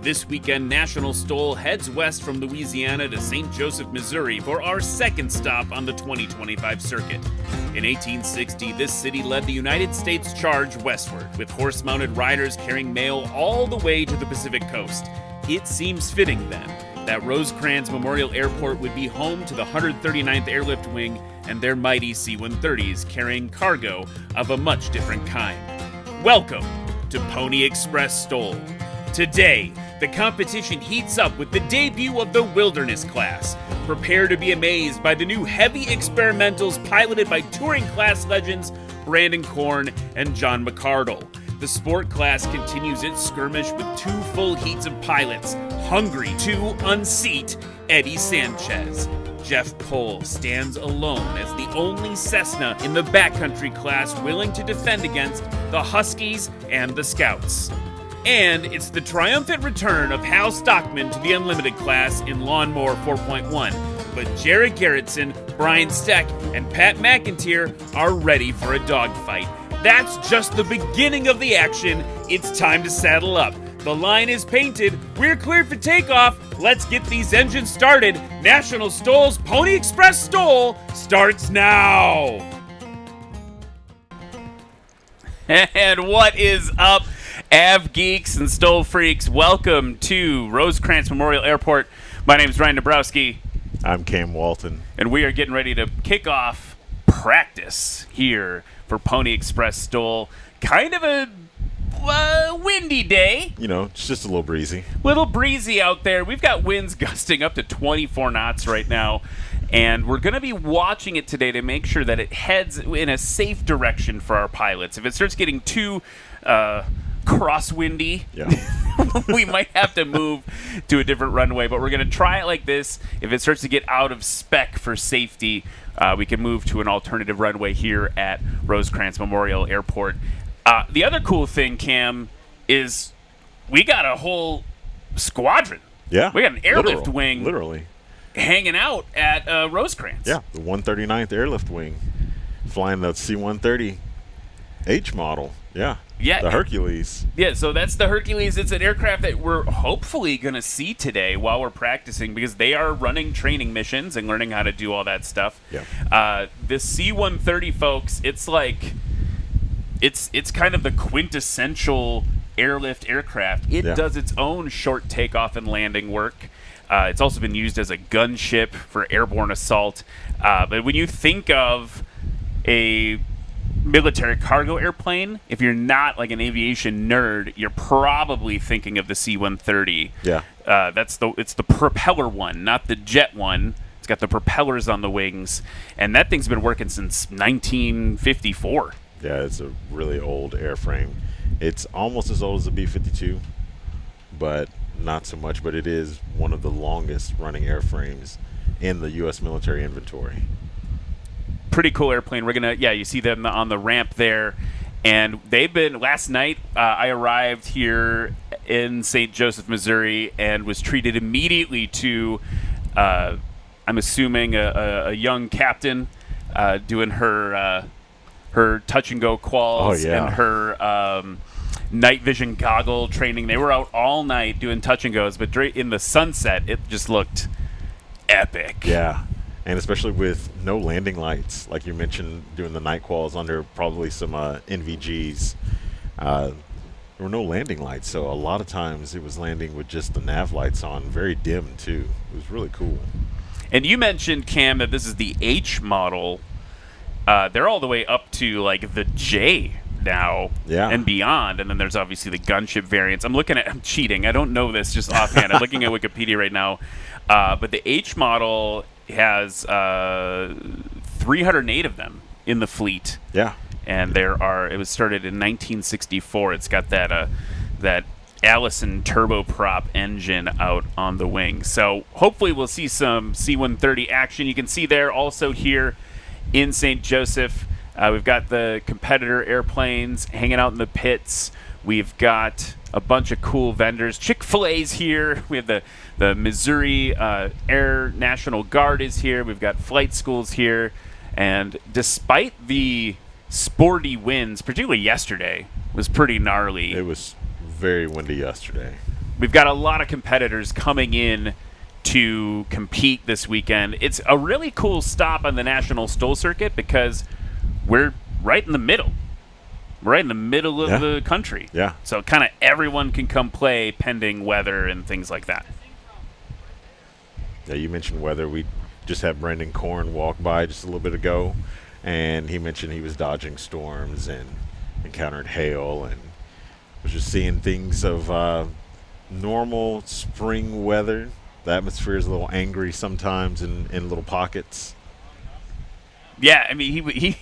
This weekend, National STOL heads west from Louisiana to St. Joseph, Missouri for our second stop on the 2025 circuit. In 1860, this city led the United States charge westward, with horse-mounted riders carrying mail all the way to the Pacific coast. It seems fitting, then, that Rosecrans Memorial Airport would be home to the 139th Airlift Wing and their mighty C-130s carrying cargo of a much different kind. Welcome to Pony Express STOL. Today, the competition heats up with the debut of the Wilderness class. Prepare to be amazed by the new heavy experimentals piloted by touring class legends Brandon Korn and John McCardle. The Sport class continues its skirmish with two full heats of pilots, hungry to unseat Eddie Sanchez. Jeff Pohl stands alone as the only Cessna in the backcountry class willing to defend against the Huskies and the Scouts. And it's the triumphant return of Hal Stockman to the Unlimited class in Lawnmower 4.1. But Jared Garrettson, Brian Steck, and Pat McIntyre are ready for a dogfight. That's just the beginning of the action. It's time to saddle up. The line is painted. We're clear for takeoff. Let's get these engines started. National STOL's Pony Express STOL starts now. And what is up, Av Geeks and STOL Freaks? Welcome to Rosecrans Memorial Airport. My name is Ryan Dabrowski. I'm Cam Walton. And we are getting ready to kick off practice here for Pony Express STOL. Kind of a windy day. You know, it's just a little breezy. Little breezy out there. We've got winds gusting up to 24 knots right now. And we're going to be watching it today to make sure that it heads in a safe direction for our pilots. If it starts getting too crosswindy, we might have to move to a different runway. But we're going to try it like this. If it starts to get out of spec for safety, we can move to an alternative runway here at Rosecrans Memorial Airport. The other cool thing, Cam, is we got a whole squadron. Yeah. We got an airlift wing. Literally. Hanging out at Rosecrans. Yeah, the 139th Airlift Wing, flying the C-130 H model. Yeah, the Hercules. Yeah, so that's the Hercules. It's an aircraft that we're hopefully going to see today while we're practicing because they are running training missions and learning how to do all that stuff. Yeah. The C-130, folks, it's like it's kind of the quintessential airlift aircraft. It does its own short takeoff and landing work. It's also been used as a gunship for airborne assault. But when you think of a military cargo airplane, if you're not like an aviation nerd, you're probably thinking of the C-130. Yeah. It's the propeller one, not the jet one. It's got the propellers on the wings, and that thing's been working since 1954. Yeah, it's a really old airframe. It's almost as old as the B-52, but not so much, but it is one of the longest running airframes in the U.S. military inventory. Pretty cool airplane. We're going to, you see them on the ramp there. And they've been, last night, I arrived here in St. Joseph, Missouri, and was treated immediately to, I'm assuming, a young captain doing her touch-and-go quals and her night vision goggle training. They were out all night doing touch and goes, but in the sunset, it just looked epic. Yeah, and especially with no landing lights, like you mentioned, doing the night quals under probably some NVGs. There were no landing lights, so a lot of times it was landing with just the nav lights on, very dim too. It was really cool. And you mentioned, Cam, that this is the H model. They're all the way up to like the J now and beyond, and then there's obviously the gunship variants. I'm cheating, I don't know this just offhand. I'm looking at Wikipedia right now, but the H model has 308 of them in the fleet. And it was started in 1964. It's got that Allison turboprop engine out on the wing, so hopefully we'll see some C-130 action. You can see there also here in St. Joseph. We've got the competitor airplanes hanging out in the pits. We've got a bunch of cool vendors. Chick-fil-A's here. We have the Missouri Air National Guard is here. We've got flight schools here. And despite the sporty winds, particularly yesterday, was pretty gnarly. It was very windy yesterday. we've got a lot of competitors coming in to compete this weekend. It's a really cool stop on the National STOL circuit because we're right in the middle. We're right in the middle of the country. Yeah. So kind of everyone can come play pending weather and things like that. Yeah, you mentioned weather. We just had Brendan Korn walk by just a little bit ago, and he mentioned he was dodging storms and encountered hail and was just seeing things of normal spring weather. The atmosphere is a little angry sometimes in little pockets. Yeah, I mean, he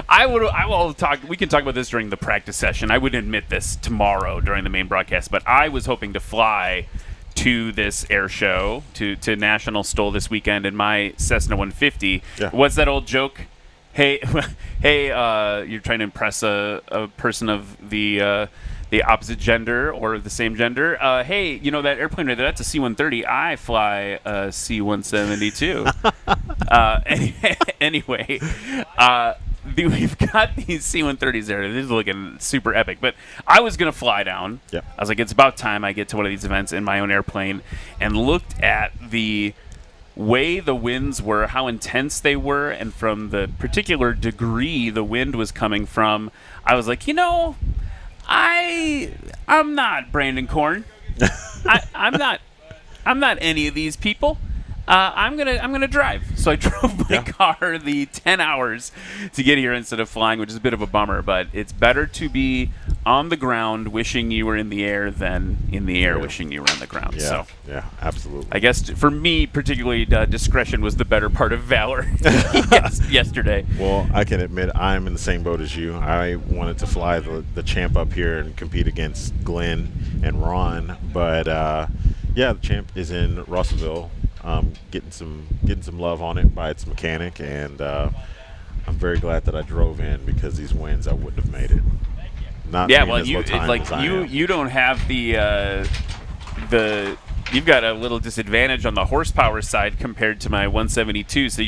I will talk. We can talk about this during the practice session. I wouldn't admit this tomorrow during the main broadcast, but I was hoping to fly to this air show to National STOL this weekend in my Cessna 150. Yeah. What's that old joke? Hey, you're trying to impress a person of the opposite gender or the same gender. Hey, you know that airplane right there? That's a C-130. I fly a C-172. Anyway, we've got these C-130s there. This is looking super epic. But I was going to fly down. Yep. I was like, it's about time I get to one of these events in my own airplane, and looked at the way the winds were, how intense they were, and from the particular degree the wind was coming from. I was like, I'm not Brandon Korn. I'm not any of these people. I'm gonna drive. So I drove my car the 10 hours to get here instead of flying, which is a bit of a bummer. But it's better to be on the ground wishing you were in the air than in the air wishing you were on the ground. Yeah, so yeah, absolutely. I guess for me, particularly, discretion was the better part of valor yesterday. Well, I can admit I'm in the same boat as you. I wanted to fly the champ up here and compete against Glenn and Ron, but the champ is in Russellville, getting some love on it by its mechanic, and I'm very glad that I drove in because these winds I wouldn't have made it. You don't have the you've got a little disadvantage on the horsepower side compared to my 172. So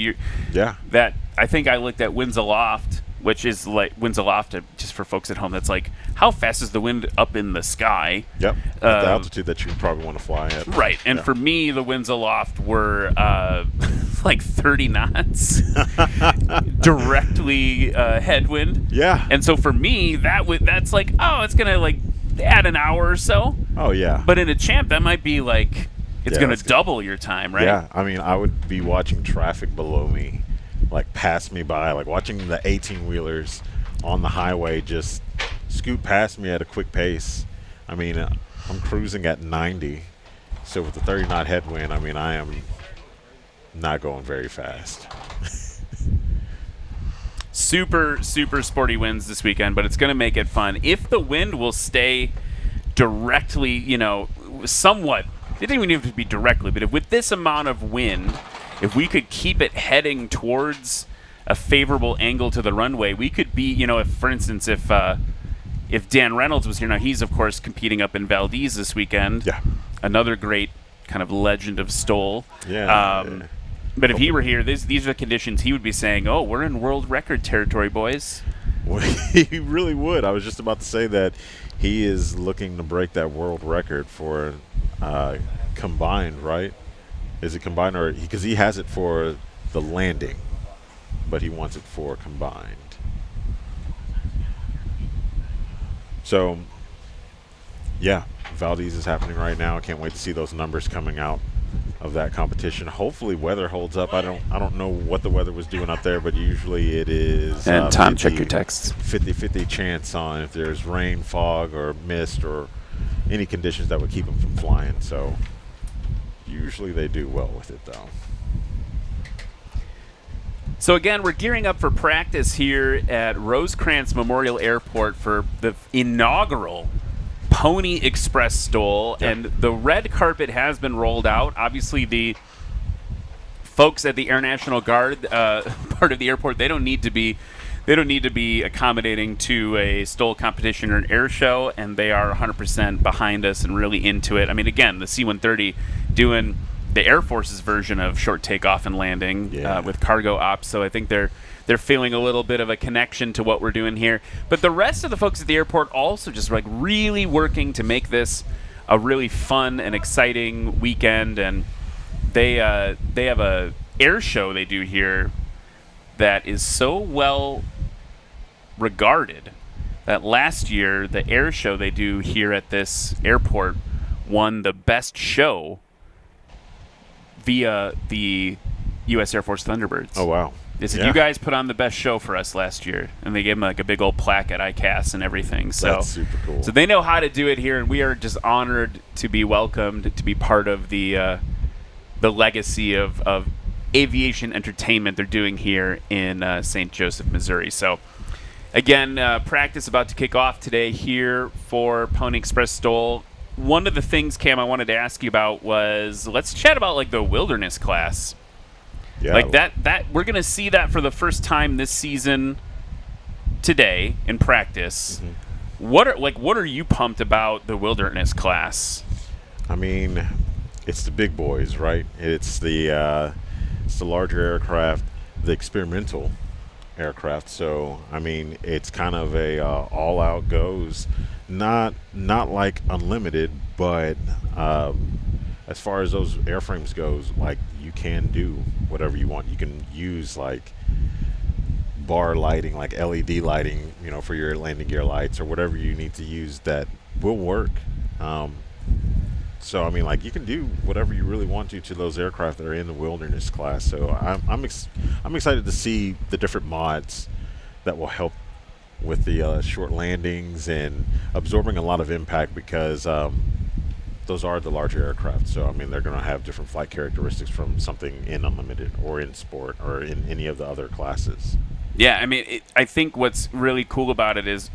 I think I looked at winds aloft, which is like winds aloft, just for folks at home. That's like, how fast is the wind up in the sky? Yep, at the altitude that you probably want to fly at. Right, and for me, the winds aloft were like 30 knots, directly headwind. Yeah. And so for me, that's like, it's gonna like add an hour or so. Oh yeah. But in a champ, that might be like it's gonna double your time, right? Yeah, I mean, I would be watching traffic below me, like pass me by, like watching the 18-wheelers on the highway just scoot past me at a quick pace. I mean, I'm cruising at 90, so with the 30-knot headwind, I mean, I am not going very fast. Super, super sporty winds this weekend, but it's going to make it fun. If the wind will stay directly, somewhat, it didn't even have to be directly, but with this amount of wind, if we could keep it heading towards a favorable angle to the runway, we could be, if, for instance, if Dan Reynolds was here, now he's, of course, competing up in Valdez this weekend. Yeah. Another great kind of legend of STOL. Yeah. But if he were here, these are the conditions he would be saying, we're in world record territory, boys. Well, he really would. I was just about to say that he is looking to break that world record for combined, right? Is it combined, or because he has it for the landing, but he wants it for combined. So, yeah, Valdez is happening right now. I can't wait to see those numbers coming out of that competition. Hopefully weather holds up. I don't know what the weather was doing up there, but usually it is. And Tom, check your texts. 50-50 chance on if there's rain, fog, or mist, or any conditions that would keep them from flying. So usually they do well with it, though. So again, we're gearing up for practice here at Rosecrans Memorial Airport for the inaugural Pony Express STOL, and the red carpet has been rolled out. Obviously, the folks at the Air National Guard part of the airport, they don't need to be accommodating to a STOL competition or an air show, and they are 100% behind us and really into it. I mean, again, the C-130 doing the Air Force's version of short takeoff and landing with cargo ops, so I think they're feeling a little bit of a connection to what we're doing here. But the rest of the folks at the airport also just like really working to make this a really fun and exciting weekend, and they have a air show they do here that is so well regarded that last year the air show they do here at this airport won the best show via the U.S. Air Force Thunderbirds. Oh, wow. They said, you guys put on the best show for us last year. And they gave them like a big old plaque at ICAS and everything. So, that's super cool. So they know how to do it here, and we are just honored to be welcomed, to be part of the legacy of aviation entertainment they're doing here in St. Joseph, Missouri. So, again, practice about to kick off today here for Pony Express STOL. One of the things, Cam, I wanted to ask you about was, let's chat about like the wilderness class. Yeah. Like that we're going to see that for the first time this season today in practice. Mm-hmm. What are you pumped about the wilderness class? I mean, it's the big boys, right? It's the larger aircraft, the experimental aircraft. So, I mean, it's kind of a all out goes, not like unlimited, but as far as those airframes goes, like, you can do whatever you want. You can use like bar lighting, like LED lighting, for your landing gear lights or whatever you need to use that will work. So I mean, like, you can do whatever you really want to those aircraft that are in the wilderness class. So I'm excited to see the different mods that will help with the short landings and absorbing a lot of impact, because those are the larger aircraft. So I mean, they're going to have different flight characteristics from something in unlimited or in sport or in any of the other classes. Yeah, I mean, I think what's really cool about it is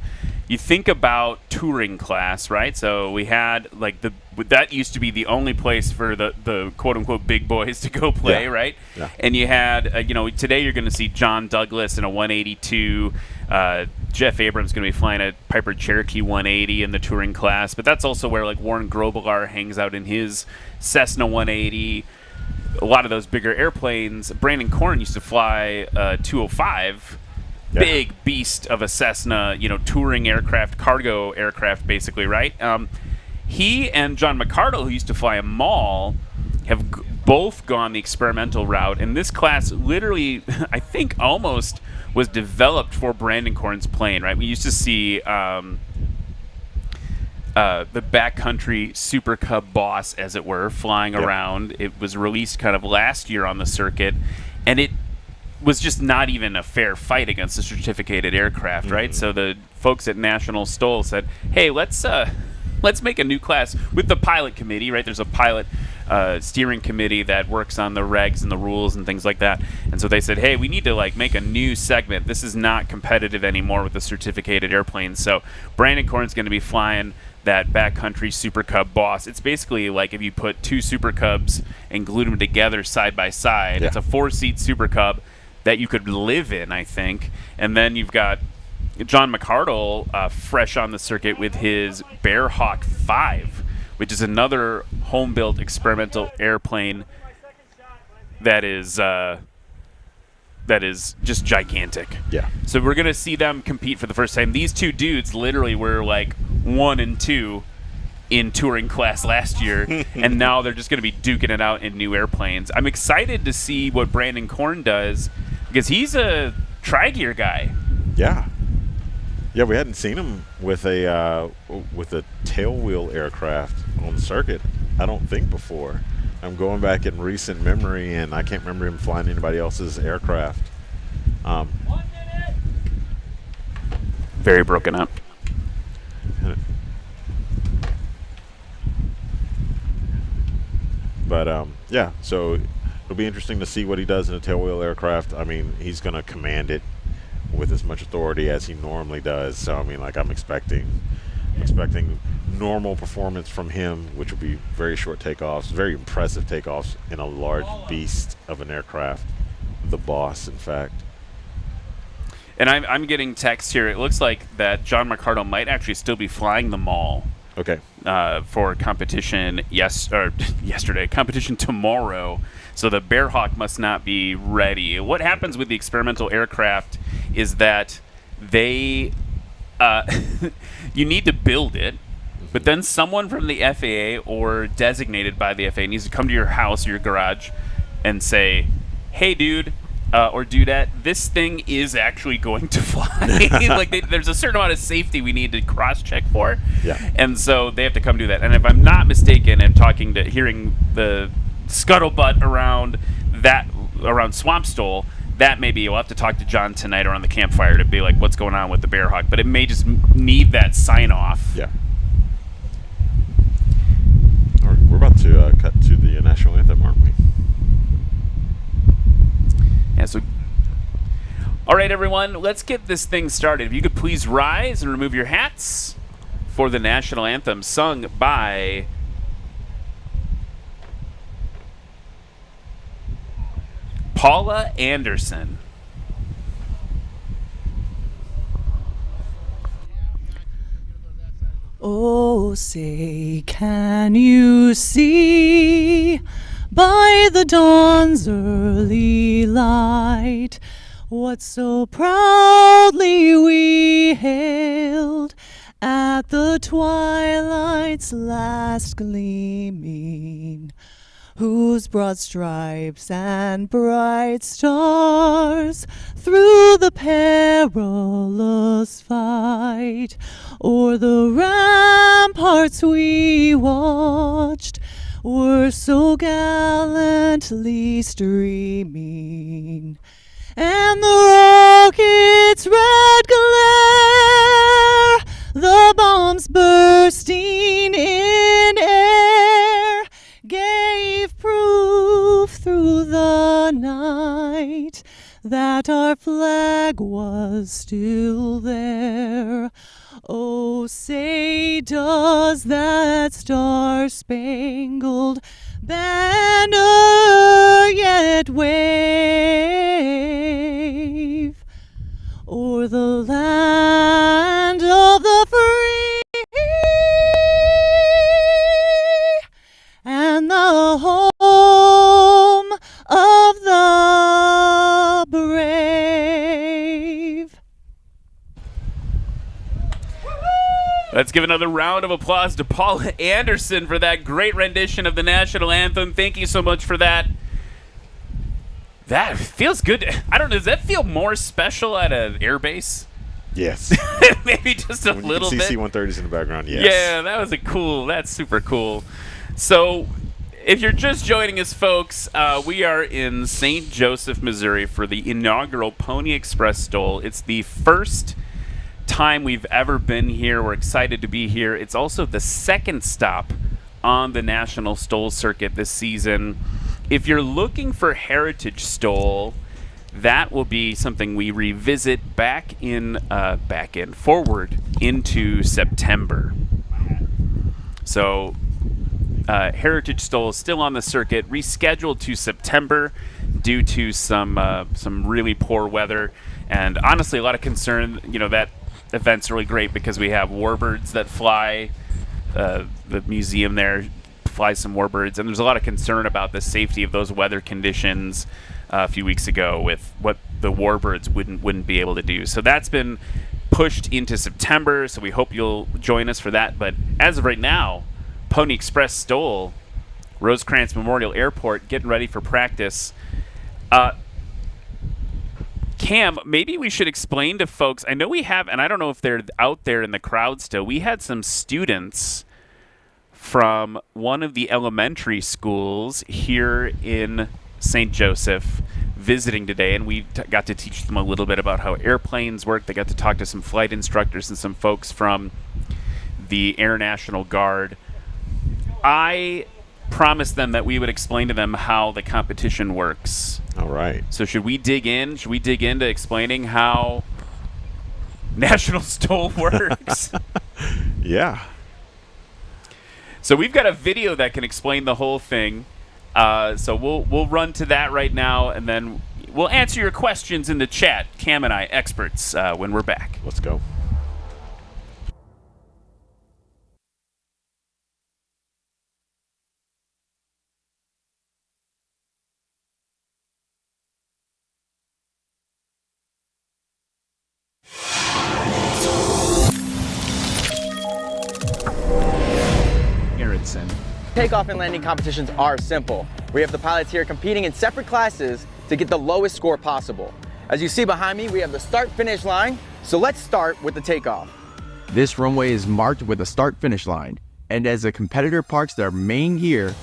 you think about touring class, right? So we had like that used to be the only place for the quote unquote big boys to go play, right? Yeah. And you had today you're going to see John Douglas in a 182. Jeff Abrams going to be flying a Piper Cherokee 180 in the touring class, but that's also where like Warren Grobelar hangs out in his Cessna 180. A lot of those bigger airplanes. Brandon Korn used to fly 205. Yeah. Big beast of a Cessna, touring aircraft, cargo aircraft, basically, right? He and John McCardle, who used to fly a Maul, have both gone the experimental route. And this class literally, I think, almost was developed for Brandon Korn's plane, right? We used to see the backcountry Super Cub Boss, as it were, flying around. It was released kind of last year on the circuit, and it was just not even a fair fight against the certificated aircraft, right? So the folks at National STOL said, hey, let's make a new class with the pilot committee, right? There's a pilot steering committee that works on the regs and the rules and things like that. And so they said, hey, we need to like make a new segment. This is not competitive anymore with the certificated airplanes. So Brandon Korn's going to be flying that backcountry Super Cub Boss. It's basically like if you put two Super Cubs and glued them together side by side. Yeah. It's a 4-seat Super Cub that you could live in, I think. And then you've got John McCardle fresh on the circuit with his Bearhawk 5, which is another home-built experimental airplane that is just gigantic. Yeah. So we're going to see them compete for the first time. These two dudes literally were like 1 and 2 in touring class last year, and now they're just going to be duking it out in new airplanes. I'm excited to see what Brandon Korn does, because he's a tri-gear guy. Yeah. Yeah, we hadn't seen him with a tailwheel aircraft on the circuit, I don't think, before. I'm going back in recent memory, and I can't remember him flying anybody else's aircraft. 1 minute. Very broken up. But yeah, so it'll be interesting to see what he does in a tailwheel aircraft. I mean, he's going to command it with as much authority as he normally does. So I mean, like, I'm expecting normal performance from him, which will be very short takeoffs, very impressive takeoffs in a large beast of an aircraft, the Boss, in fact. And I'm getting text here. It looks like that John McCardle might actually still be flying the Maul. Okay. For competition yesterday, competition tomorrow. So the Bearhawk must not be ready. What happens with the experimental aircraft is that they, you need to build it, But then someone from the FAA or designated by the FAA needs to come to your house or your garage and say, hey, dude, or dudette, this thing is actually going to fly. Like there's a certain amount of safety we need to cross-check for. Yeah. And so they have to come do that. And if I'm not mistaken, and hearing the scuttlebutt around Swamp STOL, that maybe we'll have to talk to John tonight around the campfire to be like, what's going on with the Bearhawk? But it may just need that sign-off. Yeah. All right, we're about to cut to the national anthem, aren't we? Yeah, so... All right, everyone, let's get this thing started. If you could please rise and remove your hats for the national anthem sung by... Paula Anderson. Oh, say, can you see by the dawn's early light what so proudly we hailed at the twilight's last gleaming, whose broad stripes and bright stars through the perilous fight o'er the ramparts we watched were so gallantly streaming, and the rocket's red glare, the bombs bursting in air, gave proof through the night that our flag was still there. Oh, say, does that star-spangled banner yet wave o'er the land of the free and the home of the brave? Let's give another round of applause to Paula Anderson for that great rendition of the national anthem. Thank you so much for that. That feels good. I don't know, does that feel more special at an air base? Yes. Maybe just a when little you can see bit. C-130s in the background, yes. Yeah, that's super cool. So, if you're just joining us, folks, we are in St. Joseph, Missouri for the inaugural Pony Express STOL. It's the first time we've ever been here. We're excited to be here. It's also the second stop on the National STOL circuit this season. If you're looking for Heritage STOL, that will be something we revisit forward into September. So Heritage STOL is still on the circuit, rescheduled to September due to some really poor weather, and honestly a lot of concern. That event's really great because we have warbirds that fly. The museum there flies some warbirds, and there's a lot of concern about the safety of those weather conditions a few weeks ago with what the warbirds wouldn't be able to do. So that's been pushed into September, so we hope you'll join us for that. But as of right now, Pony Express STOL, Rosecrans Memorial Airport, getting ready for practice. Cam, maybe we should explain to folks, I know we have, and I don't know if they're out there in the crowd still, we had some students from one of the elementary schools here in St. Joseph visiting today, and we got to teach them a little bit about how airplanes work. They got to talk to some flight instructors and some folks from the Air National Guard. I promised them that we would explain to them how the competition works. All right. So should we dig in? Should we dig into explaining how National STOL works? Yeah. So we've got a video that can explain the whole thing. So we'll run to that right now, and then we'll answer your questions in the chat, Cam and I, experts, when we're back. Let's go. Takeoff and landing competitions are simple. We have the pilots here competing in separate classes to get the lowest score possible. As you see behind me, we have the start-finish line, so let's start with the takeoff. This runway is marked with a start-finish line, and as a competitor parks their main gear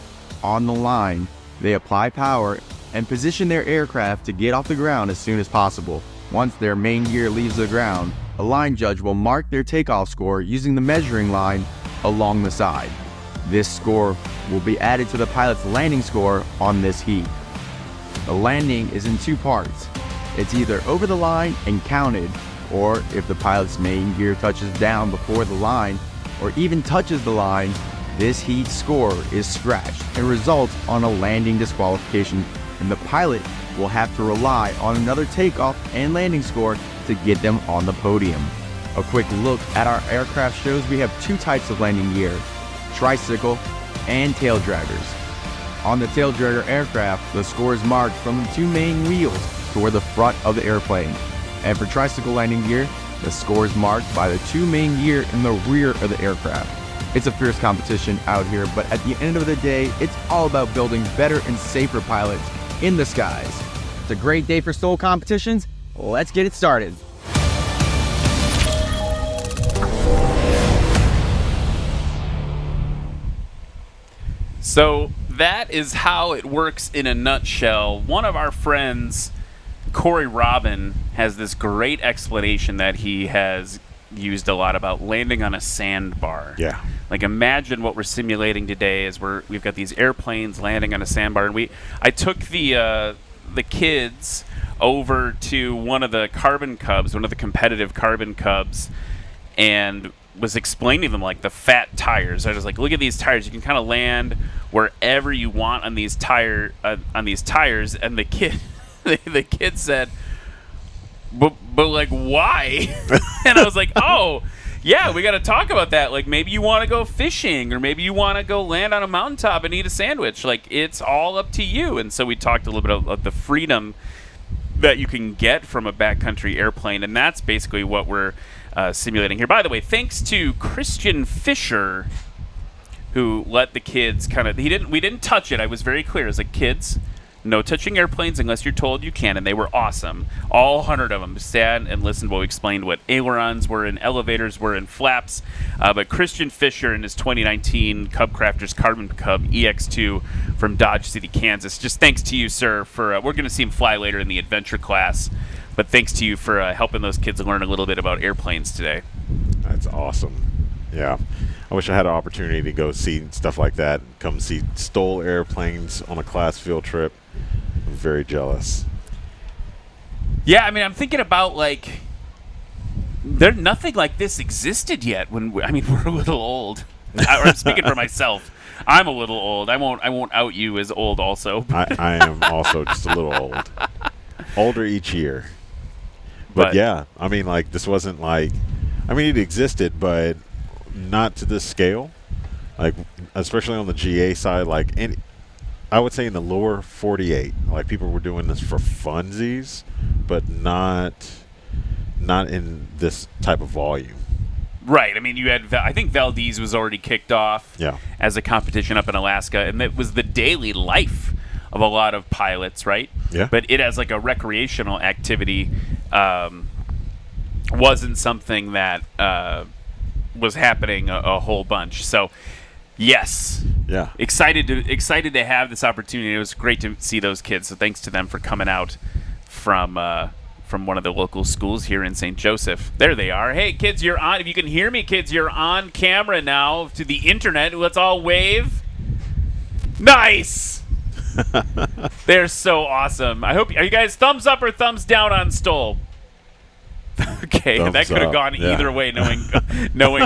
on the line, they apply power and position their aircraft to get off the ground as soon as possible. Once their main gear leaves the ground, a line judge will mark their takeoff score using the measuring line along the side. This score will be added to the pilot's landing score on this heat. The landing is in two parts. It's either over the line and counted, or if the pilot's main gear touches down before the line, or even touches the line, this heat score is scratched and results on a landing disqualification, and the pilot will have to rely on another takeoff and landing score to get them on the podium. A quick look at our aircraft shows we have two types of landing gear, tricycle and tail draggers. On the tail dragger aircraft, the score is marked from the two main wheels toward the front of the airplane. And for tricycle landing gear, the score is marked by the two main gear in the rear of the aircraft. It's a fierce competition out here, but at the end of the day, it's all about building better and safer pilots in the skies. It's a great day for STOL competitions. Let's get it started. So that is how it works in a nutshell. One of our friends, Corey Robin, has this great explanation that he has used a lot about landing on a sandbar. Yeah. Like, imagine what we're simulating today is we've got these airplanes landing on a sandbar, and I took the kids over to one of the Carbon Cubs, one of the competitive Carbon Cubs, and was explaining them like the fat tires. I was like, look at these tires. You can kind of land wherever you want on these tires. And the kid said, but like, why? And I was like, oh, yeah, we got to talk about that. Like, maybe you want to go fishing, or maybe you want to go land on a mountaintop and eat a sandwich. Like, it's all up to you. And so we talked a little bit about the freedom that you can get from a backcountry airplane, and that's basically what we're simulating here. By the way, thanks to Christian Fisher, who let the kids we didn't touch it. I was very clear. I was like, kids, no touching airplanes unless you're told you can, and they were awesome. All 100 of them sat and listened while we explained what ailerons were and elevators were and flaps. But Christian Fisher in his 2019 Cub Crafters Carbon Cub EX2 from Dodge City, Kansas. Just thanks to you, sir, for we're going to see him fly later in the adventure class. But thanks to you for helping those kids learn a little bit about airplanes today. That's awesome. Yeah. I wish I had an opportunity to go see stuff like that. Come see STOL airplanes on a class field trip. I'm very jealous. Yeah, I mean, I'm thinking about, like, nothing like this existed yet. We're a little old. I'm speaking for myself. I'm a little old. I won't out you as old also. I am also just a little old. Older each year. But yeah, I mean, like, this wasn't like, it existed, but not to this scale. Like, especially on the GA side, like, I would say in the lower 48, like, people were doing this for funsies, but not in this type of volume. Right. I mean, you had, I think Valdez was already kicked off as a competition up in Alaska, and it was the daily life of a lot of pilots, right? Yeah. But it as like a recreational activity wasn't something that was happening a whole bunch. So, yes. Yeah. Excited to have this opportunity. It was great to see those kids. So thanks to them for coming out from one of the local schools here in St. Joseph. There they are. Hey, kids, you're on. If you can hear me, kids, you're on camera now to the internet. Let's all wave. Nice. They're so awesome. Are you guys thumbs up or thumbs down on STOL? Okay, thumbs that could have gone yeah. either way, knowing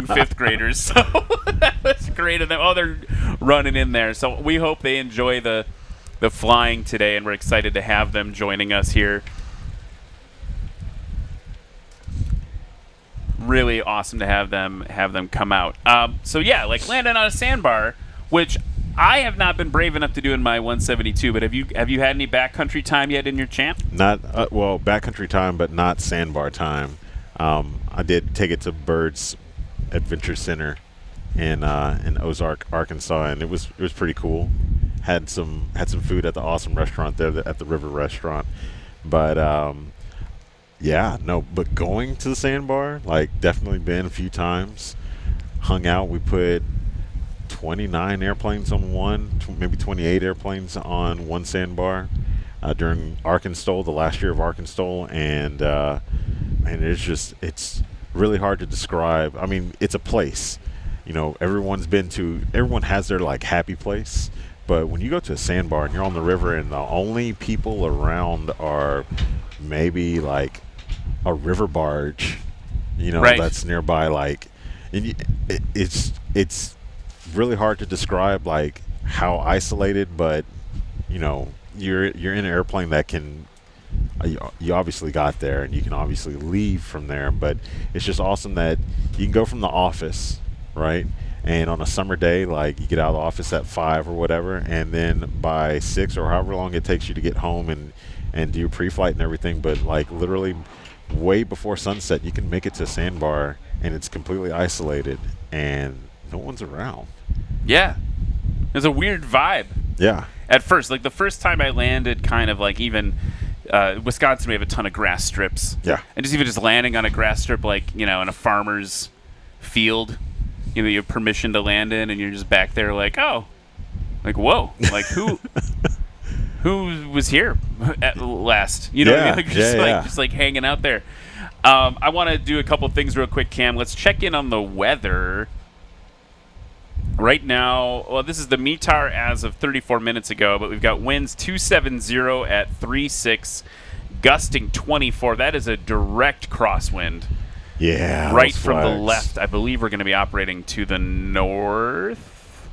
fifth graders. So that was great of them. Oh, they're running in there. So we hope they enjoy the flying today, and we're excited to have them joining us here. Really awesome to have them come out. So yeah, like landing on a sandbar, which I have not been brave enough to do in my 172, but have you had any backcountry time yet in your champ? Not backcountry time, but not sandbar time. I did take it to Bird's Adventure Center in Ozark, Arkansas, and it was pretty cool. Had some food at the awesome restaurant there, at the River Restaurant. But yeah, no. But going to the sandbar, like, definitely been a few times. Hung out. We put 29 airplanes on one, maybe 28 airplanes on one sandbar during Arkansas, the last year of Arkansas, and it's really hard to describe. I mean, it's a place. You know, everyone has their, like, happy place. But when you go to a sandbar and you're on the river and the only people around are maybe like a river barge, Right. that's nearby, like, and it's really hard to describe, like, how isolated, but you're in an airplane that can you obviously got there and you can obviously leave from there, but it's just awesome that you can go from the office, right? And on a summer day, like, you get out of the office at 5 or whatever, and then by 6 or however long it takes you to get home and do your pre-flight and everything, but, like, literally way before sunset, you can make it to a sandbar, and it's completely isolated, and no one's around. Yeah. There's a weird vibe. Yeah. At first, like, the first time I landed, kind of like, even Wisconsin, we have a ton of grass strips. Yeah. And just landing on a grass strip, like, in a farmer's field, you have permission to land in, and you're just back there like, oh, like, whoa, like, who was here at last? What I mean? Like, just like hanging out there. I want to do a couple things real quick, Cam. Let's check in on the weather. Right now, well, this is the METAR as of 34 minutes ago, but we've got winds 270 at 3.6, gusting 24. That is a direct crosswind. Yeah. Right from the left. I believe we're going to be operating to the north.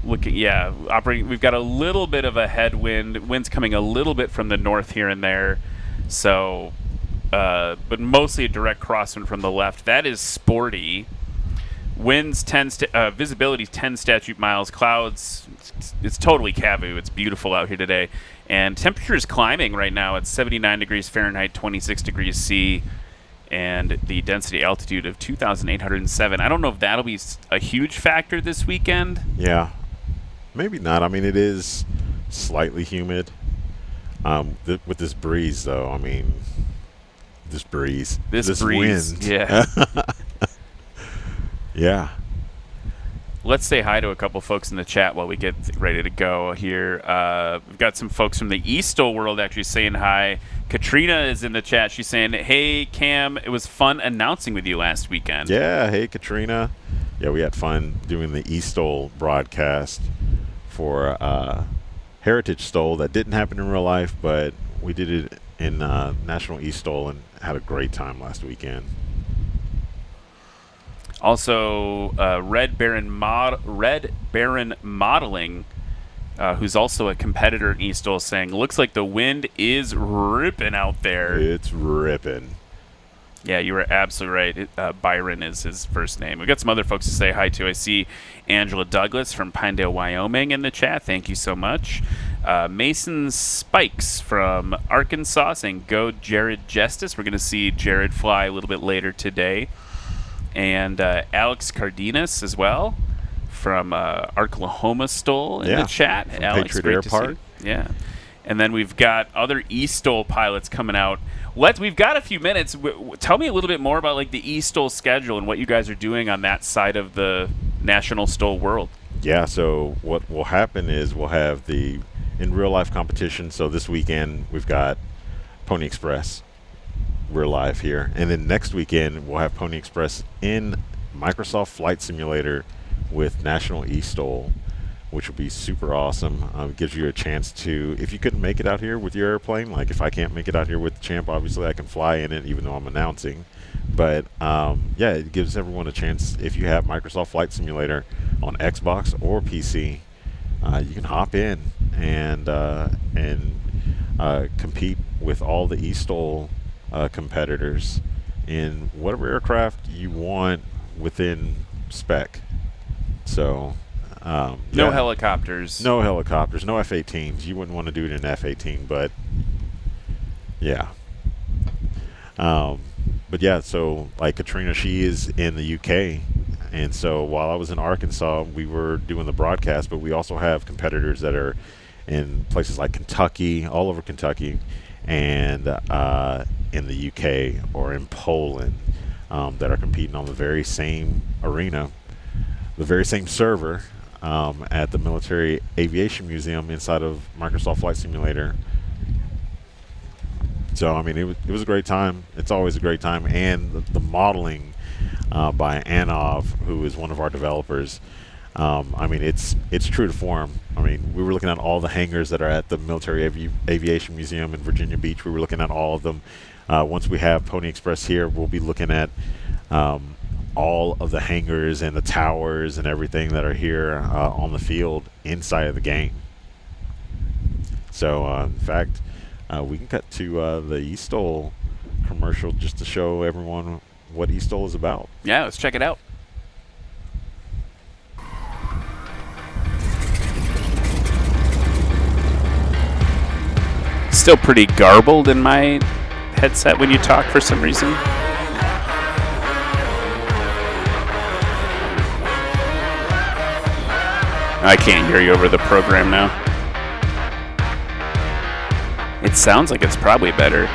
Operating. We've got a little bit of a headwind. Wind's coming a little bit from the north here and there. So, but mostly a direct crosswind from the left. That is sporty. Winds visibility 10 statute miles. Clouds, it's totally Cavu. It's beautiful out here today. And temperature is climbing right now. It's 79 degrees Fahrenheit, 26 degrees C, and the density altitude of 2,807. I don't know if that'll be a huge factor this weekend. Yeah. Maybe not. I mean, it is slightly humid. With this breeze, though, I mean, this breeze. This breeze. Wind. Yeah. Yeah. Let's say hi to a couple folks in the chat while we get ready to go here. We've got some folks from the STOL world actually saying hi. Katrina is in the chat. She's saying, hey, Cam, it was fun announcing with you last weekend. Yeah. Hey, Katrina. Yeah, we had fun doing the STOL broadcast for Heritage STOL. That didn't happen in real life, but we did it in National STOL and had a great time last weekend. Also, Red Baron Modeling, who's also a competitor in STOL, saying, looks like the wind is ripping out there. It's ripping. Yeah, you were absolutely right. Byron is his first name. We've got some other folks to say hi to. I see Angela Douglas from Pinedale, Wyoming in the chat. Thank you so much. Mason Spikes from Arkansas saying, go Jared Justice. We're going to see Jared fly a little bit later today. And Alex Cardenas as well from Arklahoma STOL in the chat. Alex, Patriot great Air to Park. see. Yeah. And then we've got other STOL pilots coming out. We've got a few minutes. Tell me a little bit more about, like, the STOL schedule and what you guys are doing on that side of the national STOL world. Yeah, so what will happen is we'll have the in real life competition. So this weekend we've got Pony Express. We're live here, and then next weekend we'll have Pony Express in Microsoft Flight Simulator with National STOL, which will be super awesome. It gives you a chance to, if you couldn't make it out here with your airplane, like if I can't make it out here with the Champ, obviously I can fly in it even though I'm announcing. But yeah, it gives everyone a chance. If you have Microsoft Flight Simulator on Xbox or PC, you can hop in and compete with all the STOL competitors in whatever aircraft you want within spec. So No helicopters. No helicopters, no F-18s. You wouldn't want to do it in F-18, but yeah. But yeah, so like Katrina, she is in the UK And so while I was in Arkansas, we were doing the broadcast, but we also have competitors that are in places like Kentucky, all over Kentucky, and in the UK or in Poland, that are competing on the very same arena, the very same server, at the Military Aviation Museum inside of Microsoft Flight Simulator. So, I mean, it was a great time. It's always a great time. And the modeling by Anov, who is one of our developers, I mean, it's true to form. I mean, we were looking at all the hangars that are at the Military Aviation Museum in Virginia Beach. We were looking at all of them. Once we have Pony Express here, we'll be looking at all of the hangars and the towers and everything that are here on the field inside of the game. So, in fact, we can cut to the STOL commercial just to show everyone what STOL is about. Yeah, let's check it out. Still pretty garbled in my headset when you talk for some reason. I can't hear you over the program now. It sounds like it's probably better.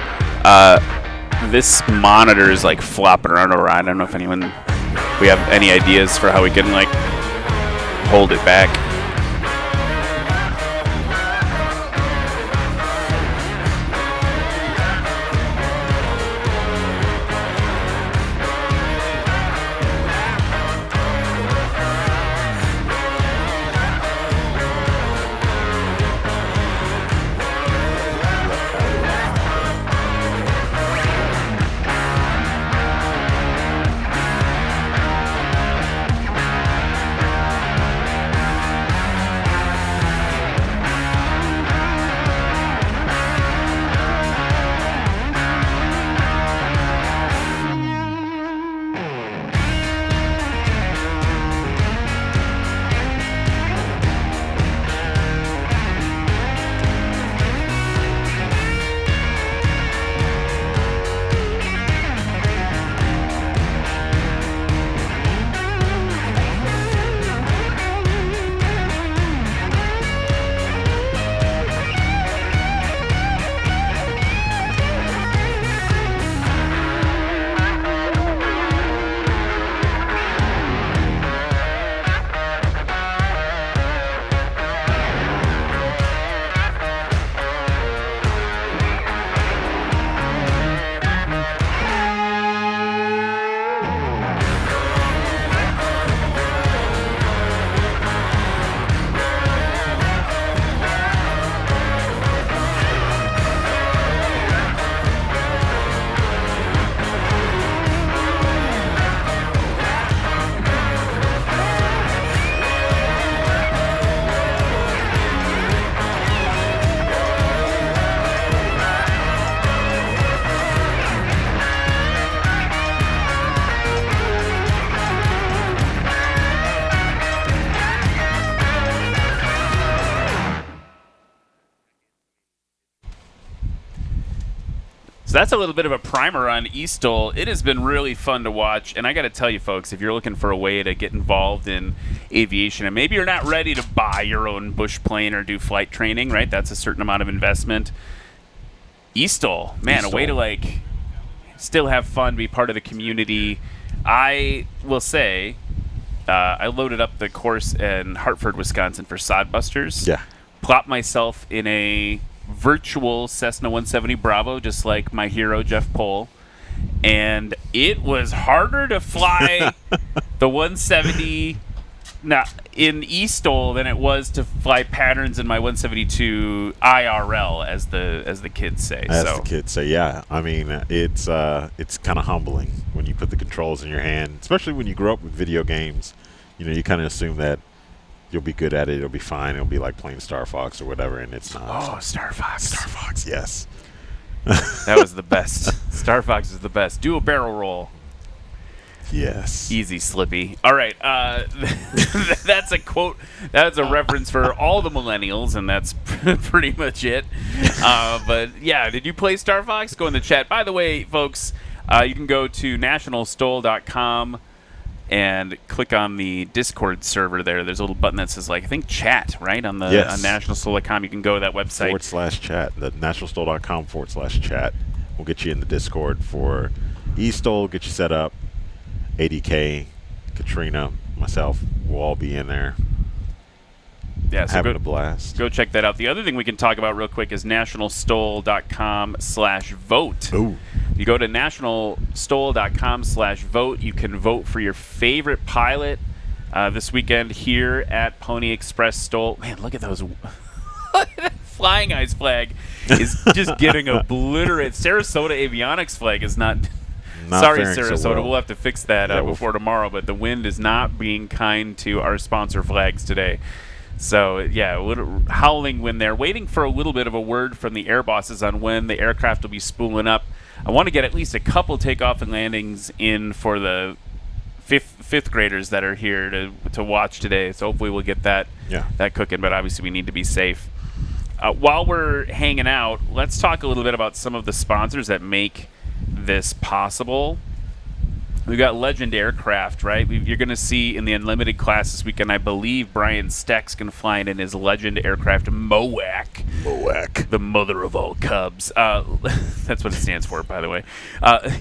This monitor is like flopping around. I don't know if we have any ideas for how we can like hold it back. So that's a little bit of a primer on STOL. It has been really fun to watch, and I got to tell you, folks, if you're looking for a way to get involved in aviation, and maybe you're not ready to buy your own bush plane or do flight training, right? That's a certain amount of investment. STOL, man, a way to like still have fun, be part of the community. I will say, I loaded up the course in Hartford, Wisconsin for Sodbusters. Yeah. Plopped myself in a virtual Cessna 170 Bravo, just like my hero Jeff Pohl, and it was harder to fly the 170 in STOL than it was to fly patterns in my 172 IRL, as the kids say. The kids say, yeah. I mean, it's kind of humbling when you put the controls in your hand, especially when you grow up with video games. You know, you kind of assume that you'll be good at it, it'll be fine, it'll be like playing Star Fox or whatever, and it's not. Oh, Star Fox. Star Fox, yes. That was the best. Star Fox is the best. Do a barrel roll. Yes. Easy, Slippy. All right. That's a quote. That's a reference for all the millennials, and that's pretty much it. But, yeah, did you play Star Fox? Go in the chat. By the way, folks, you can go to nationalstol.com and click on the Discord server there. There's a little button that says, like, I think chat, right? On the Yes. on nationalstol.com. You can go to that website. /chat. The nationalstol.com/chat will get you in the Discord for eStol, get you set up. ADK, Katrina, myself will all be in there. Yeah, so having a blast. Go check that out. The other thing we can talk about real quick is nationalstol.com/vote. Ooh. You go to nationalstol.com/vote. You can vote for your favorite pilot this weekend here at Pony Express Stol. Man, look at those. Flying Eyes flag is just getting obliterated. Sarasota Avionics flag is not sorry, faring Sarasota. so well. We'll have to fix that before tomorrow. But the wind is not being kind to our sponsor flags today. So, yeah, howling wind there. Waiting for a little bit of a word from the air bosses on when the aircraft will be spooling up. I want to get at least a couple takeoff and landings in for the fifth graders that are here to watch today. So hopefully we'll get that cooking. But obviously we need to be safe. While we're hanging out, let's talk a little bit about some of the sponsors that make this possible. We've got Legend Aircraft, right? You're going to see in the Unlimited class this weekend, I believe Brian Steck's going to fly in his Legend Aircraft MOAC. The mother of all Cubs. That's what it stands for, by the way.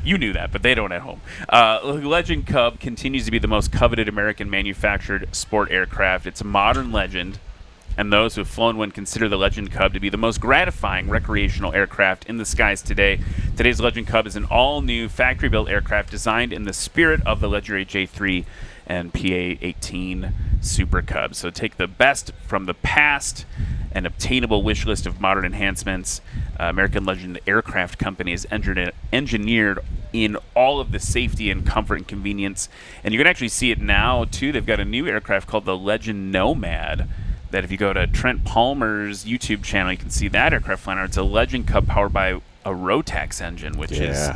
You knew that, but they don't at home. Legend Cub continues to be the most coveted American manufactured sport aircraft. It's a modern Legend, and those who have flown one consider the Legend Cub to be the most gratifying recreational aircraft in the skies today. Today's Legend Cub is an all-new factory-built aircraft designed in the spirit of the legendary J3 and PA-18 Super Cubs. So take the best from the past, an obtainable wish list of modern enhancements. American Legend Aircraft Company is engineered in all of the safety and comfort and convenience. And you can actually see it now, too. They've got a new aircraft called the Legend Nomad, that if you go to Trent Palmer's YouTube channel, you can see that aircraft flying around. It's a Legend Cub powered by a Rotax engine, which is,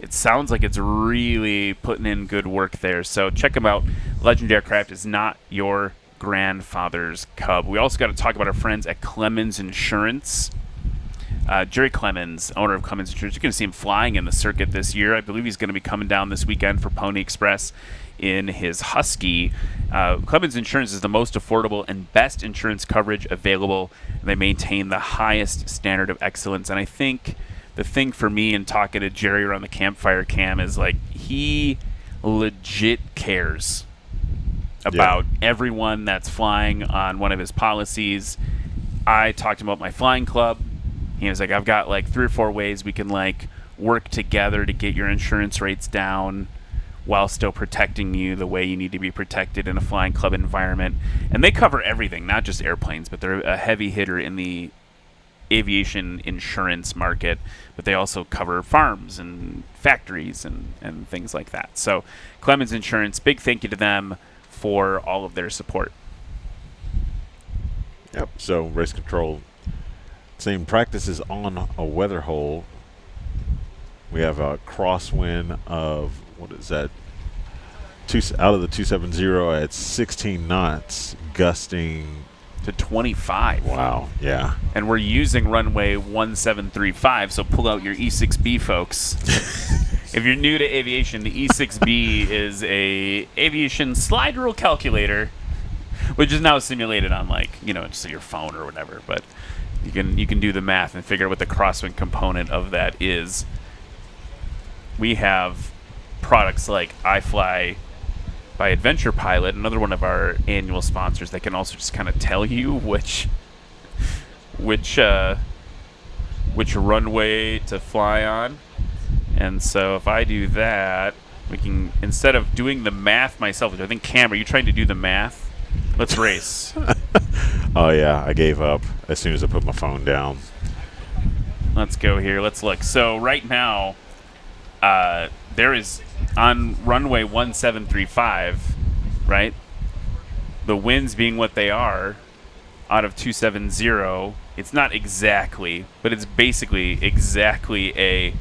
it sounds like it's really putting in good work there. So check them out. Legend Aircraft is not your grandfather's Cub. We also got to talk about our friends at Clemens Insurance. Jerry Clemens, owner of Clemens Insurance. You're going to see him flying in the circuit this year. I believe he's going to be coming down this weekend for Pony Express in his Husky. Clemens Insurance is the most affordable and best insurance coverage available, and they maintain the highest standard of excellence. And I think the thing for me in talking to Jerry around the campfire cam is, like, he legit cares about everyone that's flying on one of his policies. I talked to him about my flying club. He was like, I've got like 3 or 4 ways we can like work together to get your insurance rates down while still protecting you the way you need to be protected in a flying club environment. And they cover everything, not just airplanes, but they're a heavy hitter in the aviation insurance market, but they also cover farms and factories and things like that. So Clemens Insurance, big thank you to them for all of their support. Yep. So race control, same practices on a weather hole. We have a crosswind of, what is that? Out of the 270 at 16 knots, gusting to 25. Wow, yeah. And we're using runway 1735, so pull out your E6B, folks. If you're new to aviation, the E6B is a aviation slide rule calculator, which is now simulated on, like, just your phone or whatever. But you can do the math and figure out what the crosswind component of that is. We have products like iFly by Adventure Pilot, another one of our annual sponsors, that can also just kind of tell you which runway to fly on. And so if I do that, we can, instead of doing the math myself, which I think, Cam, are you trying to do the math? Let's race. Oh yeah, I gave up as soon as I put my phone down. Let's go here. Let's look. So right now, there is, on runway 1735, right? The winds being what they are, out of 270, it's not exactly, but it's basically exactly a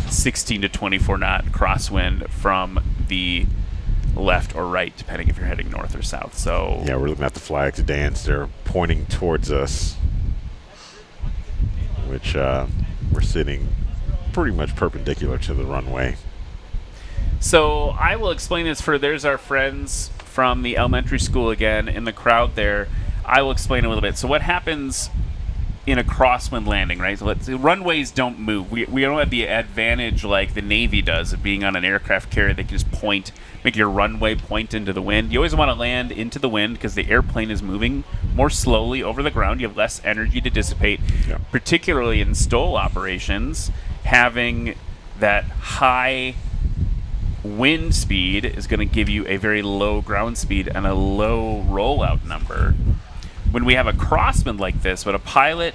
16 to 24 knot crosswind from the left or right, depending if you're heading north or south. So yeah, we're looking at the flags dance. They're pointing towards us, which we're sitting pretty much perpendicular to the runway. So I will explain this there's our friends from the elementary school again in the crowd there. I will explain a little bit. So what happens in a crosswind landing, right? So runways don't move. We don't have the advantage like the Navy does of being on an aircraft carrier. They can just make your runway point into the wind. You always want to land into the wind because the airplane is moving more slowly over the ground. You have less energy to dissipate, particularly in STOL operations. Having that high wind speed is going to give you a very low ground speed and a low rollout number. When we have a crosswind like this, what a pilot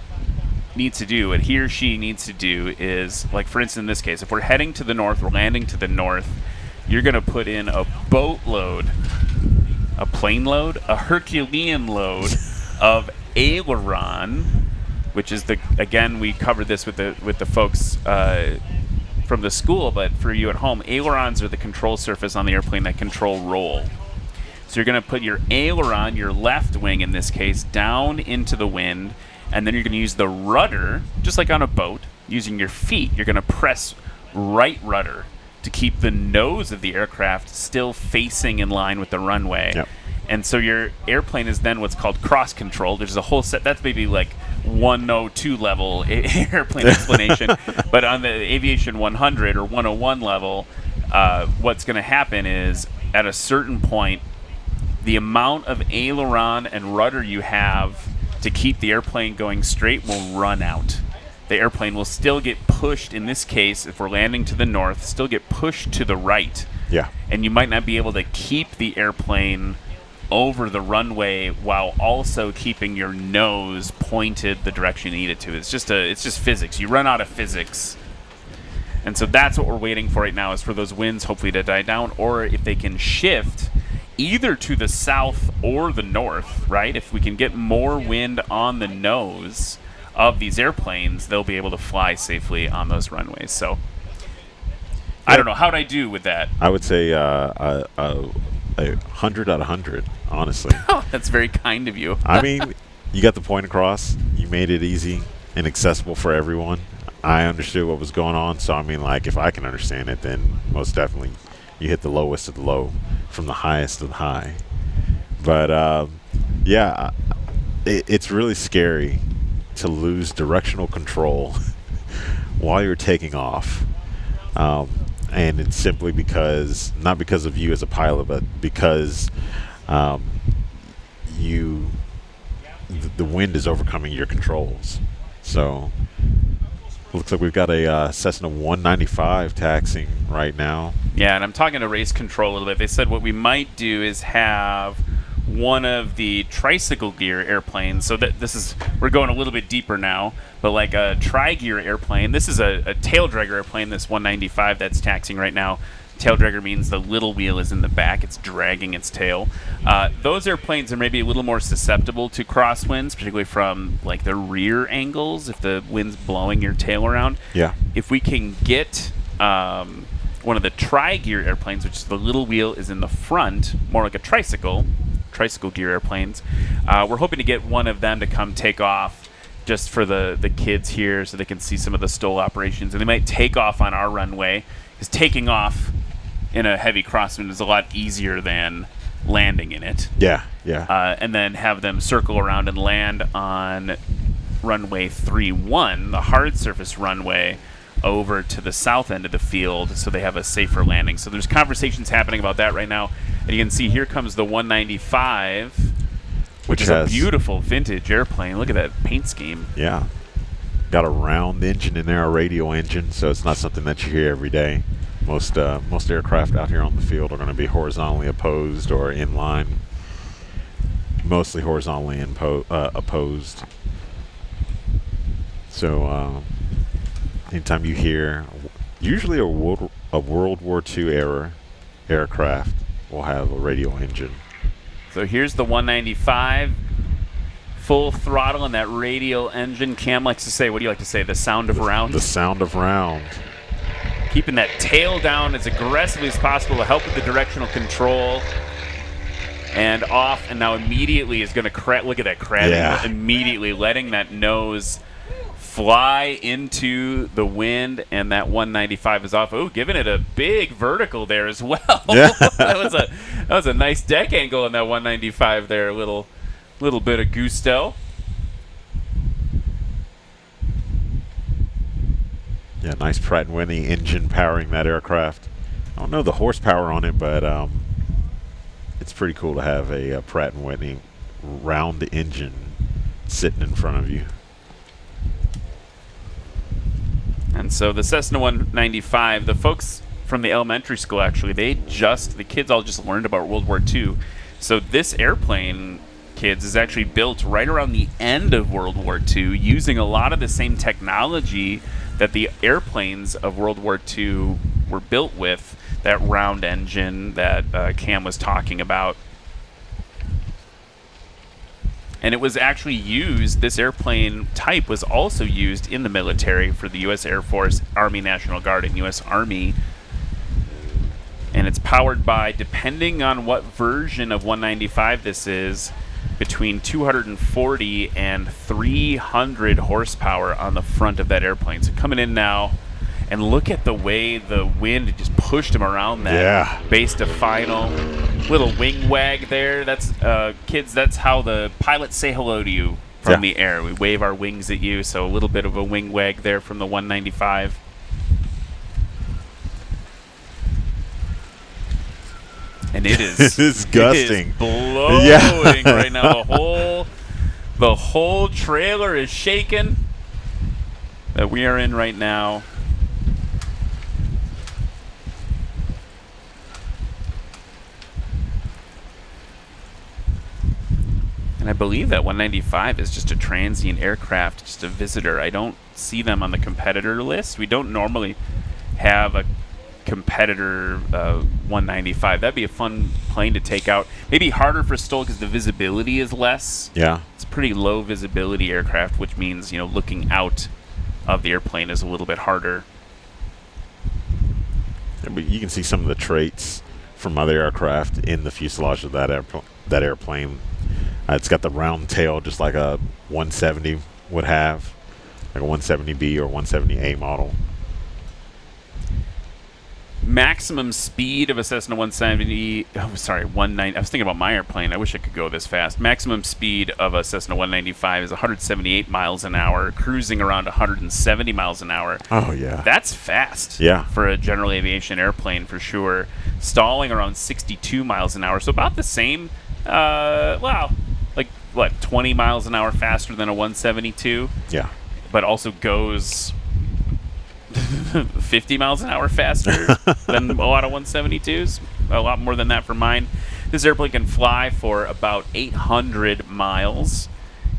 needs to do, what he or she needs to do is, like for instance in this case, if we're heading to the north, we're landing to the north, you're going to put in a boatload, a plane load, a Herculean load of aileron, which is again, we covered this with the folks from the school, but for you at home, ailerons are the control surface on the airplane that control roll. So you're going to put your aileron, your left wing in this case, down into the wind, and then you're going to use the rudder, just like on a boat, using your feet. You're going to press right rudder to keep the nose of the aircraft still facing in line with the runway. Yep. And so your airplane is then what's called cross-controlled. There's a whole set. That's maybe like 102 level airplane explanation. But on the Aviation 100 or 101 level, what's going to happen is at a certain point, the amount of aileron and rudder you have to keep the airplane going straight will run out. The airplane will still get pushed, in this case, if we're landing to the north, still get pushed to the right. Yeah. And you might not be able to keep the airplane over the runway while also keeping your nose pointed the direction you need it to. It's just physics. You run out of physics. And so that's what we're waiting for right now, is for those winds hopefully to die down, or if they can shift either to the south or the north, right? If we can get more wind on the nose of these airplanes, they'll be able to fly safely on those runways. So I don't know. How'd I do with that? I would say 100 out of 100, honestly. Oh, that's very kind of you. I mean, you got the point across. You made it easy and accessible for everyone. I understood what was going on. So, I mean, like, if I can understand it, then most definitely you hit the lowest of the low from the highest of the high. But, yeah, it's really scary to lose directional control while you're taking off. And it's simply because, not because of you as a pilot, but because the wind is overcoming your controls. So looks like we've got a Cessna 195 taxiing right now. Yeah, and I'm talking to race control a little bit. They said what we might do is have one of the tricycle gear airplanes. So that we're going a little bit deeper now, but like a tri-gear airplane. This is a tail dragger airplane, this 195 that's taxiing right now. Tail dragger means the little wheel is in the back. It's dragging its tail. Those airplanes are maybe a little more susceptible to crosswinds, particularly from like the rear angles, if the wind's blowing your tail around. Yeah. If we can get one of the tri-gear airplanes, which is the little wheel is in the front, more like a tricycle gear airplanes, we're hoping to get one of them to come take off just for the kids here so they can see some of the STOL operations. And they might take off on our runway, because taking off in a heavy crosswind is a lot easier than landing in it. Yeah, yeah. And then have them circle around and land on runway 31, the hard surface runway, over to the south end of the field so they have a safer landing. So there's conversations happening about that right now. And you can see here comes the 195, which is a beautiful vintage airplane. Look at that paint scheme. Yeah. Got a round engine in there, a radial engine, so it's not something that you hear every day. Most aircraft out here on the field are going to be horizontally opposed or in line. Mostly horizontally opposed. So anytime you hear, usually a World War II era aircraft will have a radial engine. So here's the 195, full throttle and that radial engine. Cam likes to say, what do you like to say, the sound of round? The sound of round. Keeping that tail down as aggressively as possible to help with the directional control. And off, and now immediately is going to look at that crab angle, immediately letting that nose fly into the wind, and that 195 is off. Oh, giving it a big vertical there as well. Yeah. that was a nice deck angle on that 195 there. A little bit of gusto. Yeah, nice Pratt & Whitney engine powering that aircraft. I don't know the horsepower on it, but it's pretty cool to have a Pratt & Whitney round engine sitting in front of you. And so the Cessna 195, the folks from the elementary school, actually, the kids all just learned about World War II. So this airplane, kids, is actually built right around the end of World War II, using a lot of the same technology that the airplanes of World War II were built with, that round engine that Cam was talking about. And it was actually used, this airplane type was also used in the military for the U.S. Air Force, Army National Guard, and U.S. Army. And it's powered by, depending on what version of 195 this is, between 240 and 300 horsepower on the front of that airplane. So coming in now, and look at the way the wind just pushed him around that base to final. Little wing wag there. That's kids, that's how the pilots say hello to you from the air. We wave our wings at you, so a little bit of a wing wag there from the 195. And it is disgusting. It is blowing right now. The whole trailer is shaking that we are in right now. And I believe that 195 is just a transient aircraft, just a visitor. I don't see them on the competitor list. We don't normally have a competitor 195. That'd be a fun plane to take out. Maybe harder for STOL because the visibility is less. Yeah. It's a pretty low visibility aircraft, which means, looking out of the airplane is a little bit harder. Yeah, but you can see some of the traits from other aircraft in the fuselage of that airplane. It's got the round tail just like a 170 would have, like a 170B or 170A model. Maximum speed of a Cessna 190, I was thinking about my airplane. I wish I could go this fast. Maximum speed of a Cessna 195 is 178 miles an hour, cruising around 170 miles an hour. Oh, yeah. That's fast. Yeah. For a general aviation airplane, for sure. Stalling around 62 miles an hour, so about the same. 20 miles an hour faster than a 172? Yeah. But also goes 50 miles an hour faster than a lot of 172s. A lot more than that for mine. This airplane can fly for about 800 miles.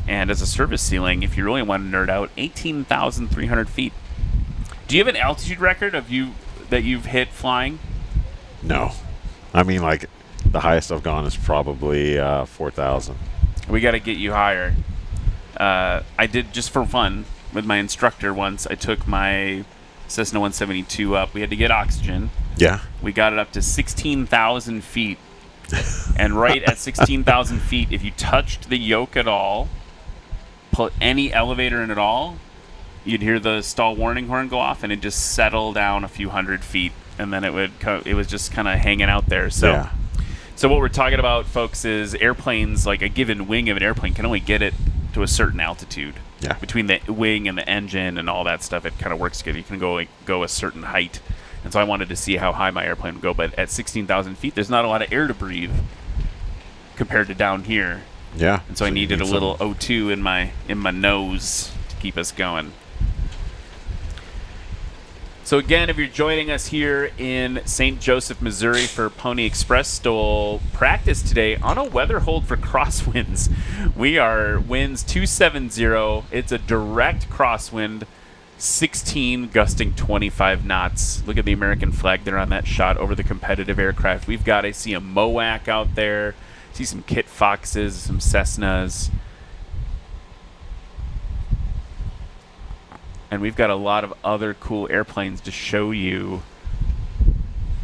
And as a service ceiling, if you really want to nerd out, 18,300 feet. Do you have an altitude record that you've hit flying? No. I mean, like, the highest I've gone is probably 4,000. We got to get you higher. I did just for fun with my instructor once. I took my Cessna 172 up. We had to get oxygen. Yeah. We got it up to 16,000 feet. And right at 16,000 feet, if you touched the yoke at all, put any elevator in at all, you'd hear the stall warning horn go off, and it just settle down a few hundred feet, and then it was just kind of hanging out there. So, So what we're talking about, folks, is airplanes, like a given wing of an airplane can only get it to a certain altitude. Yeah. Between the wing and the engine and all that stuff, it kind of works together. You can go a certain height. And so I wanted to see how high my airplane would go, but at 16,000 feet, there's not a lot of air to breathe compared to down here. Yeah. And so I needed a little O2 in my nose to keep us going. So again, if you're joining us here in St. Joseph, Missouri for Pony Express STOL practice today on a weather hold for crosswinds. We are winds 270. It's a direct crosswind, 16 gusting 25 knots. Look at the American flag there on that shot over the competitive aircraft. I see a MOAC out there. See some Kit Foxes, some Cessnas. And we've got a lot of other cool airplanes to show you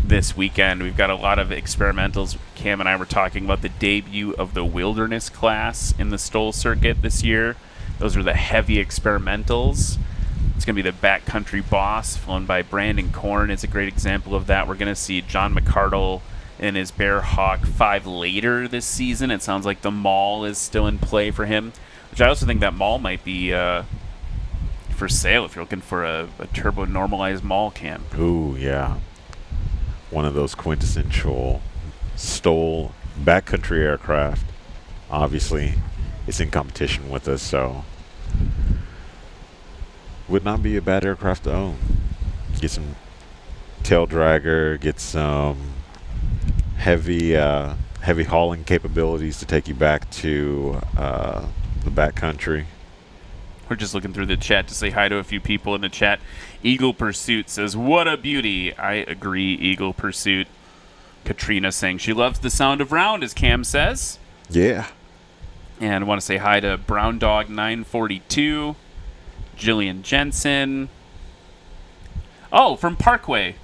this weekend. We've got a lot of experimentals. Cam and I were talking about the debut of the Wilderness class in the STOL circuit this year. Those are the heavy experimentals. It's going to be the Backcountry Boss, flown by Brandon Korn. It's a great example of that. We're going to see John McCardle in his Bear Hawk 5 later this season. It sounds like the Maul is still in play for him, which I also think that Maul might be for sale if you're looking for a turbo normalized Maul cam. Ooh, yeah. One of those quintessential STOL backcountry aircraft. Obviously, it's in competition with us, so would not be a bad aircraft to own. Get some tail dragger, get some heavy hauling capabilities to take you back to the backcountry. We're just looking through the chat to say hi to a few people in the chat. Eagle Pursuit says, "What a beauty." I agree, Eagle Pursuit. Katrina saying she loves the sound of round, as Cam says. Yeah. And I want to say hi to Brown Dog 942. Jillian Jensen. Oh, from Parkway.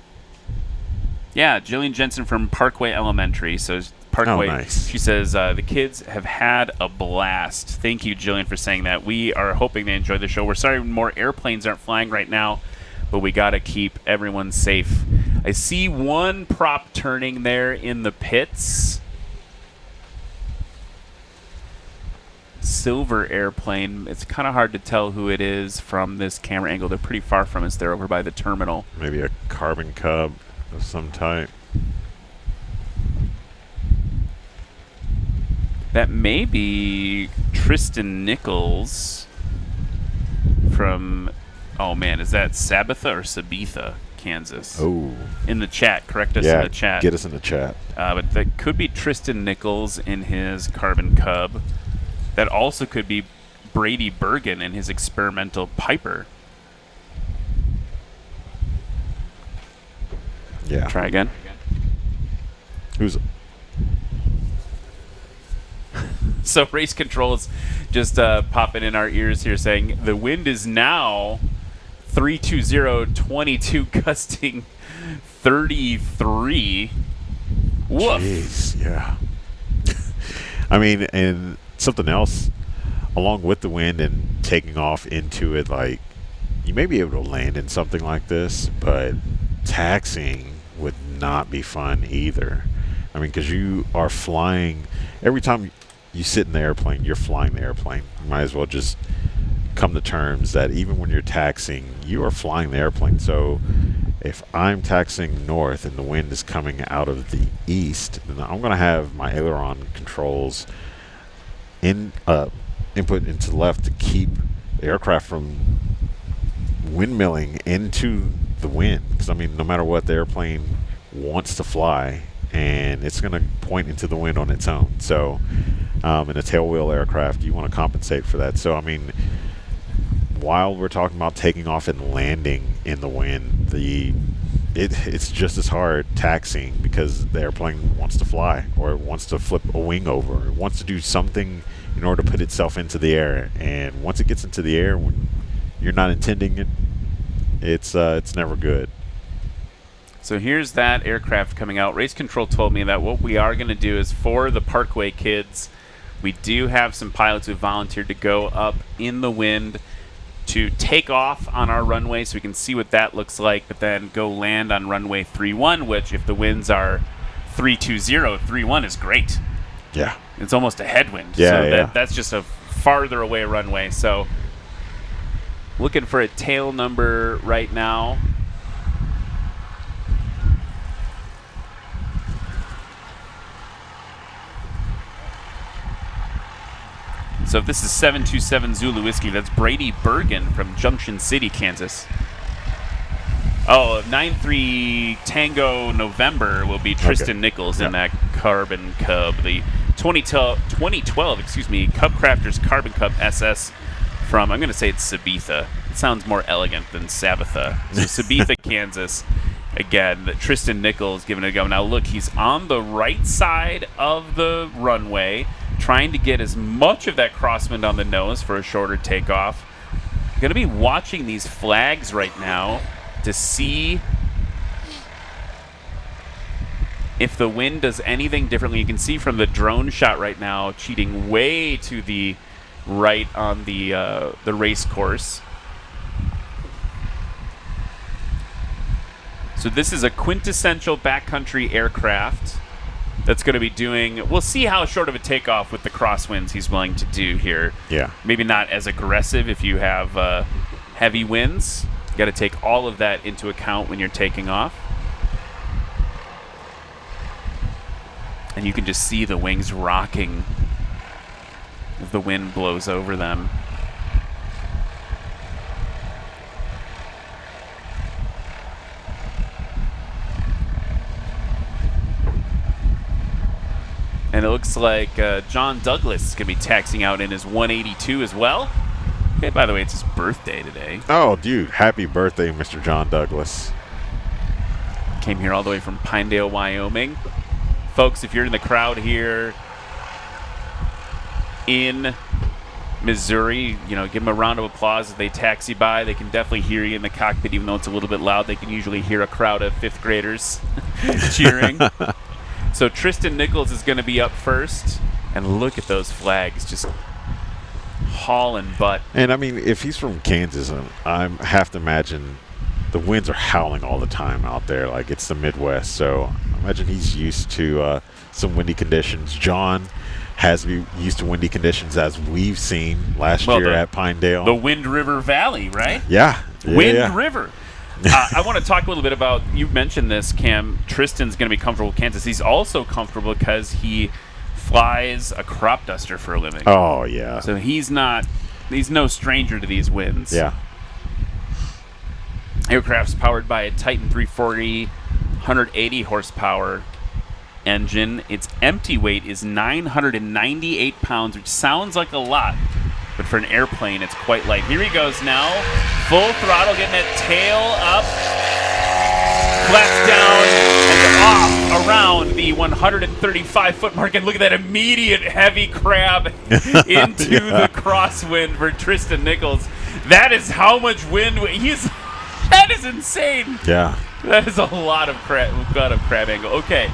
Yeah, Jillian Jensen from Parkway Elementary. So Parkway, oh, nice. She says, the kids have had a blast. Thank you, Jillian, for saying that. We are hoping they enjoy the show. We're sorry more airplanes aren't flying right now, but we got to keep everyone safe. I see one prop turning there in the pits. Silver airplane. It's kind of hard to tell who it is from this camera angle. They're pretty far from us. They're over by the terminal. Maybe a carbon cub of some type. That may be Tristan Nichols from, oh man, is that Sabetha or Sabetha, Kansas? Oh. In the chat. Correct us in the chat. Get us in the chat. But that could be Tristan Nichols in his Carbon Cub. That also could be Brady Bergen in his experimental Piper. Yeah. Try again. Who's... So race control is just popping in our ears here saying the wind is now 320-22 gusting 33. Woof. Jeez, yeah. I mean, and something else along with the wind and taking off into it, like you may be able to land in something like this, but taxiing would not be fun either. I mean, because you are flying every time you sit in the airplane, you're flying the airplane. You might as well just come to terms that even when you're taxiing, you are flying the airplane. So if I'm taxiing north and the wind is coming out of the east, then I'm going to have my aileron controls input into the left to keep the aircraft from windmilling into the wind. Because, I mean, no matter what, the airplane wants to fly, and it's going to point into the wind on its own. So in a tailwheel aircraft, you want to compensate for that. So, I mean, while we're talking about taking off and landing in the wind, it's just as hard taxiing because the airplane wants to fly, or it wants to flip a wing over, or it wants to do something in order to put itself into the air. And once it gets into the air, when you're not intending it, it's never good. So here's that aircraft coming out. Race Control told me that what we are going to do is for the Parkway kids, we do have some pilots who volunteered to go up in the wind to take off on our runway so we can see what that looks like, but then go land on runway 31, which if the winds are 320, 31 is great. Yeah. It's almost a headwind. Yeah, so yeah. That's just a farther away runway. So looking for a tail number right now. So if this is 727 Zulu Whiskey, that's Brady Bergen from Junction City, Kansas. Oh, 93 Tango November will be Tristan Nichols in that Carbon Cub. The 2012 Cub Crafters Carbon Cub SS from, I'm going to say it's Sabetha. It sounds more elegant than Sabetha. So Sabetha, Kansas. Again, Tristan Nichols giving it a go. Now look, he's on the right side of the runway, trying to get as much of that crosswind on the nose for a shorter takeoff. Going to be watching these flags right now to see if the wind does anything differently. You can see from the drone shot right now, cheating way to the right on the race course. So this is a quintessential backcountry aircraft that's going to be doing, we'll see how short of a takeoff with the crosswinds he's willing to do here. Yeah. Maybe not as aggressive if you have heavy winds. You got to take all of that into account when you're taking off. And you can just see the wings rocking as the wind blows over them. And it looks like John Douglas is going to be taxiing out in his 182 as well. Hey, by the way, it's his birthday today. Oh, dude, happy birthday, Mr. John Douglas. Came here all the way from Pinedale, Wyoming. Folks, if you're in the crowd here in Missouri, you know, give them a round of applause as they taxi by. They can definitely hear you in the cockpit, even though it's a little bit loud. They can usually hear a crowd of fifth graders cheering. So Tristan Nichols is going to be up first. And look at those flags just hauling butt. And, I mean, if he's from Kansas, I have to imagine the winds are howling all the time out there. Like, it's the Midwest. So I imagine he's used to some windy conditions. John has to be used to windy conditions, as we've seen last year at Pinedale. The Wind River Valley, right? Yeah. Wind River. I want to talk a little bit about, you mentioned this, Cam. Tristan's going to be comfortable with Kansas. He's also comfortable because he flies a crop duster for a living. Oh, yeah. So he's no stranger to these winds. Yeah. Aircraft's powered by a Titan 340 180 horsepower engine. Its empty weight is 998 pounds, which sounds like a lot, but for an airplane, it's quite light. Here he goes now. Full throttle, getting that tail up. Flaps down and off around the 135-foot mark. And look at that immediate heavy crab into the crosswind for Tristan Nichols. That is how much wind. That is insane. Yeah. That is a lot of crab angle. Okay.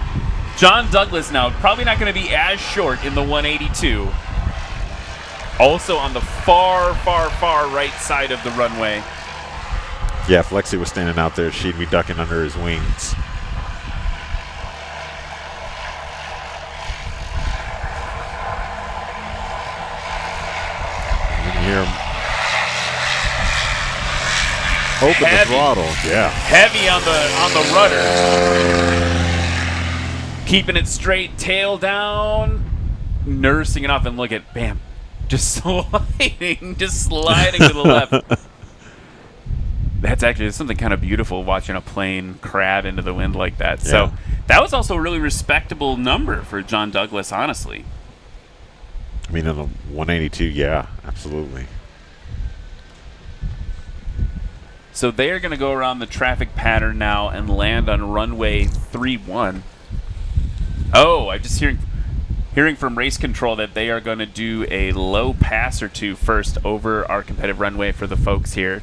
John Douglas now, probably not going to be as short in the 182. Also on the far, far, far right side of the runway. Yeah, if Lexi was standing out there, she'd be ducking under his wings. You can hear him open the throttle. Yeah. Heavy on the rudder. Keeping it straight, tail down, nursing it off, and look at, bam, just sliding to the left. That's actually something kind of beautiful, watching a plane crab into the wind like that. Yeah. So that was also a really respectable number for John Douglas, honestly. I mean, on a 182, yeah, absolutely. So they are going to go around the traffic pattern now and land on runway 31. Oh, I'm just hearing from race control that they are going to do a low pass or two first over our competitive runway for the folks here.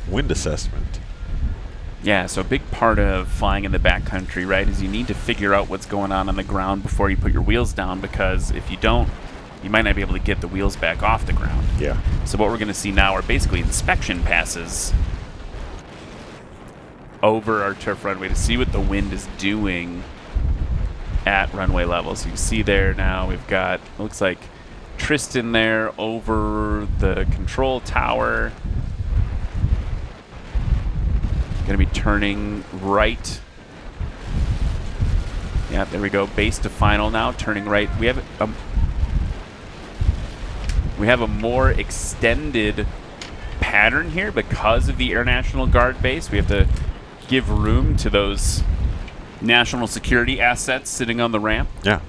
Wind assessment. Yeah, so a big part of flying in the backcountry, right, is you need to figure out what's going on the ground before you put your wheels down, because if you don't, you might not be able to get the wheels back off the ground. Yeah. So what we're going to see now are basically inspection passes over our turf runway to see what the wind is doing at runway level. So you can see there now we've got, looks like Tristan there over the control tower. Going to be turning right. Yeah, there we go. Base to final now. Turning right. We have a more extended pattern here because of the Air National Guard base. We have to give room to those national security assets sitting on the ramp. Yeah.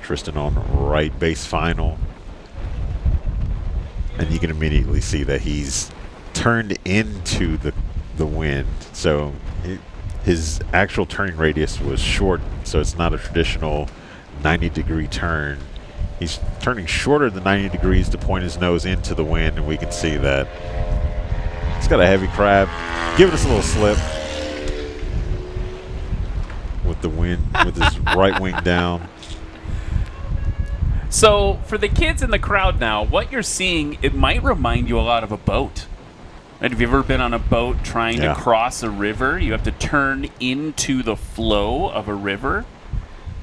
Tristan on right base final. And you can immediately see that he's turned into the wind. So his actual turning radius was short, so it's not a traditional 90-degree turn. He's turning shorter than 90 degrees to point his nose into the wind, and we can see that he's got a heavy crab. Giving us a little slip with the wind, with his right wing down. So for the kids in the crowd now, what you're seeing, it might remind you a lot of a boat. Right? Have you ever been on a boat trying to cross a river? You have to turn into the flow of a river.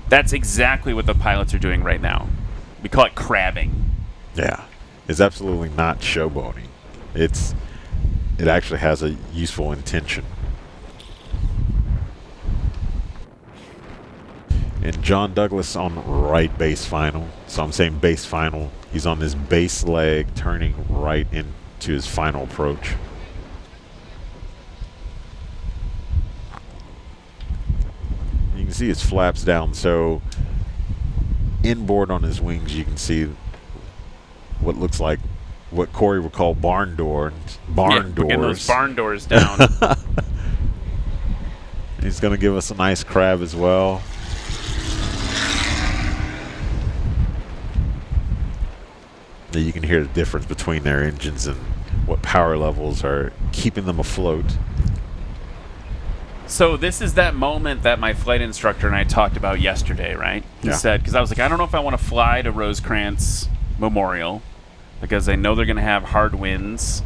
That's exactly what the pilots are doing right now. We call it crabbing. Yeah, it's absolutely not showboating. It actually has a useful intention. And John Douglas on right base final. So I'm saying base final. He's on this base leg, turning right into his final approach. You can see his flaps down. So inboard on his wings, you can see what looks like what Corey would call barn doors. Getting those barn doors down. He's going to give us a nice crab as well. You can hear the difference between their engines and what power levels are keeping them afloat. So this is that moment that my flight instructor and I talked about yesterday, right? He said, because I was like, I don't know if I want to fly to Rosecrans Memorial because I know they're going to have hard winds,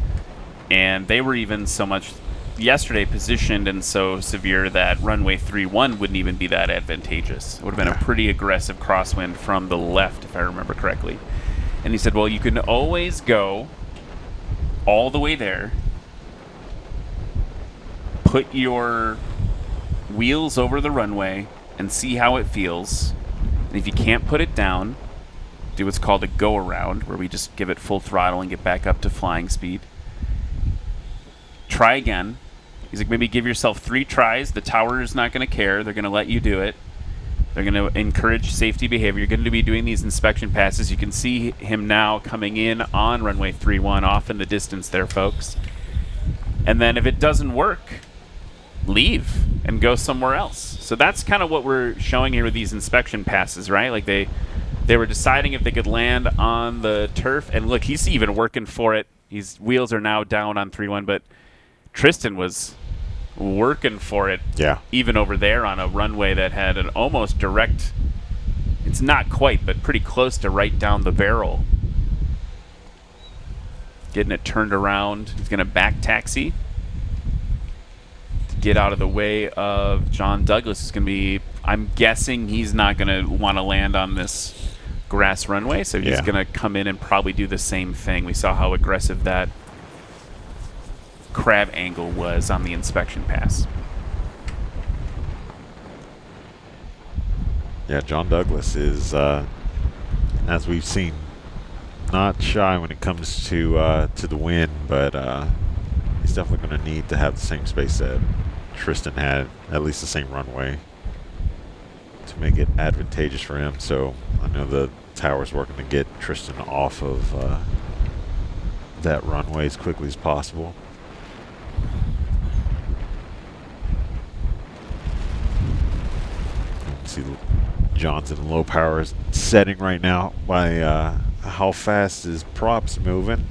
and they were even so much yesterday positioned and so severe that runway 31 wouldn't even be that advantageous. It would have been a pretty aggressive crosswind from the left, if I remember correctly. And he said, well, you can always go all the way there, put your wheels over the runway, and see how it feels. And if you can't put it down, do what's called a go-around, where we just give it full throttle and get back up to flying speed. Try again. He's like, maybe give yourself 3 tries. The tower is not going to care. They're going to let you do it. They're going to encourage safety behavior. You're going to be doing these inspection passes. You can see him now coming in on runway 31 off in the distance there, folks. And then if it doesn't work, leave and go somewhere else. So that's kind of what we're showing here with these inspection passes, right? Like they were deciding if they could land on the turf. And look, he's even working for it. His wheels are now down on 3-1, but Tristan was working for it even over there on a runway that had an almost direct, it's not quite, but pretty close to right down the barrel. Getting it turned around. He's going to back taxi to get out of the way of John Douglas. Is going to be, I'm guessing he's not going to want to land on this grass runway, so he's going to come in and probably do the same thing. We saw how aggressive that crab angle was on the inspection pass. Yeah, John Douglas is, as we've seen, not shy when it comes to the wind, but he's definitely going to need to have the same space that Tristan had, at least the same runway, to make it advantageous for him. So I know the tower's working to get Tristan off of that runway as quickly as possible. See John's in low power setting right now by how fast his prop's moving.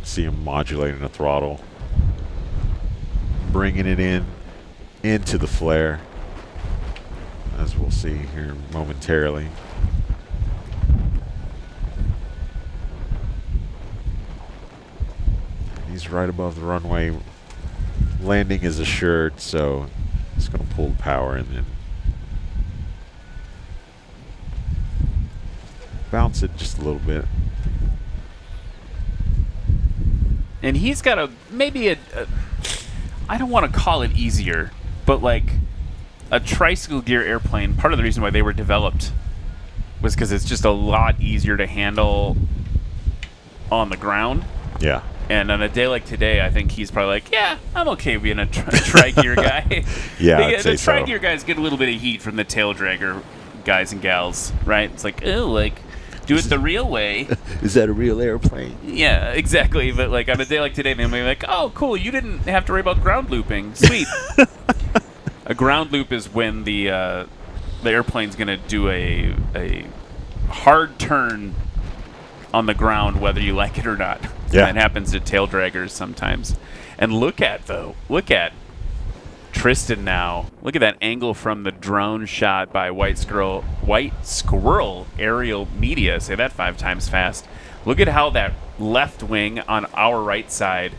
See him modulating the throttle, bringing it into the flare, as we'll see here momentarily. He's right above the runway. Landing is assured, so it's going to pull the power and then bounce it just a little bit. And he's got maybe I don't want to call it easier, but like a tricycle gear airplane, part of the reason why they were developed was because it's just a lot easier to handle on the ground. Yeah. And on a day like today, I think he's probably like, yeah, I'm okay being a tri-gear guy. Yeah, the tri-gear guys get a little bit of heat from the tail dragger guys and gals, right? It's like, oh, like, do it the real way. Is that a real airplane? Yeah, exactly. But like on a day like today, they'll be like, oh, cool, you didn't have to worry about ground looping. Sweet. A ground loop is when the airplane's going to do a hard turn on the ground, whether you like it or not. Yeah. That happens to tail draggers sometimes. And look at Tristan now. Look at that angle from the drone shot by White Squirrel Aerial Media. Say that 5 times fast. Look at how that left wing on our right side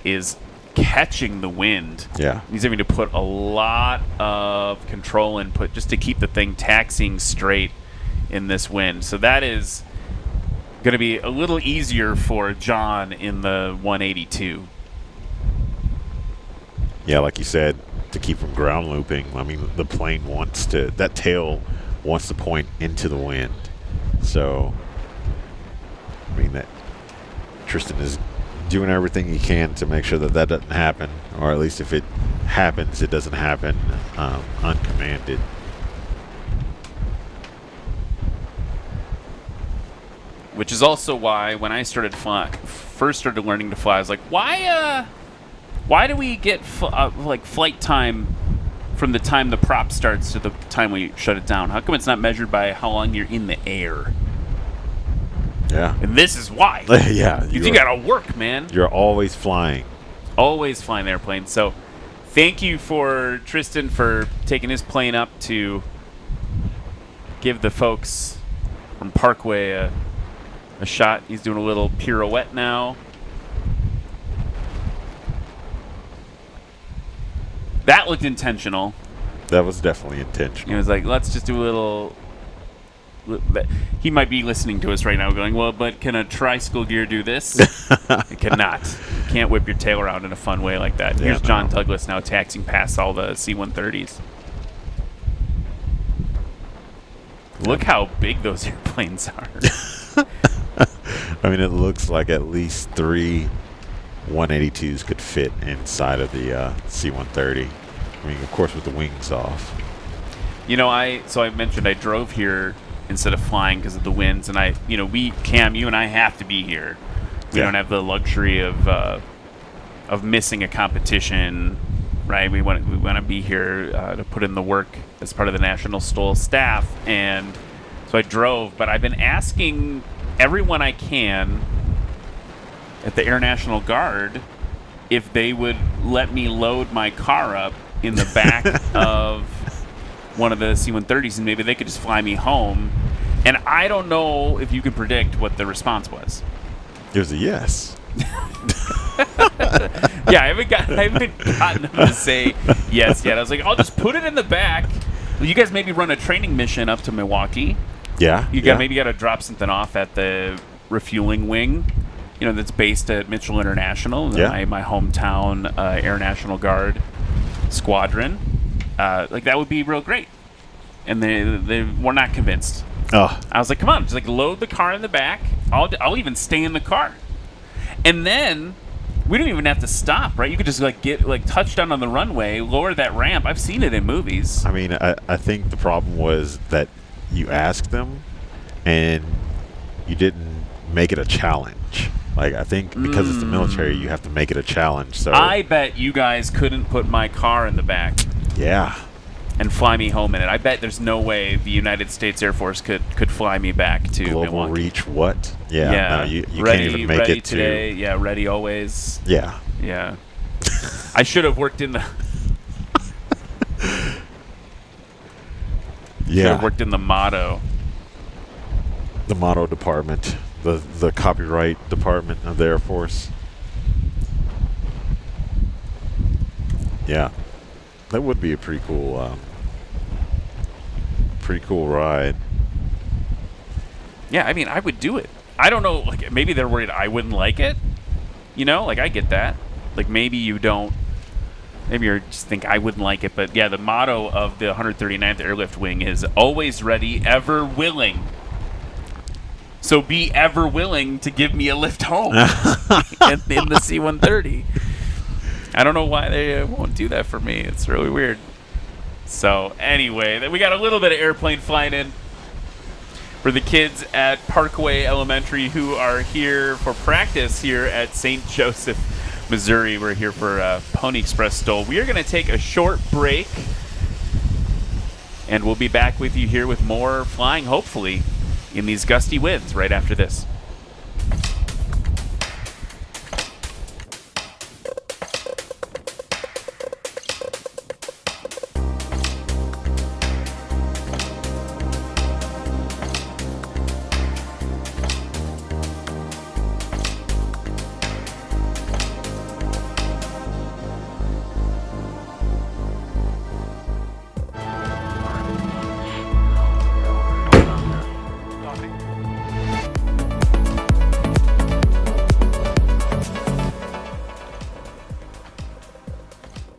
is catching the wind. Yeah. He's having to put a lot of control input just to keep the thing taxiing straight in this wind. So that is going to be a little easier for John in the 182. Yeah, like you said, to keep from ground looping. I mean, the plane that tail wants to point into the wind. So, I mean, that Tristan is doing everything he can to make sure that doesn't happen, or at least if it happens, it doesn't happen uncommanded. Which is also why when I first started learning to fly, I was like, why do we get flight time from the time the prop starts to the time we shut it down? How come it's not measured by how long you're in the air? Yeah. And this is why. Yeah. You gotta work, man. You're always flying. Always flying the airplane. So thank you for Tristan for taking his plane up to give the folks from Parkway a shot. He's doing a little pirouette now. That looked intentional. That was definitely intentional. He was like, let's just do a little... He might be listening to us right now going, well, but can a tricycle gear do this? It cannot. You can't whip your tail around in a fun way like that. Yeah, Here's John no. Douglas now taxiing past all the C-130s. Look how big those airplanes are. I mean, it looks like at least 3 182s could fit inside of the C-130. I mean, of course, with the wings off. You know, I mentioned I drove here instead of flying because of the winds, and Cam, you and I have to be here. We Yeah. don't have the luxury of missing a competition, right? We want to be here to put in the work as part of the National STOL staff, and so I drove. But I've been asking everyone I can at the Air National Guard if they would let me load my car up in the back of one of the C-130s, and maybe they could just fly me home. And I don't know if you can predict what the response was. It was a yes. Yeah, I haven't gotten them to say yes yet. I was like, I'll just put it in the back. Well, you guys maybe run a training mission up to Milwaukee. Yeah. You got to drop something off at the refueling wing, that's based at Mitchell International, Yeah. my hometown Air National Guard squadron. That would be real great. And they were not convinced. Oh. I was like, come on, just load the car in the back. I'll even stay in the car. And then we don't even have to stop, right? You could just get touchdown on the runway, lower that ramp. I've seen it in movies. I mean, I think the problem was that you asked them and you didn't make it a challenge. I think because it's the military, you have to make it a challenge. So I bet you guys couldn't put my car in the back. Yeah. And fly me home in it. I bet there's no way the United States Air Force could fly me back to Global Milwaukee. reach what? Yeah. No, you ready, can't even make ready it today. to. Yeah, ready always. Yeah. Yeah. I should have worked in the. Should have worked in the motto. The motto department, the copyright department of the Air Force. Yeah, that would be a pretty cool ride. Yeah, I mean, I would do it. I don't know, maybe they're worried I wouldn't like it. I get that. Maybe you don't. Maybe you just think I wouldn't like it. But yeah, the motto of the 139th Airlift Wing is always ready, ever willing. So be ever willing to give me a lift home in the C-130. I don't know why they won't do that for me. It's really weird. So anyway, we got a little bit of airplane flying in for the kids at Parkway Elementary who are here for practice here at St. Joseph, Missouri. We're here for Pony Express STOL. We are going to take a short break, and we'll be back with you here with more flying, hopefully, in these gusty winds right after this.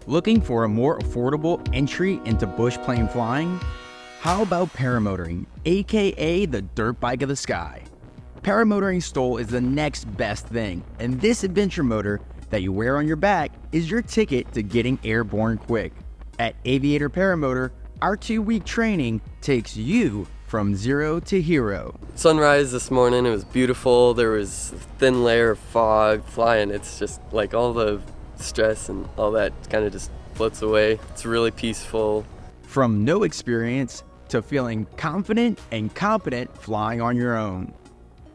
Looking for a more affordable entry into bush plane flying? How about paramotoring, aka the dirt bike of the sky? Paramotoring STOL is the next best thing, and this adventure motor that you wear on your back is your ticket to getting airborne quick. At Aviator Paramotor, our 2-week training takes you from zero to hero. Sunrise this morning, it was beautiful. There was a thin layer of fog flying. It's just like all the stress and all that kind of just floats away. It's really peaceful. From no experience to feeling confident and competent flying on your own.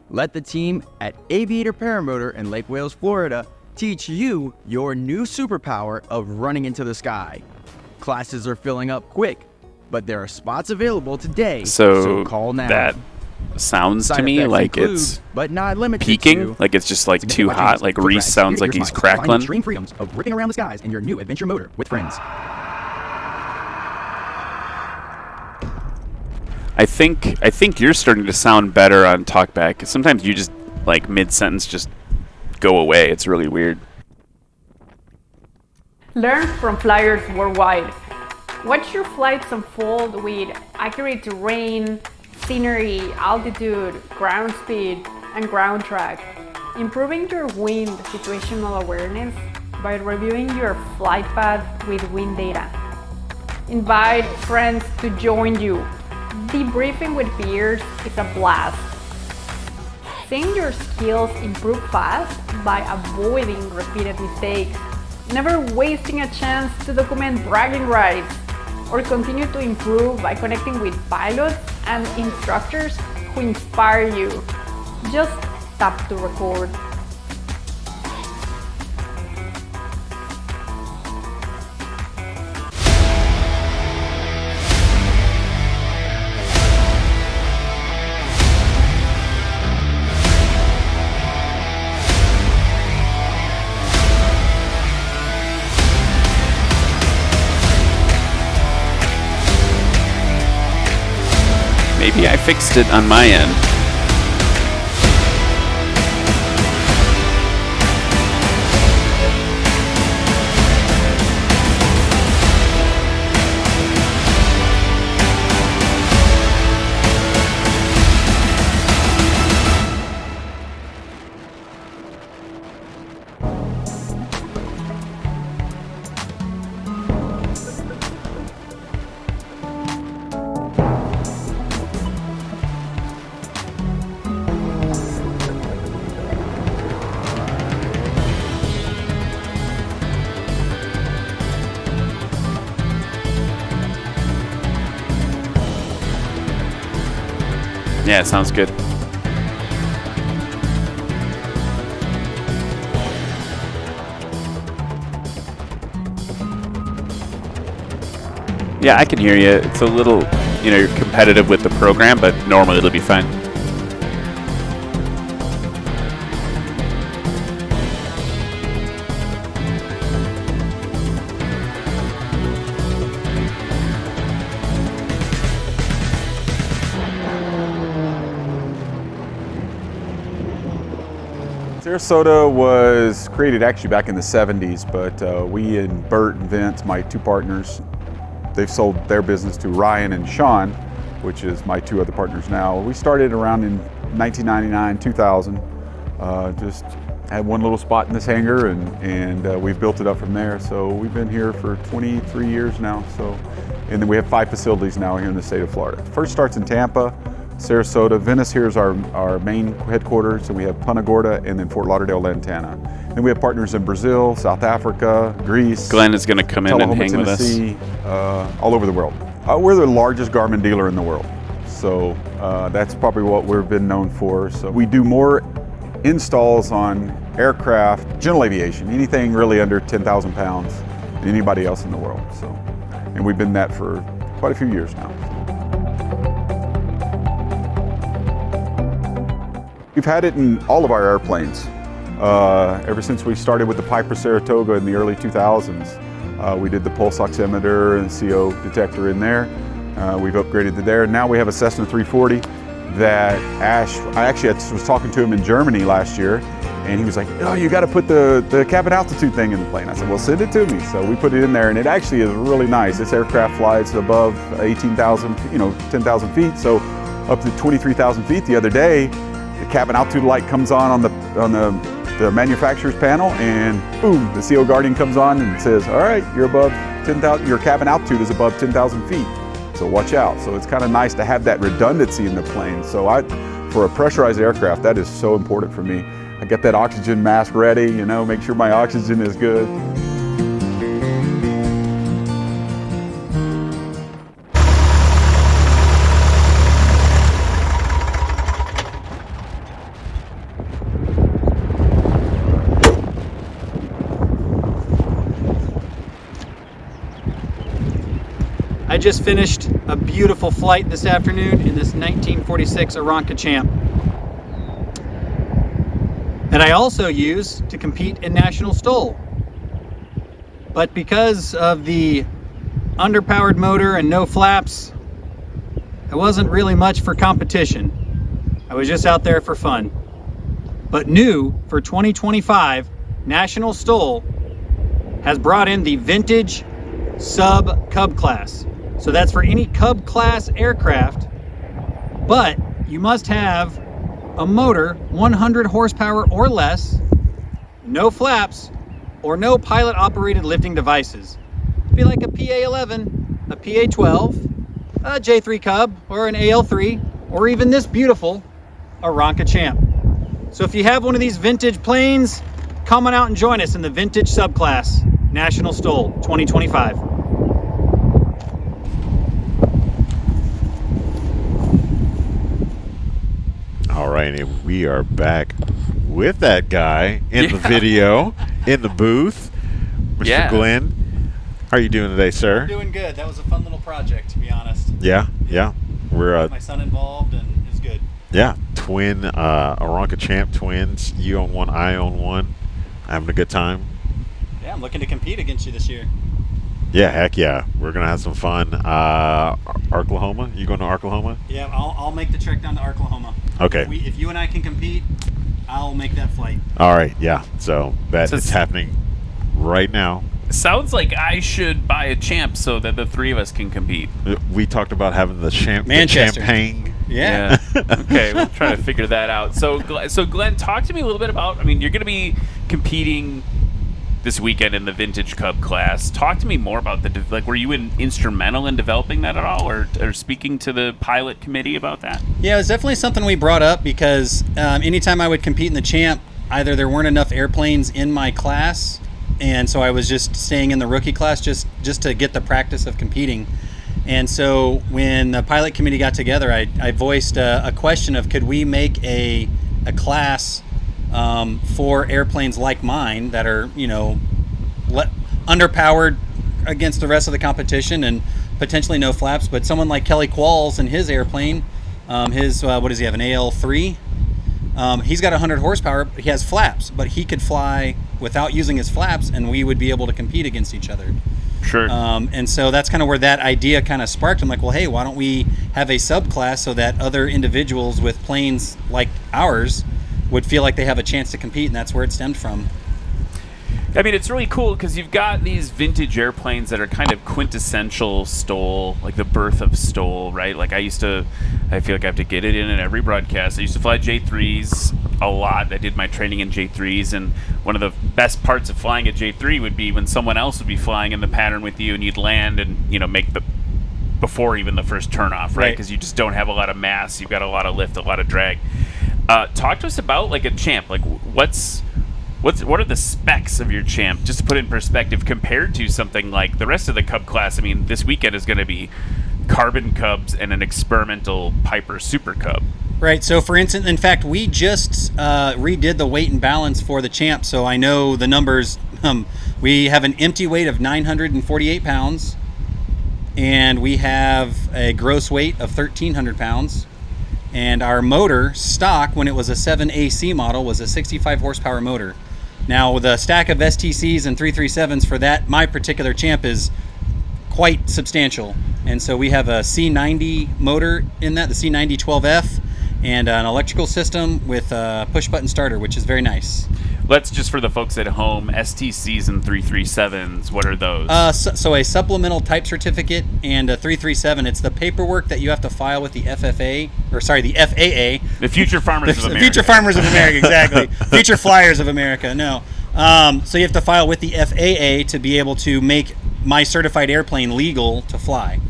Let the team at Aviator Paramotor in Lake Wales, Florida teach you your new superpower of running into the sky. Classes are filling up quick, but there are spots available today, so call now. That sounds to me like it's but not limited peaking, to, like it's just like too hot. Like Reese sounds like he's crackling. Extreme freedoms of ripping around the skies in your new adventure motor with friends. I think you're starting to sound better on talkback. Sometimes you just like mid-sentence just go away. It's really weird. Learn from flyers worldwide. Watch your flights unfold with accurate terrain, scenery, altitude, ground speed, and ground track. Improving your wind situational awareness by reviewing your flight path with wind data. Invite friends to join you. Debriefing with peers is a blast. Seeing your skills improve fast by avoiding repeated mistakes. Never wasting a chance to document bragging rights, or continue to improve by connecting with pilots and instructors who inspire you. Just tap to record. Maybe I fixed it on my end. Yeah, it sounds good. Yeah, I can hear you. It's a little, you're competitive with the program, but normally it'll be fine. Sarasota was created actually back in the 70s, but we and Bert and Vince, my two partners, they've sold their business to Ryan and Sean, which is my two other partners now. We started around in 1999, 2000. Just had one little spot in this hangar, and we've built it up from there. So we've been here for 23 years now. And then we have 5 facilities now here in the state of Florida. First starts in Tampa, Sarasota. Venice here is our main headquarters, and we have Punta Gorda and then Fort Lauderdale, Lantana. Then we have partners in Brazil, South Africa, Greece. Glenn is going to come in and hang with us. All over the world. We're the largest Garmin dealer in the world. So that's probably what we've been known for. So we do more installs on aircraft, general aviation, anything really under 10,000 pounds than anybody else in the world. So, and we've been that for quite a few years now. We've had it in all of our airplanes. Ever since we started with the Piper Saratoga in the early 2000s. We did the pulse oximeter and CO detector in there. We've upgraded to there. Now we have a Cessna 340 that I actually was talking to him in Germany last year, and he was like, oh, you got to put the cabin altitude thing in the plane. I said, well, send it to me. So we put it in there, and it actually is really nice. This aircraft flies above 18,000, 10,000 feet, so up to 23,000 feet. The other day, the cabin altitude light comes on the manufacturer's panel, and boom, the CO Guardian comes on and says, all right, you're above 10,000, your cabin altitude is above 10,000 feet. So watch out. So it's kind of nice to have that redundancy in the plane. So for a pressurized aircraft, that is so important for me. I get that oxygen mask ready, make sure my oxygen is good. I just finished a beautiful flight this afternoon in this 1946 Aranca Champ that I also use to compete in National STOL. But because of the underpowered motor and no flaps, it wasn't really much for competition. I was just out there for fun. But new for 2025, National STOL has brought in the vintage sub Cub class. So that's for any Cub class aircraft, but you must have a motor 100 horsepower or less, no flaps, or no pilot operated lifting devices. It'd be like a PA-11, a PA-12, a J3 Cub, or an AL3, or even this beautiful Aranca Champ. So if you have one of these vintage planes, come on out and join us in the vintage subclass, National STOL 2025. All right, and we are back with that guy in the video, in the booth, Mr. Glenn. How are you doing today, sir? Doing good. That was a fun little project, to be honest. Yeah. We're my son involved, and it's good. Yeah, twin Aranca Champ twins. You own one, I own one. Having a good time. Yeah, I'm looking to compete against you this year. Yeah, heck yeah. We're going to have some fun. Oklahoma? You going to Oklahoma? Yeah, I'll make the trek down to Oklahoma. Okay. If you and I can compete, I'll make that flight. All right, yeah. So it's happening right now. Sounds like I should buy a Champ so that the three of us can compete. We talked about having the Manchester. champagne. Yeah. Okay, we'll try to figure that out. So Glenn, talk to me a little bit about, you're going to be competing this weekend in the Vintage Cub class. Talk to me more about were you instrumental in developing that at all, or speaking to the pilot committee about that? Yeah, it was definitely something we brought up because anytime I would compete in the Champ, either there weren't enough airplanes in my class, and so I was just staying in the rookie class just to get the practice of competing. And so when the pilot committee got together, I voiced a question of, could we make a class for airplanes like mine that are, underpowered against the rest of the competition and potentially no flaps, but someone like Kelly Qualls and his airplane, what does he have, an AL3? He's got 100 horsepower, he has flaps, but he could fly without using his flaps, and we would be able to compete against each other. Sure. And so that's kind of where that idea kind of sparked. I'm like, well, hey, why don't we have a subclass so that other individuals with planes like ours would feel like they have a chance to compete, and that's where it stemmed from. It's really cool because you've got these vintage airplanes that are kind of quintessential STOL, like the birth of STOL, right? Like I feel like I have to get it in every broadcast. I used to fly J3s a lot. I did my training in J3s, and one of the best parts of flying a J3 would be when someone else would be flying in the pattern with you, and you'd land and make before even the first turnoff, right? Because you just don't have a lot of mass. You've got a lot of lift, a lot of drag. Talk to us about like a Champ. Like what are the specs of your Champ, just to put it in perspective compared to something like the rest of the Cub class? This weekend is going to be Carbon Cubs and an experimental Piper Super Cub. Right. So, for instance, in fact, we just redid the weight and balance for the champ, so I know the numbers. We have an empty weight of 948 pounds, and we have a gross weight of 1,300 pounds. And our motor stock, when it was a 7AC model, was a 65 horsepower motor. Now, the stack of STCs and 337s for that, my particular champ, is quite substantial. And so we have a C90 motor in that, the C90 12F, and an electrical system with a push-button starter, which is very nice. Let's just, for the folks at home, STCs and 337s, what are those? So a supplemental type certificate and a 337, it's the paperwork that you have to file with the the FAA. The Future Farmers of America. The Future Farmers of America, exactly. Future Flyers of America, no. So you have to file with the FAA to be able to make my certified airplane legal to fly.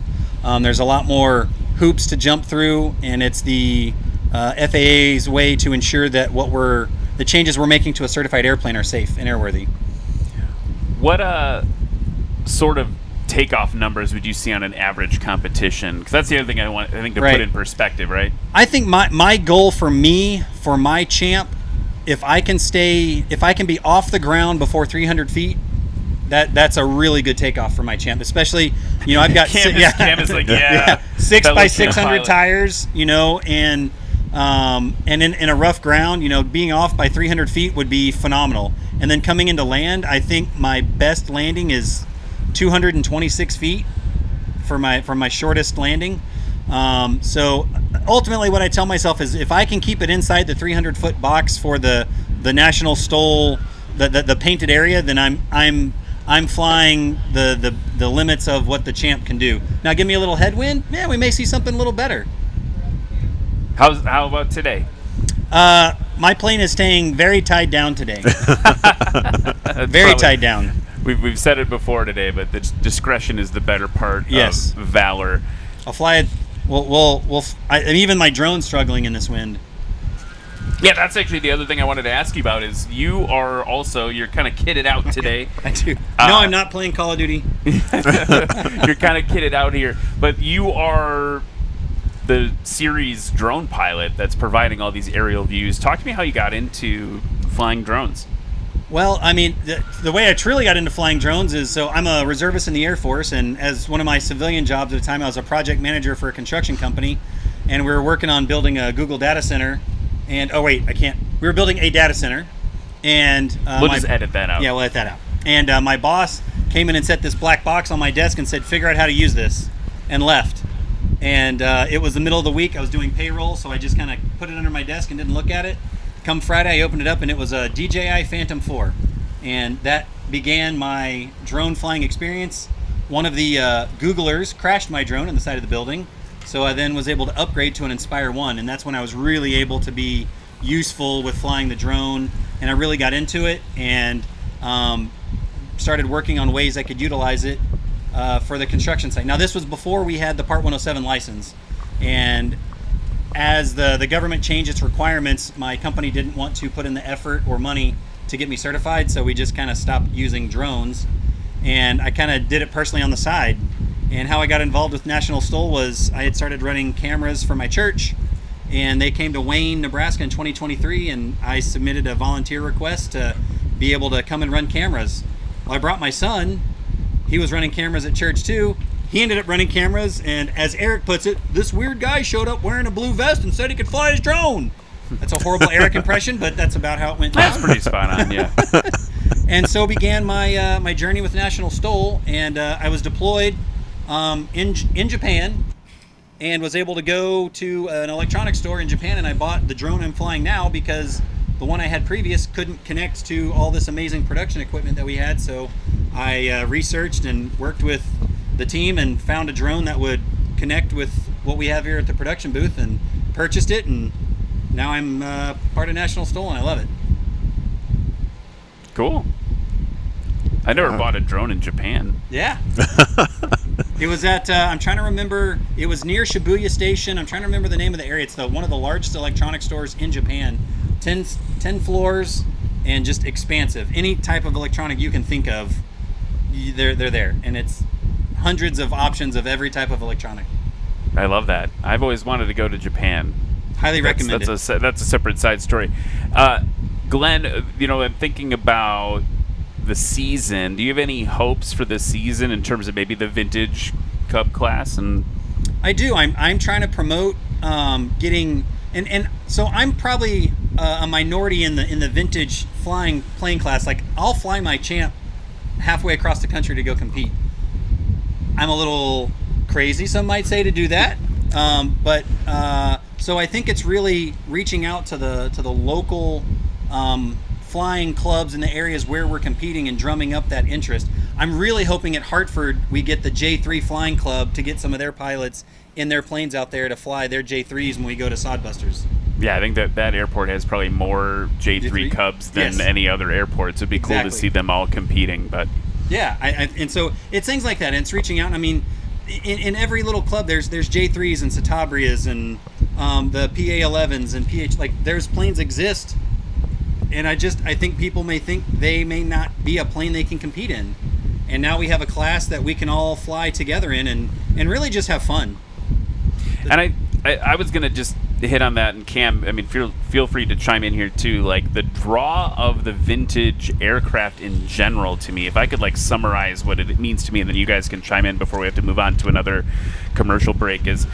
There's a lot more hoops to jump through, and it's the FAA's way to ensure that the changes we're making to a certified airplane are safe and airworthy. What sort of takeoff numbers would you see on an average competition? Because that's the other thing I think to Right. put in perspective, right? I think my goal for my champ, if I can be off the ground before 300 feet, that's a really good takeoff for my champ. Especially, I've got Cam is like, 6 fellow by champ 600 pilot. tires, and in a rough ground, being off by 300 feet would be phenomenal. And then coming into land, I think my best landing is 226 feet for my shortest landing. So ultimately, what I tell myself is, if I can keep it inside the 300-foot box for the National STOL, the painted area, then I'm flying the limits of what the champ can do. Now, give me a little headwind, we may see something a little better. How about today? My plane is staying very tied down today. Very tied down. We've said it before today, but the discretion is the better part Yes. of valor. I'll fly it. Even my drone's struggling in this wind. Yeah, that's actually the other thing I wanted to ask you about is you're kind of kitted out today. I do. No, I'm not playing Call of Duty. You're kind of kitted out here, but you are the series drone pilot that's providing all these aerial views. Talk to me how you got into flying drones. Well, I mean, the way I truly got into flying drones is, so I'm a reservist in the Air Force, and as one of my civilian jobs at the time, I was a project manager for a construction company, and we were working on building a Google data center. And we were building a data center, and we'll just edit that out. Yeah, we'll edit that out. And my boss came in and set this black box on my desk and said, "Figure out how to use this," and left. And it was the middle of the week. I was doing payroll, so I just kind of put it under my desk and didn't look at it. Come Friday, I opened it up, and it was a DJI Phantom 4. And that began my drone flying experience. One of the Googlers crashed my drone on the side of the building, so I then was able to upgrade to an Inspire 1, and that's when I was really able to be useful with flying the drone, and I really got into it and started working on ways I could utilize it for the construction site. Now, this was before we had the Part 107 license, and as the government changed its requirements, my company didn't want to put in the effort or money to get me certified, so we just kind of stopped using drones, and I kind of did it personally on the side. And how I got involved with National STOL was I had started running cameras for my church, and they came to Wayne, Nebraska in 2023, and I submitted a volunteer request to be able to come and run cameras. Well, I brought my son. He was running cameras at church too. He ended up running cameras, and as Eric puts it, this weird guy showed up wearing a blue vest and said he could fly his drone. That's a horrible Eric impression, but that's about how it went down. That's pretty spot on, yeah. And so began my journey with National STOL, and I was deployed in Japan, and was able to go to an electronics store in Japan, and I bought the drone I'm flying now because the one I had previous couldn't connect to all this amazing production equipment that we had. So I researched and worked with the team and found a drone that would connect with what we have here at the production booth, and purchased it, and now I'm part of National STOL, and I love it. Cool. I never bought a drone in Japan. Yeah. It was at, I'm trying to remember, it was near Shibuya Station. I'm trying to remember the name of the area. It's one of the largest electronic stores in Japan. 10 floors, and just expansive. Any type of electronic you can think of, they're there. And it's hundreds of options of every type of electronic. I love that. I've always wanted to go to Japan. Highly recommend it. That's a separate side story. Glenn, I'm thinking about the season. Do you have any hopes for the season in terms of maybe the vintage Cub class? And I do. I'm trying to promote getting and so I'm probably a minority in the vintage plane class. Like, I'll fly my champ halfway across the country to go compete. I'm a little crazy, some might say, to do that. But so I think it's really reaching out to the local flying clubs in the areas where we're competing and drumming up that interest. I'm really hoping at Hartford we get the J3 Flying Club to get some of their pilots in their planes out there to fly their J3s when we go to Sodbusters. Yeah, I think that airport has probably more J3 Cubs than any other airport. So it'd be cool to see them all competing. But yeah, and so it's things like that. And it's reaching out. I mean, in every little club, there's J3s and Citabrias and the PA11s and PH. Like, there's planes exist, and I think people may think they may not be a plane they can compete in. And now we have a class that we can all fly together in and really just have fun. And I was gonna just hit on that, and Cam, I mean, feel free to chime in here too. Like, the draw of the vintage aircraft in general, to me, if I could like summarize what it means to me, and then you guys can chime in before we have to move on to another commercial break, is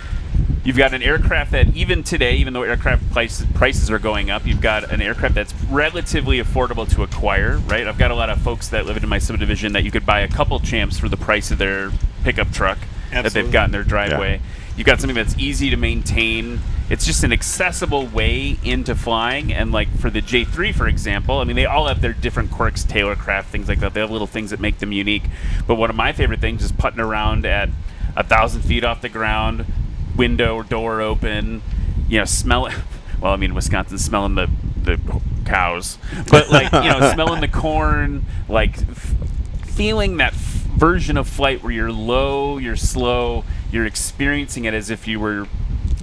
you've got an aircraft that even today, even though aircraft prices are going up, you've got an aircraft that's relatively affordable to acquire, right? I've got a lot of folks that live in my subdivision that you could buy a couple champs for the price of their pickup truck that they've got in their driveway. Yeah. You've got something that's easy to maintain. It's just an accessible way into flying. And like for the J3, for example, I mean, they all have their different quirks, Taylorcraft, things like that. They have little things that make them unique. But one of my favorite things is putting around at 1,000 feet off the ground, window or door open, smell it. Well, I mean, Wisconsin's smelling the cows, but like, smelling the corn, like feeling that version of flight where you're low, you're slow, you're experiencing it as if you were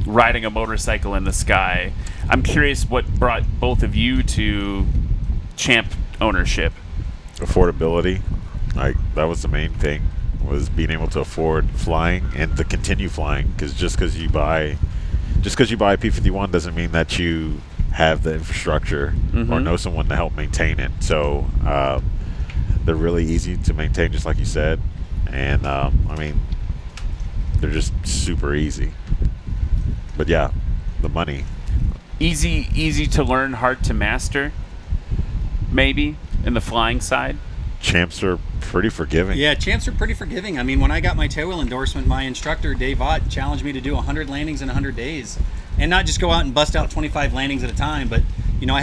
riding a motorcycle in the sky. I'm curious what brought both of you to champ ownership. Affordability. That was the main thing, was being able to afford flying and to continue flying, because just because you buy a P-51 doesn't mean that you have the infrastructure or know someone to help maintain it. So they're really easy to maintain, just like you said, and I mean, they're just super easy. But yeah, the money. Easy to learn, hard to master, maybe, in the flying side. Champs are pretty forgiving. Yeah, champs are pretty forgiving. I mean, when I got my tailwheel endorsement, my instructor, Dave Ott, challenged me to do 100 landings in 100 days. And not just go out and bust out 25 landings at a time, but, I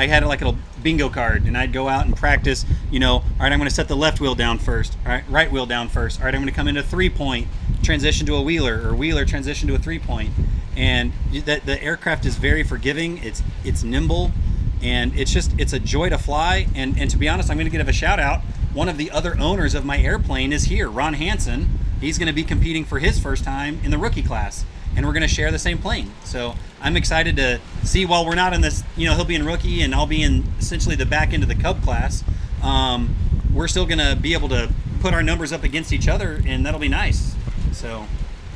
had like a bingo card, and I'd go out and practice, all right, I'm going to set the left wheel down first, all right, right wheel down first, all right, I'm going to come into 3-point, transition to a wheeler, or wheeler, transition to a 3-point. And the aircraft is very forgiving, it's nimble, and it's a joy to fly. And to be honest, I'm going to give a shout out. One of the other owners of my airplane is here, Ron Hansen. He's going to be competing for his first time in the rookie class, and we're going to share the same plane. So I'm excited to see, while we're not in this, he'll be in rookie and I'll be in essentially the back end of the Cub class. We're still going to be able to put our numbers up against each other, and that'll be nice. So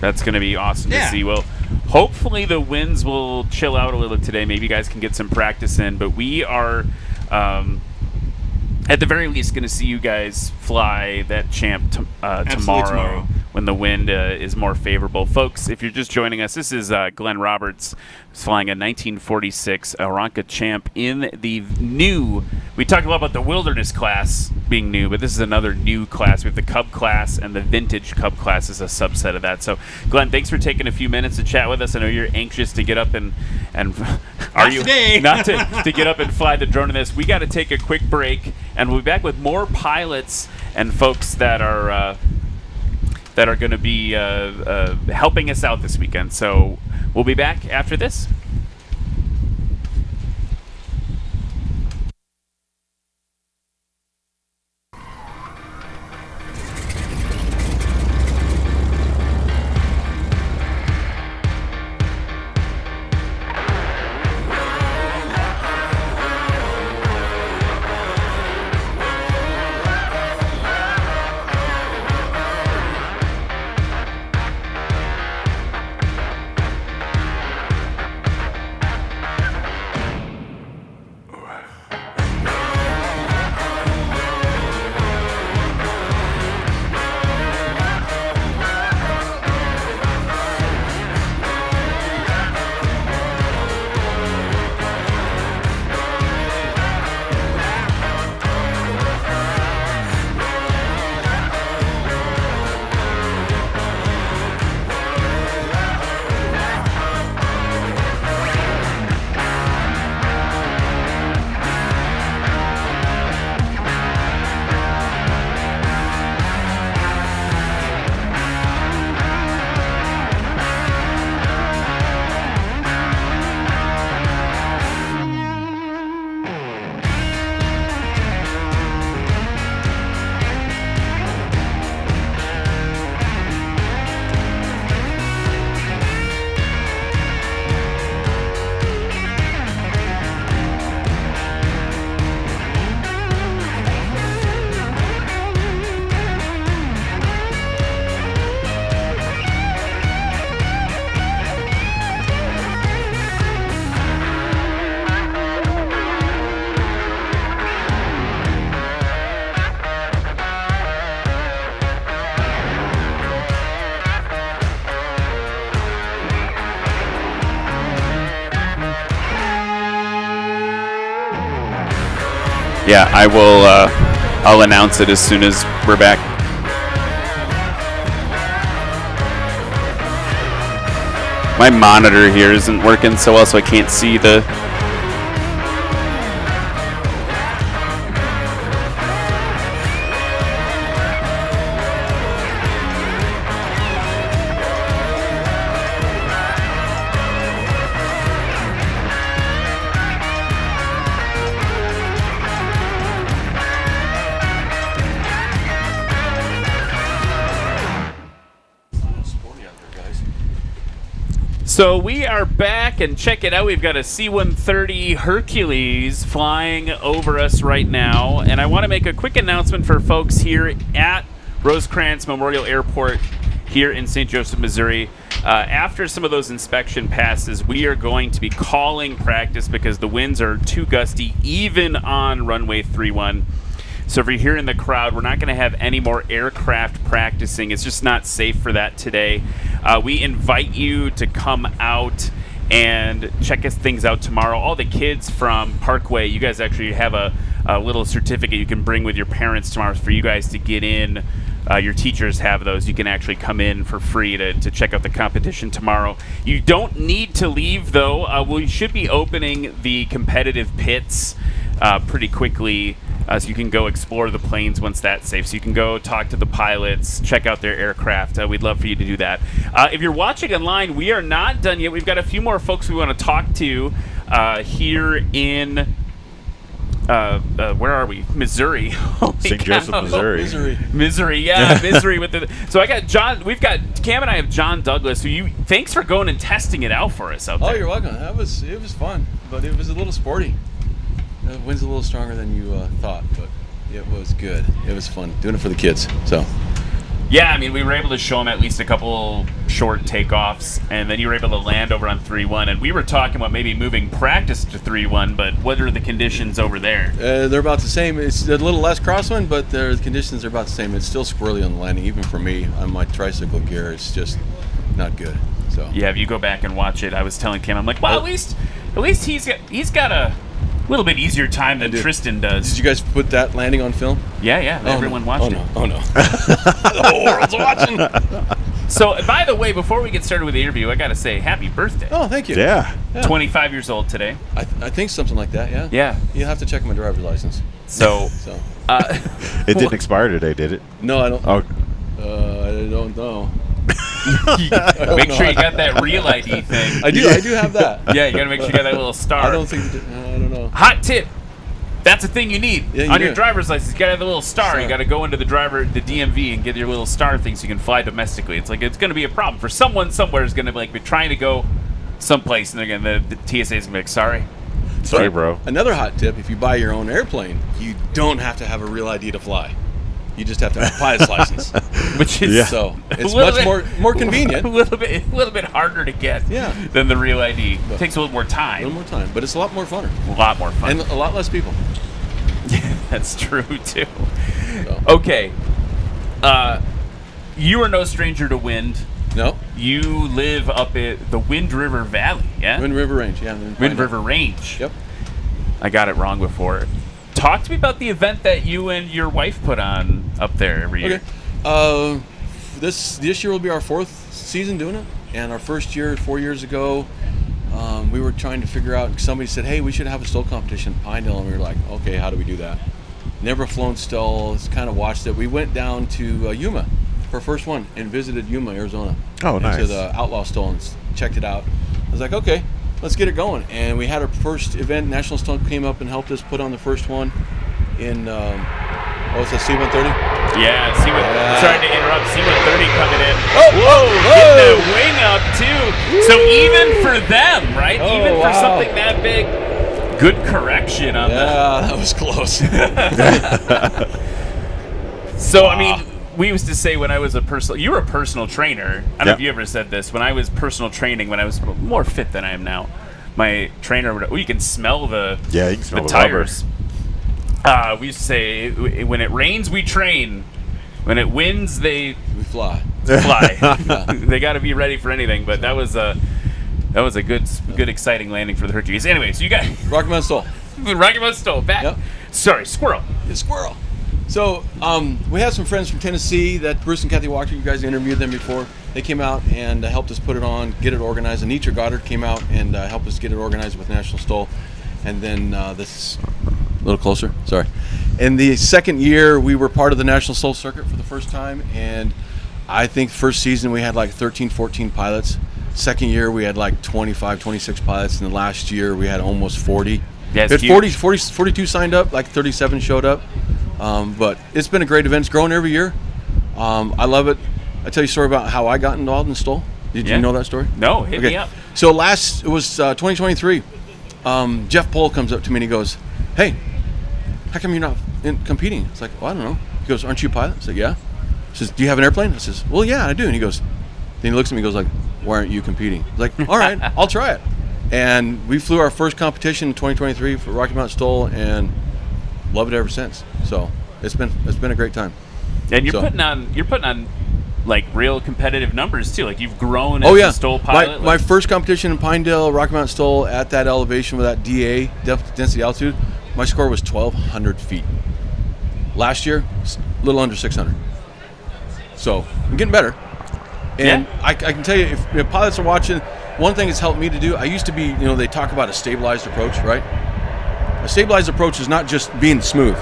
that's going to be awesome to see. Well, hopefully the winds will chill out a little today. Maybe you guys can get some practice in, but we are at the very least going to see you guys fly that champ tomorrow when the wind is more favorable. Folks, if you're just joining us, this is Glenn Roberts flying a 1946 Aranca Champ in the new, we talked a lot about the Wilderness class being new, but this is another new class. We have the Cub class, and the Vintage Cub class is a subset of that. So, Glenn, thanks for taking a few minutes to chat with us. I know you're anxious to get up and are you today? Not to get up and fly the drone in this. We got to take a quick break, and we'll be back with more pilots and folks that are going to be helping us out this weekend. So we'll be back after this. Yeah, I will. I'll announce it as soon as we're back. My monitor here isn't working so well, so I can't see the. So we are back, and check it out. We've got a C-130 Hercules flying over us right now, and I want to make a quick announcement for folks here at Rosecrans Memorial Airport here in St. Joseph, Missouri. After some of those inspection passes, we are going to be calling practice because the winds are too gusty, even on runway 31. So if you're here in the crowd, we're not going to have any more aircraft practicing. It's just not safe for that today. We invite you to come out and check things out tomorrow. All the kids from Parkway, you guys actually have a little certificate you can bring with your parents tomorrow for you guys to get in. Your teachers have those. You can actually come in for free to check out the competition tomorrow. You don't need to leave, though. We should be opening the competitive pits pretty quickly. So you can go explore the planes once that's safe. So you can go talk to the pilots, check out their aircraft. We'd love for you to do that. If you're watching online, we are not done yet. We've got a few more folks we want to talk to here in, where are we? Missouri. St. Joseph, Missouri. Missouri, yeah, Missouri. So I got John. We've got Cam and I have John Douglas. Thanks for going and testing it out for us out there. Oh, you're welcome. It was fun, but it was a little sporty. The wind's a little stronger than you thought, but it was good. It was fun doing it for the kids. So, yeah, I mean, we were able to show them at least a couple short takeoffs, and then you were able to land over on 3-1. And we were talking about maybe moving practice to 3-1, but what are the conditions over there? They're about the same. It's a little less crosswind, but the conditions are about the same. It's still squirrely on the landing, even for me on my tricycle gear. It's just not good. So yeah, if you go back and watch it, I was telling Cam, I'm like, well, at least he's got a little bit easier time than Tristan does. Did you guys put that landing on film? Yeah. Everyone watched it. Oh no. The whole world's watching. So, by the way, before we get started with the interview, I got to say happy birthday. Oh, thank you. Yeah. 25 years old today. I think something like that, yeah. Yeah. You'll have to check my driver's license. So. It didn't expire today, did it? No, I don't. Oh. I don't know. Make sure you got that real ID thing. I do have that. Yeah, you got to make sure you got that little star. I don't know. Hot tip. That's a thing you need on your do. driver's license. You got to have the little star. You got to go into the DMV and get your little star thing so you can fly domestically. It's going to be a problem for someone somewhere is going to be trying to go someplace and they're going the TSA is going to be like, sorry, bro. Another hot tip: if you buy your own airplane, you don't have to have a real ID to fly. You just have to have a pilot's license, which is so it's much more convenient. A little bit harder to get than the real ID. It takes a little more time. But it's a lot more funner. A lot more fun. And a lot less people. Yeah, that's true too. So. Okay, you are no stranger to wind. No. You live up at the Wind River Valley, yeah? Wind River Range, yeah. Wind River Range. Yep. I got it wrong before. Talk to me about the event that you and your wife put on up there every year. Okay. This year will be our 4th season doing it, and our first year 4 years ago, we were trying to figure out. Somebody said, "Hey, we should have a STOL competition in Pinedale," and we were like, "Okay, how do we do that?" Never flown STOL. Just kind of watched it. We went down to Yuma for our first one and visited Yuma, Arizona. Oh, nice. To the Outlaw STOL and checked it out. I was like, okay, let's get it going. And we had our first event. National STOL came up and helped us put on the first one in, what's that, C-130? Yeah, sorry to interrupt. C-130 coming in. Whoa! Getting the wing up, too. So even for them, right? Even for something that big, good correction on that. Yeah, that was close. So, I mean, we used to say when I was you were a personal trainer. I don't know if you ever said this. When I was personal training, when I was more fit than I am now, my trainer would, you can smell the tires. We used to say, when it rains, we train. When it winds, we fly. They got to be ready for anything. But that was a good, exciting landing for the Hercules. Anyways, you got Rocky Mountain STOL. Rocky Mountain STOL back. Yep. Sorry, squirrel. It's squirrel. So we have some friends from Tennessee that Bruce and Kathy Walker, you guys interviewed them before. They came out and helped us put it on, get it organized. Anitra Goddard came out and helped us get it organized with National STOL. And then this, a little closer, sorry. In the second year, we were part of the National STOL circuit for the first time. And I think first season we had like 13, 14 pilots. Second year we had like 25, 26 pilots. And the last year we had almost 40. Yeah, we had 42 signed up, like 37 showed up. But it's been a great event. It's growing every year. I love it. I tell you a story about how I got involved in STOL. Did you know that story? No, hit me up. So it was 2023. Jeff Pohl comes up to me and he goes, "Hey, how come you're not competing?" It's like, "Well, I don't know." He goes, "Aren't you a pilot?" I said, "Yeah." He says, "Do you have an airplane?" I says, "Well, yeah, I do." And he goes, then he looks at me and goes like, "Why aren't you competing?" I was like, "All right, I'll try it." And we flew our first competition in 2023 for Rocky Mountain STOL and loved it ever since. So it's been a great time. And you're putting on like real competitive numbers too. Like you've grown as Oh yeah, a STOL pilot. My first competition in Pinedale, Rocky Mountain STOL, at that elevation with that DA, density altitude, my score was 1,200 feet. Last year, a little under 600. So I'm getting better. And I can tell you, if pilots are watching, one thing it's helped me to do, I used to be, they talk about a stabilized approach, right? A stabilized approach is not just being smooth.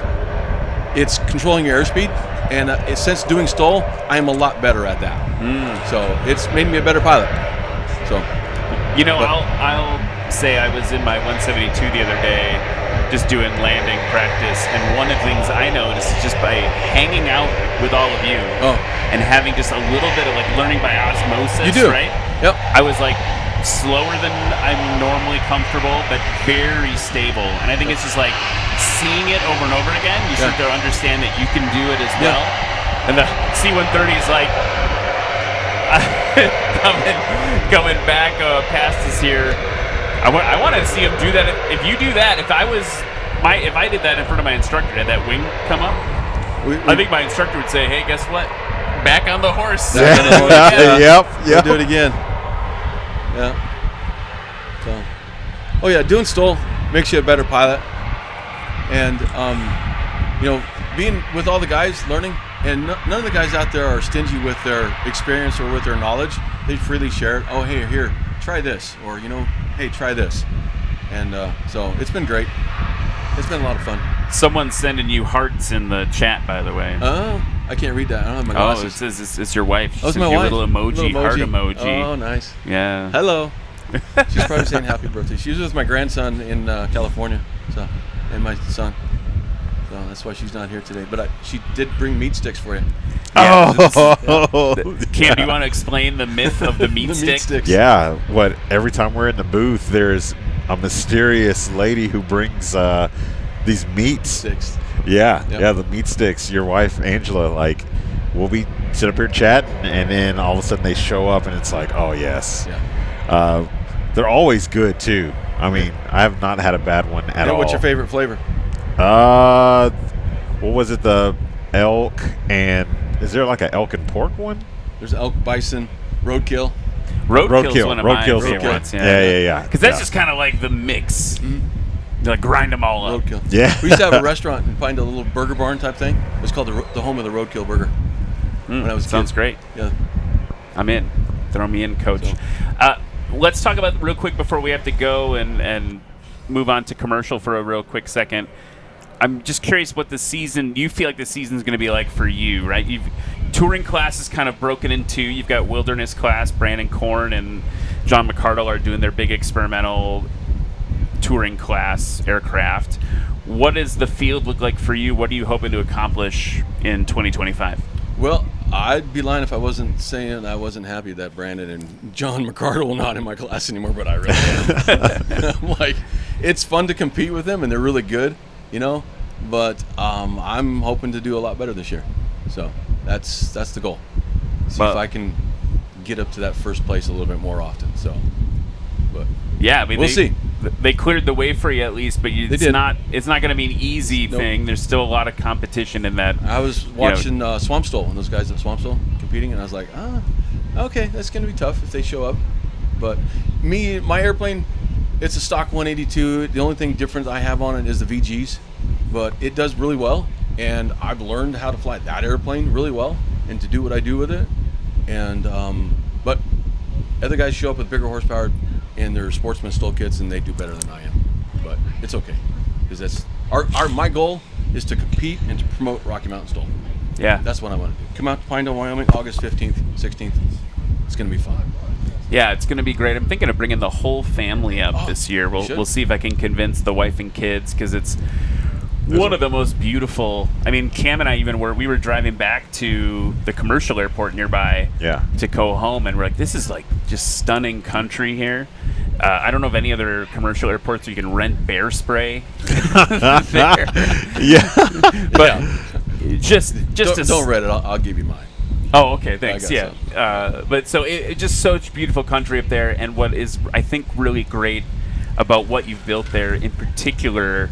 It's controlling your airspeed. And since doing STOL, I am a lot better at that. So it's made me a better pilot. So, I'll say I was in my 172 the other day, just doing landing practice, and one of the things I noticed is just by hanging out with all of you and having just a little bit of like learning by osmosis, you do. Right? Yep. I was like slower than I'm normally comfortable, but very stable. And I think it's just like seeing it over and over again, you start to understand that you can do it as well. And the C-130 is like coming back past us here. I want to see him do that. If you do that, if I did that in front of my instructor, had that wing come up, I think my instructor would say, "Hey, guess what? Back on the horse." Yep. We'll do it again. Yeah. So, doing STOL makes you a better pilot, and being with all the guys learning, and none of the guys out there are stingy with their experience or with their knowledge. They freely share it. Oh, hey, here, try this, or hey, try this, and so it's been great. It's been a lot of fun. Someone's sending you hearts in the chat, by the way. Oh, I can't read that. I don't have my glasses. Oh, it says it's your wife. She it's sent my you wife. A little emoji, heart emoji. Oh, nice. Yeah. Hello. She's probably saying happy birthday. She was with my grandson in California, and my son. So that's why she's not here today. But she did bring meat sticks for you. Yeah, Cam, do you want to explain the myth of the meat sticks? Yeah. Every time we're in the booth, there's a mysterious lady who brings these meat sticks. Yeah, the meat sticks. Your wife Angela, we'll be sit up here chatting, and then all of a sudden they show up, and it's like, oh yes. Yeah. They're always good too. I mean, I have not had a bad one at all. What's your favorite flavor? What was it? The elk, and is there like an elk and pork one? There's elk, bison, roadkill. Roadkill's one of my Roadkill's favorites. Yeah. Because that's just kind of like the mix. Mm-hmm. Like grind them all up. Roadkill. Yeah. We used to have a restaurant and find a little burger barn type thing. It was called the home of the roadkill burger. When I was a sounds kid. great. Yeah. I'm in. Throw me in, coach. So. Let's talk about real quick before we have to go and move on to commercial for a real quick second. I'm just curious what you feel like the season's going to be like for you, right? Touring class is kind of broken in two. You've got wilderness class. Brandon Korn and John McCardle are doing their big experimental touring class aircraft. What does the field look like for you? What are you hoping to accomplish in 2025? Well, I'd be lying if I wasn't saying I wasn't happy that Brandon and John McCardle were not in my class anymore, but I really am. It's fun to compete with them, and they're really good, but I'm hoping to do a lot better this year. So that's the goal. See if I can get up to that first place a little bit more often. So, but yeah, I mean, we'll see. They cleared the way for you at least, but it's not going to be an easy thing. There's still a lot of competition in that. I was watching Swamp STOL and those guys at Swamp STOL competing, and I was like, okay, that's going to be tough if they show up. But my airplane, it's a stock 182. The only thing different I have on it is the VGs. but it does really well. And I've learned how to fly that airplane really well and to do what I do with it. And but other guys show up with bigger horsepower in their sportsman STOL kits and they do better than I am. But it's okay, because that's my goal is to compete and to promote Rocky Mountain STOL. Yeah. That's what I want to do. Come out to Pinedale, Wyoming, August 15th, 16th. It's going to be fun. Yeah, it's going to be great. I'm thinking of bringing the whole family up this year. We'll see if I can convince the wife and kids, because it's one of the most beautiful. I mean, Cam and I we were driving back to the commercial airport nearby to go home, and we're like, this is like just stunning country here. I don't know of any other commercial airports where you can rent bear spray there. But just don't rent it. I'll give you mine. Oh, okay, thanks. Yeah, but so it's just such beautiful country up there, and what is, I think, really great about what you've built there, in particular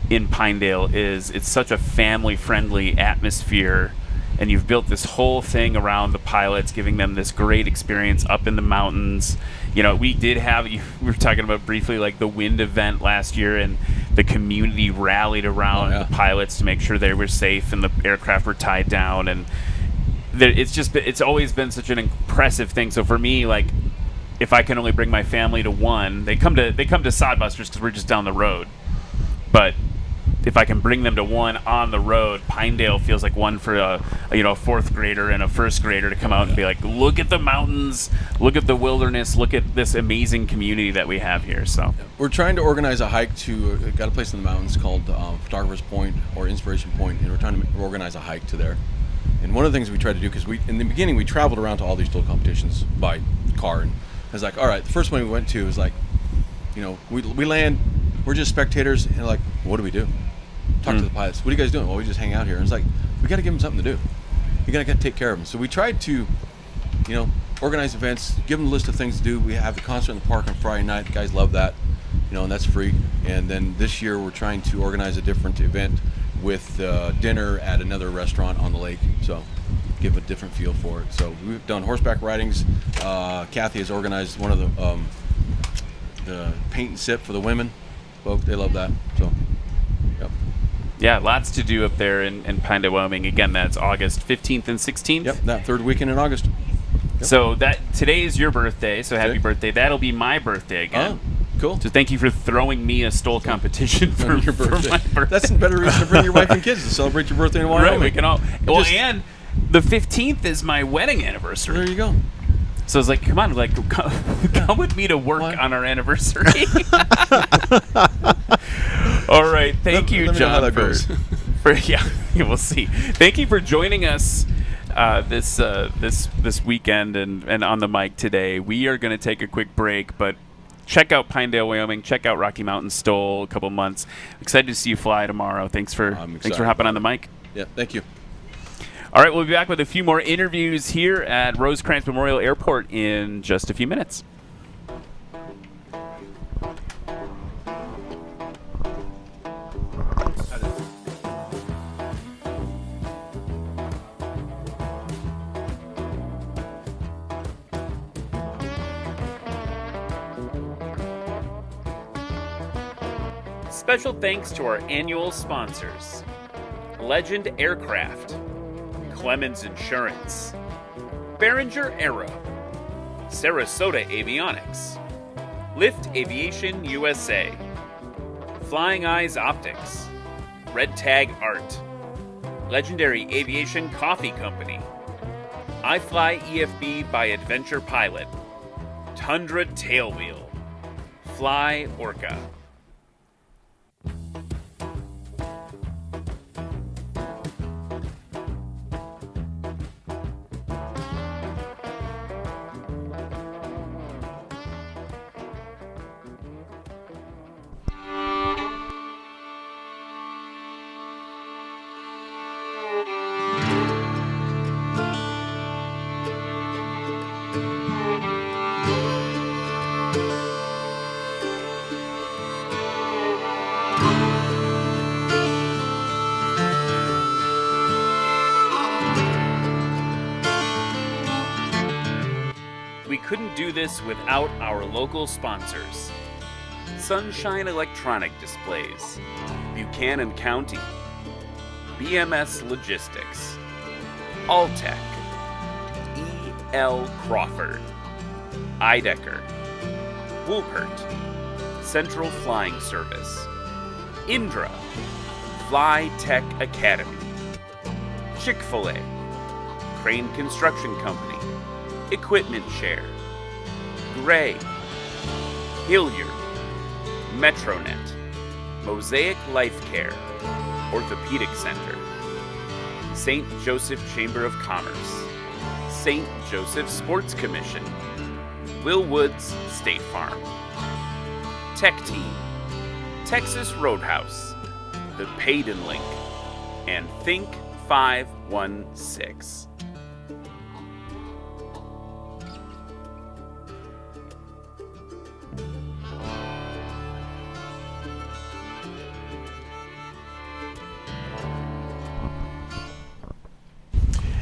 in Pinedale, is it's such a family-friendly atmosphere, and you've built this whole thing around the pilots, giving them this great experience up in the mountains. You know, we were talking about briefly, like, the wind event last year, and the community rallied around the pilots to make sure they were safe and the aircraft were tied down, and it's always been such an impressive thing. So for me, like, if I can only bring my family to one, they come to Sodbusters because we're just down the road. But if I can bring them to one on the road, Pinedale feels like one for a fourth grader and a first grader to come out and be like, look at the mountains, look at the wilderness, look at this amazing community that we have here. So we're trying to organize a hike to got a place in the mountains called Photographer's Point or Inspiration Point, and we're trying to organize a hike to there. And one of the things we tried to do, because in the beginning we traveled around to all these STOL competitions by car, and I was like, all right, the first one we went to was like, we land, we're just spectators, and like, what do we do? Talk to the pilots. What are you guys doing? Well, we just hang out here. And it's like, we got to give them something to do. You got to take care of them. So we tried to, organize events, give them a list of things to do. We have the concert in the park on Friday night. The guys love that, and that's free. And then this year we're trying to organize a different event with dinner at another restaurant on the lake. So give a different feel for it. So we've done horseback ridings. Kathy has organized one of the paint and sip for the women. Well, they love that. So, yep. Yeah, lots to do up there in Pinedale, Wyoming. Again, that's August 15th and 16th. Yep, that third weekend in August. Yep. So today is your birthday, so happy birthday. That'll be my birthday again. Oh, cool. So thank you for throwing me a STOL competition for your birthday. For my birthday. That's a better reason to bring your wife and kids to celebrate your birthday in Wyoming. Right, we can all. And the 15th is my wedding anniversary. There you go. So I was like, come on, come with me to work on our anniversary. All right, thank you, let me John. know how that goes. We'll see. Thank you for joining us this weekend and on the mic today. We are going to take a quick break, but check out Pinedale, Wyoming. Check out Rocky Mountain STOL. A couple months. Excited to see you fly tomorrow. Thanks for hopping on the mic. Yeah, thank you. All right, we'll be back with a few more interviews here at Rosecrans Memorial Airport in just a few minutes. Special thanks to our annual sponsors: Legend Aircraft, Clemens Insurance, Behringer Aero, Sarasota Avionics, Lift Aviation USA, Flying Eyes Optics, Red Tag Art, Legendary Aviation Coffee Company, iFly EFB by Adventure Pilot, Tundra Tailwheel, Fly Orca. We couldn't do this without our local sponsors: Sunshine Electronic Displays, Buchanan County, BMS Logistics, Alltech, E.L. Crawford, Eidecker, Woolpert, Central Flying Service, Indra, Fly Tech Academy, Chick-fil-A, Crane Construction Company, Equipment Share, Gray, Hilliard, Metronet, Mosaic Life Care, Orthopedic Center, St. Joseph Chamber of Commerce, St. Joseph Sports Commission, Will Woods State Farm, Tech Team, Texas Roadhouse, The Payden Link, and Think 516.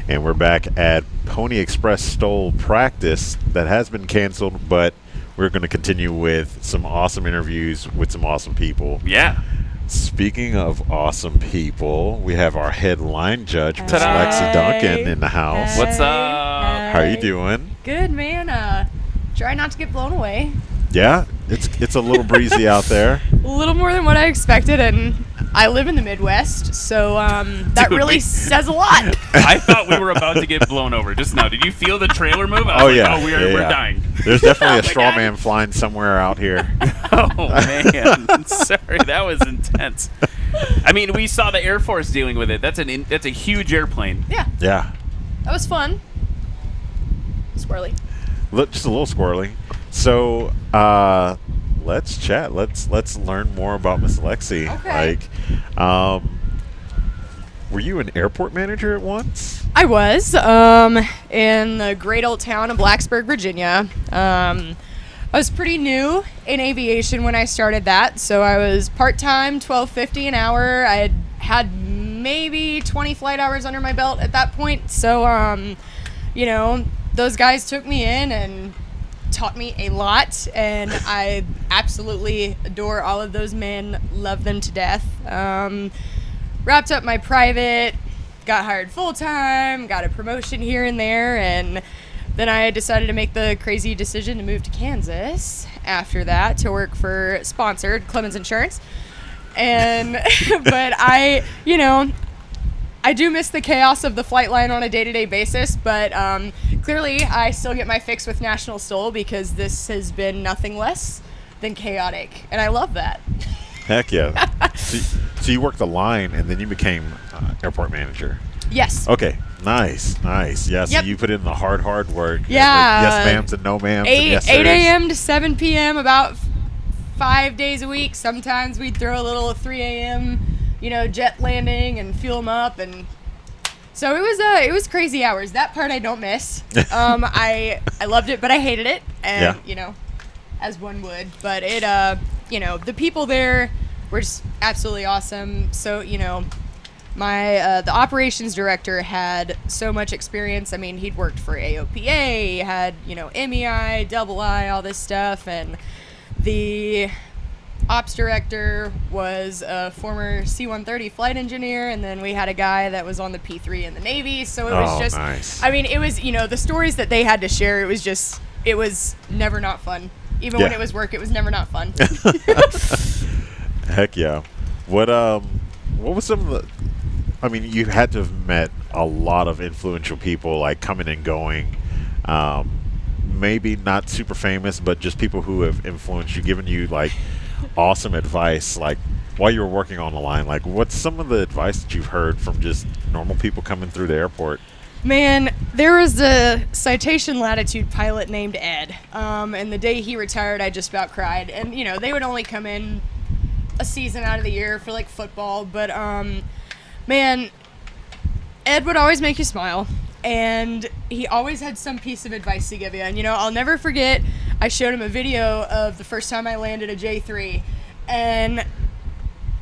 And we're back at Pony Express STOL practice that has been canceled, but we're going to continue with some awesome interviews with some awesome people. Yeah. Speaking of awesome people, we have our headline judge, Miss Lexi Duncan, in the house. What's up? How are you doing? Good, man. Try not to get blown away. Yeah, it's a little breezy out there. A little more than what I expected, and I live in the Midwest, so that Dude, really says a lot. I thought we were about to get blown over just now. Did you feel the trailer move? I was like, yeah. Oh, we're dying. There's definitely a straw man flying somewhere out here. Oh, man. Sorry, that was intense. I mean, we saw the Air Force dealing with it. That's a huge airplane. Yeah, Yeah. that was fun. Squirrely. Look, just a little squirrely. So, let's chat. Let's learn more about Miss Lexi. Okay. Like, were you an airport manager at once? I was in the great old town of Blacksburg, Virginia. I was pretty new in aviation when I started that, so I was part-time, $12.50 an hour. I had maybe 20 flight hours under my belt at that point, so you know, those guys took me in and taught me a lot, and I absolutely adore all of those men, love them to death. Wrapped up my private, got hired full-time, got a promotion here and there, and then I decided to make the crazy decision to move to Kansas after that to work for sponsored Clemens Insurance. And but I do miss the chaos of the flight line on a day-to-day basis, but clearly I still get my fix with National STOL because this has been nothing less than chaotic, and I love that. Heck yeah. So you worked the line, and then you became airport manager. Yes. Okay. Nice. Yeah, so Yep. you put in the hard work. Yeah. Like yes ma'ams and no ma'ams. 8 and yes, a.m. to 7 p.m. about 5 days a week. Sometimes we'd throw a little 3 a.m., jet landing and fuel them up, and so it was crazy hours. That part I don't miss. I loved it, but I hated it, and as one would. But it, the people there were just absolutely awesome. So my the operations director had so much experience. I mean, he'd worked for AOPA, he had MEI, double I, all this stuff, and the ops director was a former C-130 flight engineer, and then we had a guy that was on the P-3 in the Navy. So it was just, nice. I mean, it was, the stories that they had to share, it was never not fun. Even when it was work, it was never not fun. Heck yeah. What was some of the, I mean, you had to have met a lot of influential people, like coming and going. Maybe not super famous, but just people who have influenced you, given you like awesome advice, like while you were working on the line. Like, what's some of the advice that you've heard from just normal people coming through the airport? Man, there was a Citation Latitude pilot named Ed, and the day he retired, I just about cried. And they would only come in a season out of the year for like football, but man, Ed would always make you smile, and he always had some piece of advice to give you. And I'll never forget, I showed him a video of the first time I landed a J3, and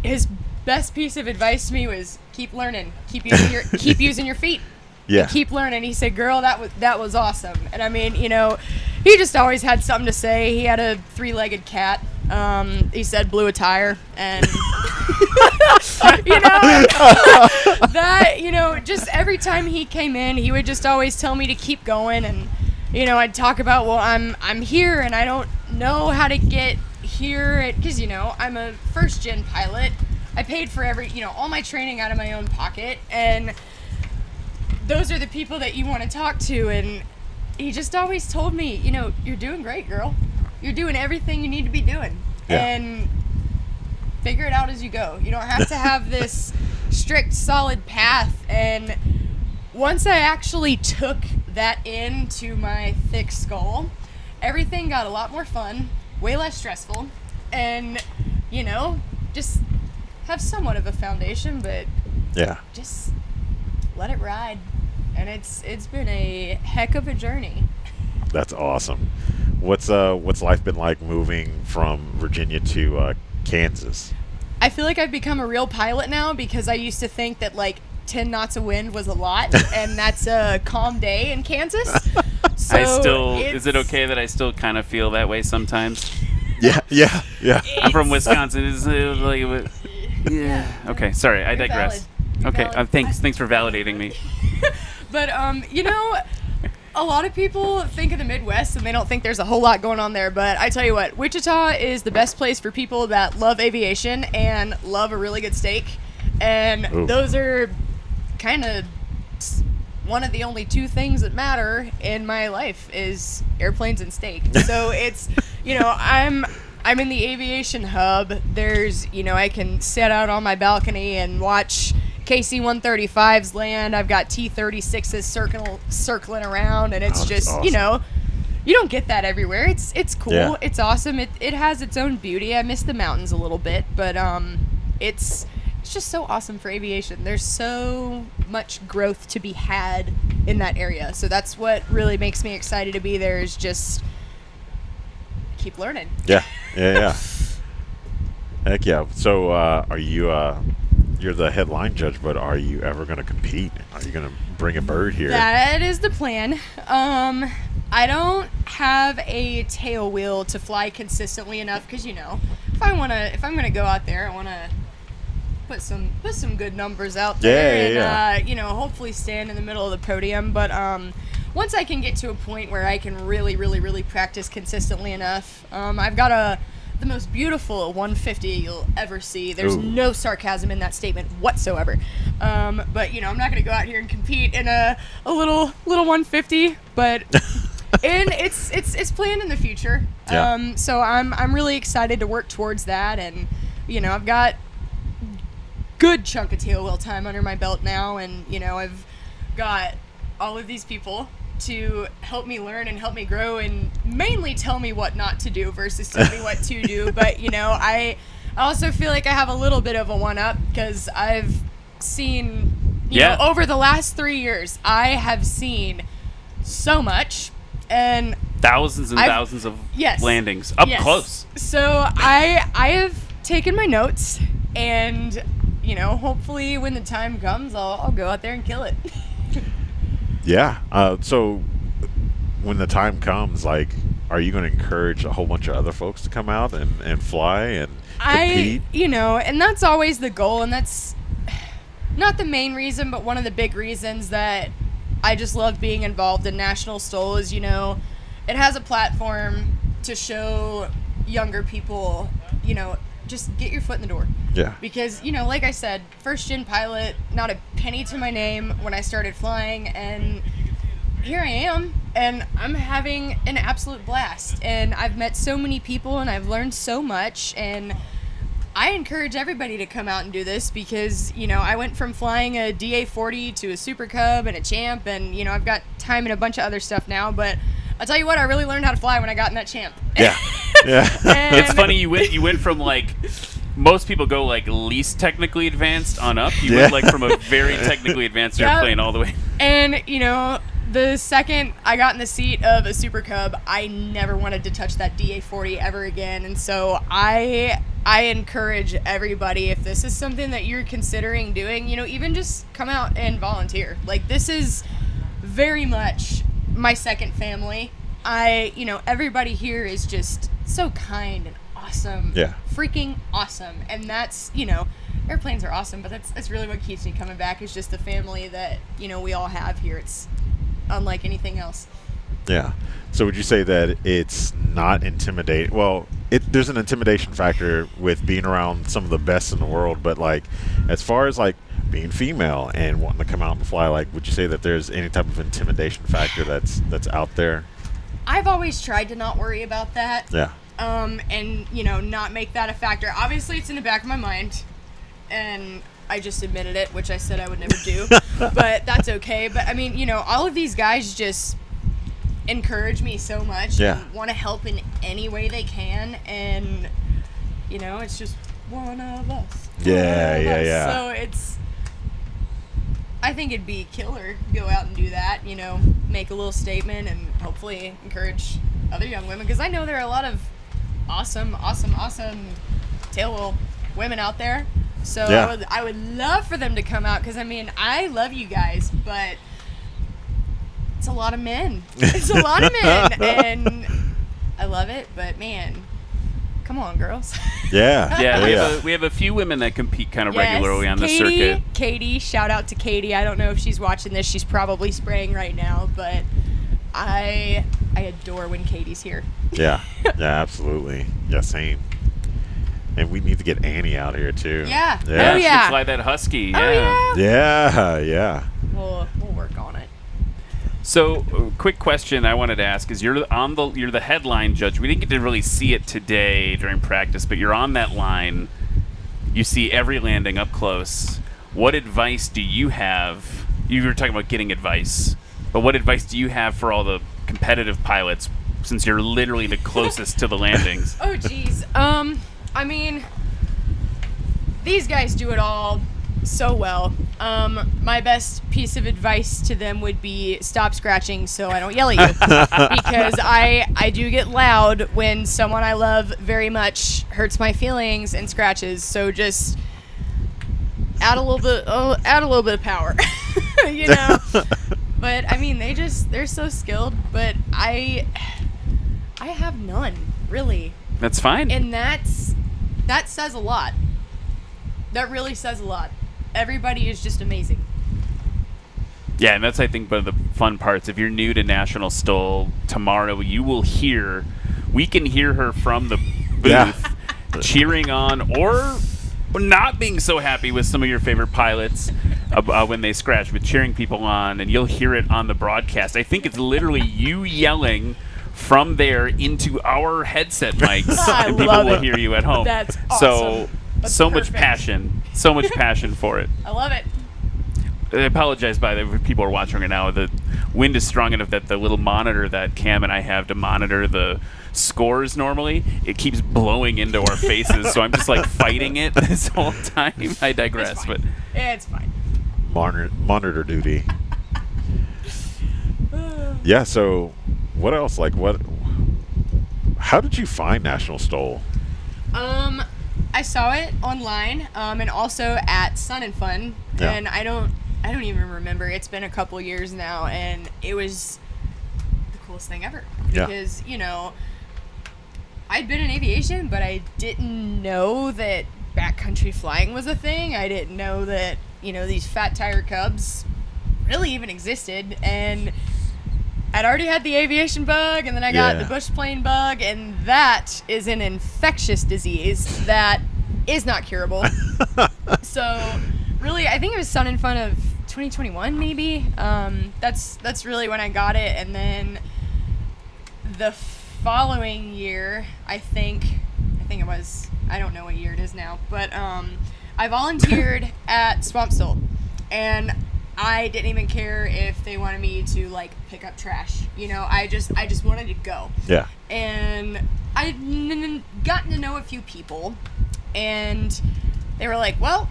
his best piece of advice to me was keep learning, keep using your feet. Yeah. Keep learning. He said, "Girl, that was awesome." And I mean, he just always had something to say. He had a 3-legged cat. He said blew a tire, and just every time he came in, he would just always tell me to keep going, and I'd talk about, well, I'm here and I don't know how to get here, because I'm a first gen pilot. I paid for all my training out of my own pocket, and those are the people that you want to talk to. And he just always told me, you're doing great, girl. You're doing everything you need to be doing, and figure it out as you go. You don't have to have this strict, solid path. And once I actually took that into my thick skull, everything got a lot more fun, way less stressful, and just have somewhat of a foundation, but just let it ride. And it's been a heck of a journey. That's awesome. What's life been like moving from Virginia to Kansas? I feel like I've become a real pilot now, because I used to think that 10 knots of wind was a lot, and that's a calm day in Kansas. So is it okay that I still kind of feel that way sometimes? Yeah. I'm from Wisconsin. Okay, sorry, I digress. Okay, thanks for validating me. But a lot of people think of the Midwest and they don't think there's a whole lot going on there. But I tell you what, Wichita is the best place for people that love aviation and love a really good steak. And those are kind of one of the only two things that matter in my life is airplanes and steak. So it's, I'm in the aviation hub. There's, I can sit out on my balcony and watch KC-135s land. I've got T-36s circling around, and it's just, awesome. You don't get that everywhere. It's cool. Yeah. It's awesome. It has its own beauty. I miss the mountains a little bit, but it's just so awesome for aviation. There's so much growth to be had in that area. So that's what really makes me excited to be there, is just keep learning. Yeah. Heck yeah. So are you you're the headline judge, but are you ever going to compete? Are you going to bring a bird here? That is the plan. I don't have a tail wheel to fly consistently enough, because if I'm going to go out there, I want to put some good numbers out there, and hopefully stand in the middle of the podium. But once I can get to a point where I can really, really, really practice consistently enough, I've got the most beautiful 150 you'll ever see. There's no sarcasm in that statement whatsoever. But I'm not going to go out here and compete in a little 150, but it's planned in the future. Yeah. So I'm really excited to work towards that, and I've got good chunk of tail wheel time under my belt now, and I've got all of these people to help me learn and help me grow, and mainly tell me what not to do versus tell me what to do. But I also feel like I have a little bit of a one-up, because I've seen over the last 3 years, I have seen so much, and thousands and thousands of landings up close. So I have taken my notes, and hopefully when the time comes, I'll go out there and kill it. Yeah. So when the time comes, are you going to encourage a whole bunch of other folks to come out and fly and compete? And that's always the goal, and that's not the main reason, but one of the big reasons that I just love being involved in National STOL is, it has a platform to show younger people, just get your foot in the door. Yeah. Because, like I said, first gen pilot, not a penny to my name when I started flying, and here I am, and I'm having an absolute blast. And I've met so many people, and I've learned so much, and I encourage everybody to come out and do this, because, I went from flying a DA-40 to a Super Cub and a Champ, and, I've got time and a bunch of other stuff now, but I'll tell you what, I really learned how to fly when I got in that Champ. Yeah. It's funny, you went from most people go least technically advanced on up. You went from a very technically advanced airplane all the way. And the second I got in the seat of a Super Cub, I never wanted to touch that DA-40 ever again. And so I encourage everybody, if this is something that you're considering doing, even just come out and volunteer. This is very much my second family. Everybody here is just so kind and awesome. awesome. Yeah. Freaking awesome. And that's, you know, airplanes are awesome, but that's really what keeps me coming back is just the family that, you know, we all have here. It's unlike anything else. Yeah. So would you say that it's not intimidating? Well, there's an intimidation factor with being around some of the best in the world, but like as far as like being female and wanting to come out and fly, like would you say that there's any type of intimidation factor that's out there? I've always tried to not worry about that. Yeah. And, you know, not make that a factor. Obviously, it's in the back of my mind, and I just admitted it, which I said I would never do, but that's okay. But, I mean, you know, all of these guys just encourage me so much and want to help in any way they can, and, you know, it's just one of us. Yeah. So it's... I think it'd be killer to go out and do that, you know, make a little statement and hopefully encourage other young women, because I know there are a lot of awesome tail wheel women out there. So I would love for them to come out, because I mean, I love you guys, but it's a lot of men. It's a lot of men, and I love it, but man, come on, girls. Yeah. We have a few women that compete kind of regularly on the circuit. Katie, shout out to Katie. I don't know if she's watching this. She's probably spraying right now, but I adore when Katie's here. Yeah, absolutely. Yeah, same. And we need to get Annie out here too. Yeah. She can fly that Husky. Yeah. We'll work on it. So, quick question I wanted to ask is you're the headline judge. We didn't get to really see it today during practice, but you're on that line. You see every landing up close. What advice do you have? You were talking about getting advice, but what advice do you have for all the competitive pilots, since you're literally the closest to the landings? Oh, geez. I mean, these guys do it all so well. My best piece of advice to them would be stop scratching so I don't yell at you. Because I do get loud when someone I love very much hurts my feelings and scratches. So just add a little bit of power, you know. But I mean, they're so skilled, but I have none, really. That's fine. And that says a lot. That really says a lot. Everybody is just amazing. Yeah, and that's, I think, one of the fun parts. If you're new to National STOL, tomorrow we can hear her from the booth cheering on or not being so happy with some of your favorite pilots when they scratch, but cheering people on, and you'll hear it on the broadcast. I think it's literally you yelling from there into our headset mics, and people will hear you at home. That's awesome. So much passion for it. I love it. I apologize by the people are watching right now. The wind is strong enough that the little monitor that Cam and I have to monitor the scores normally, it keeps blowing into our faces. So I'm just like fighting it this whole time. I digress, but it's fine. Monitor duty. Yeah. So what else? Like what? How did you find National STOL? I saw it online, and also at Sun and Fun, and I don't even remember. It's been a couple years now, and it was the coolest thing ever. Because, you know, I'd been in aviation, but I didn't know that backcountry flying was a thing. I didn't know that, you know, these fat tire cubs really even existed, and I'd already had the aviation bug, and then I got the bush plane bug, and that is an infectious disease that is not curable. So, really, I think it was Sun and Fun of 2021, maybe. That's really when I got it, and then the following year, I think it was, I don't know what year it is now, but I volunteered at Swamp STOL, and I didn't even care if they wanted me to like pick up trash. You know, I just wanted to go. Yeah. And I'd gotten to know a few people, and they were like, "Well,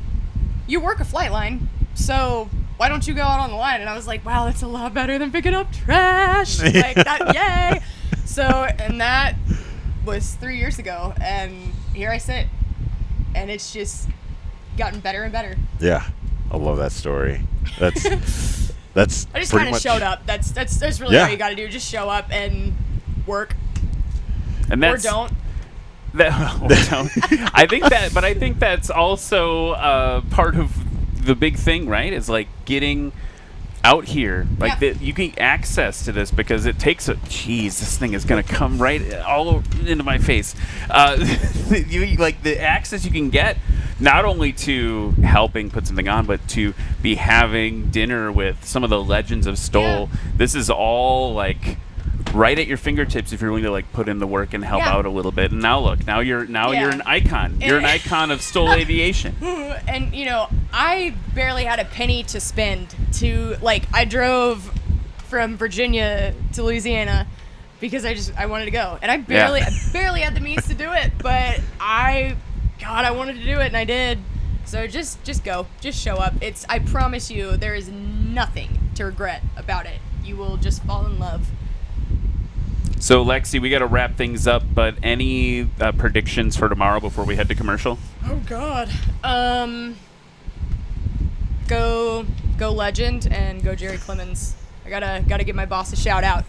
you work a flight line, so why don't you go out on the line?" And I was like, "Wow, that's a lot better than picking up trash." Like that, yay! So, and that was 3 years ago, and here I sit, and it's just gotten better and better. Yeah. I love that story. That's I just kind of showed up. That's really all you got to do. Just show up and work. And that's, or don't. I think that's also part of the big thing, right? Is like getting out here, like you get access to this, because it takes this thing is gonna come right all into my face. You like the access you can get, not only to helping put something on, but to be having dinner with some of the legends of STOL. This is all like right at your fingertips if you're willing to like put in the work and help out a little bit. And now look, now you're an icon. You're an icon of STOL aviation. And I barely had a penny to spend to I drove from Virginia to Louisiana because I wanted to go, and I barely had the means to do it, but I wanted to do it, and I did. So just go, just show up. I promise you, there is nothing to regret about it. You will just fall in love. So, Lexi, we got to wrap things up, but any predictions for tomorrow before we head to commercial? Oh, God. Go Legend and go Jerry Clemens. I gotta give my boss a shout out.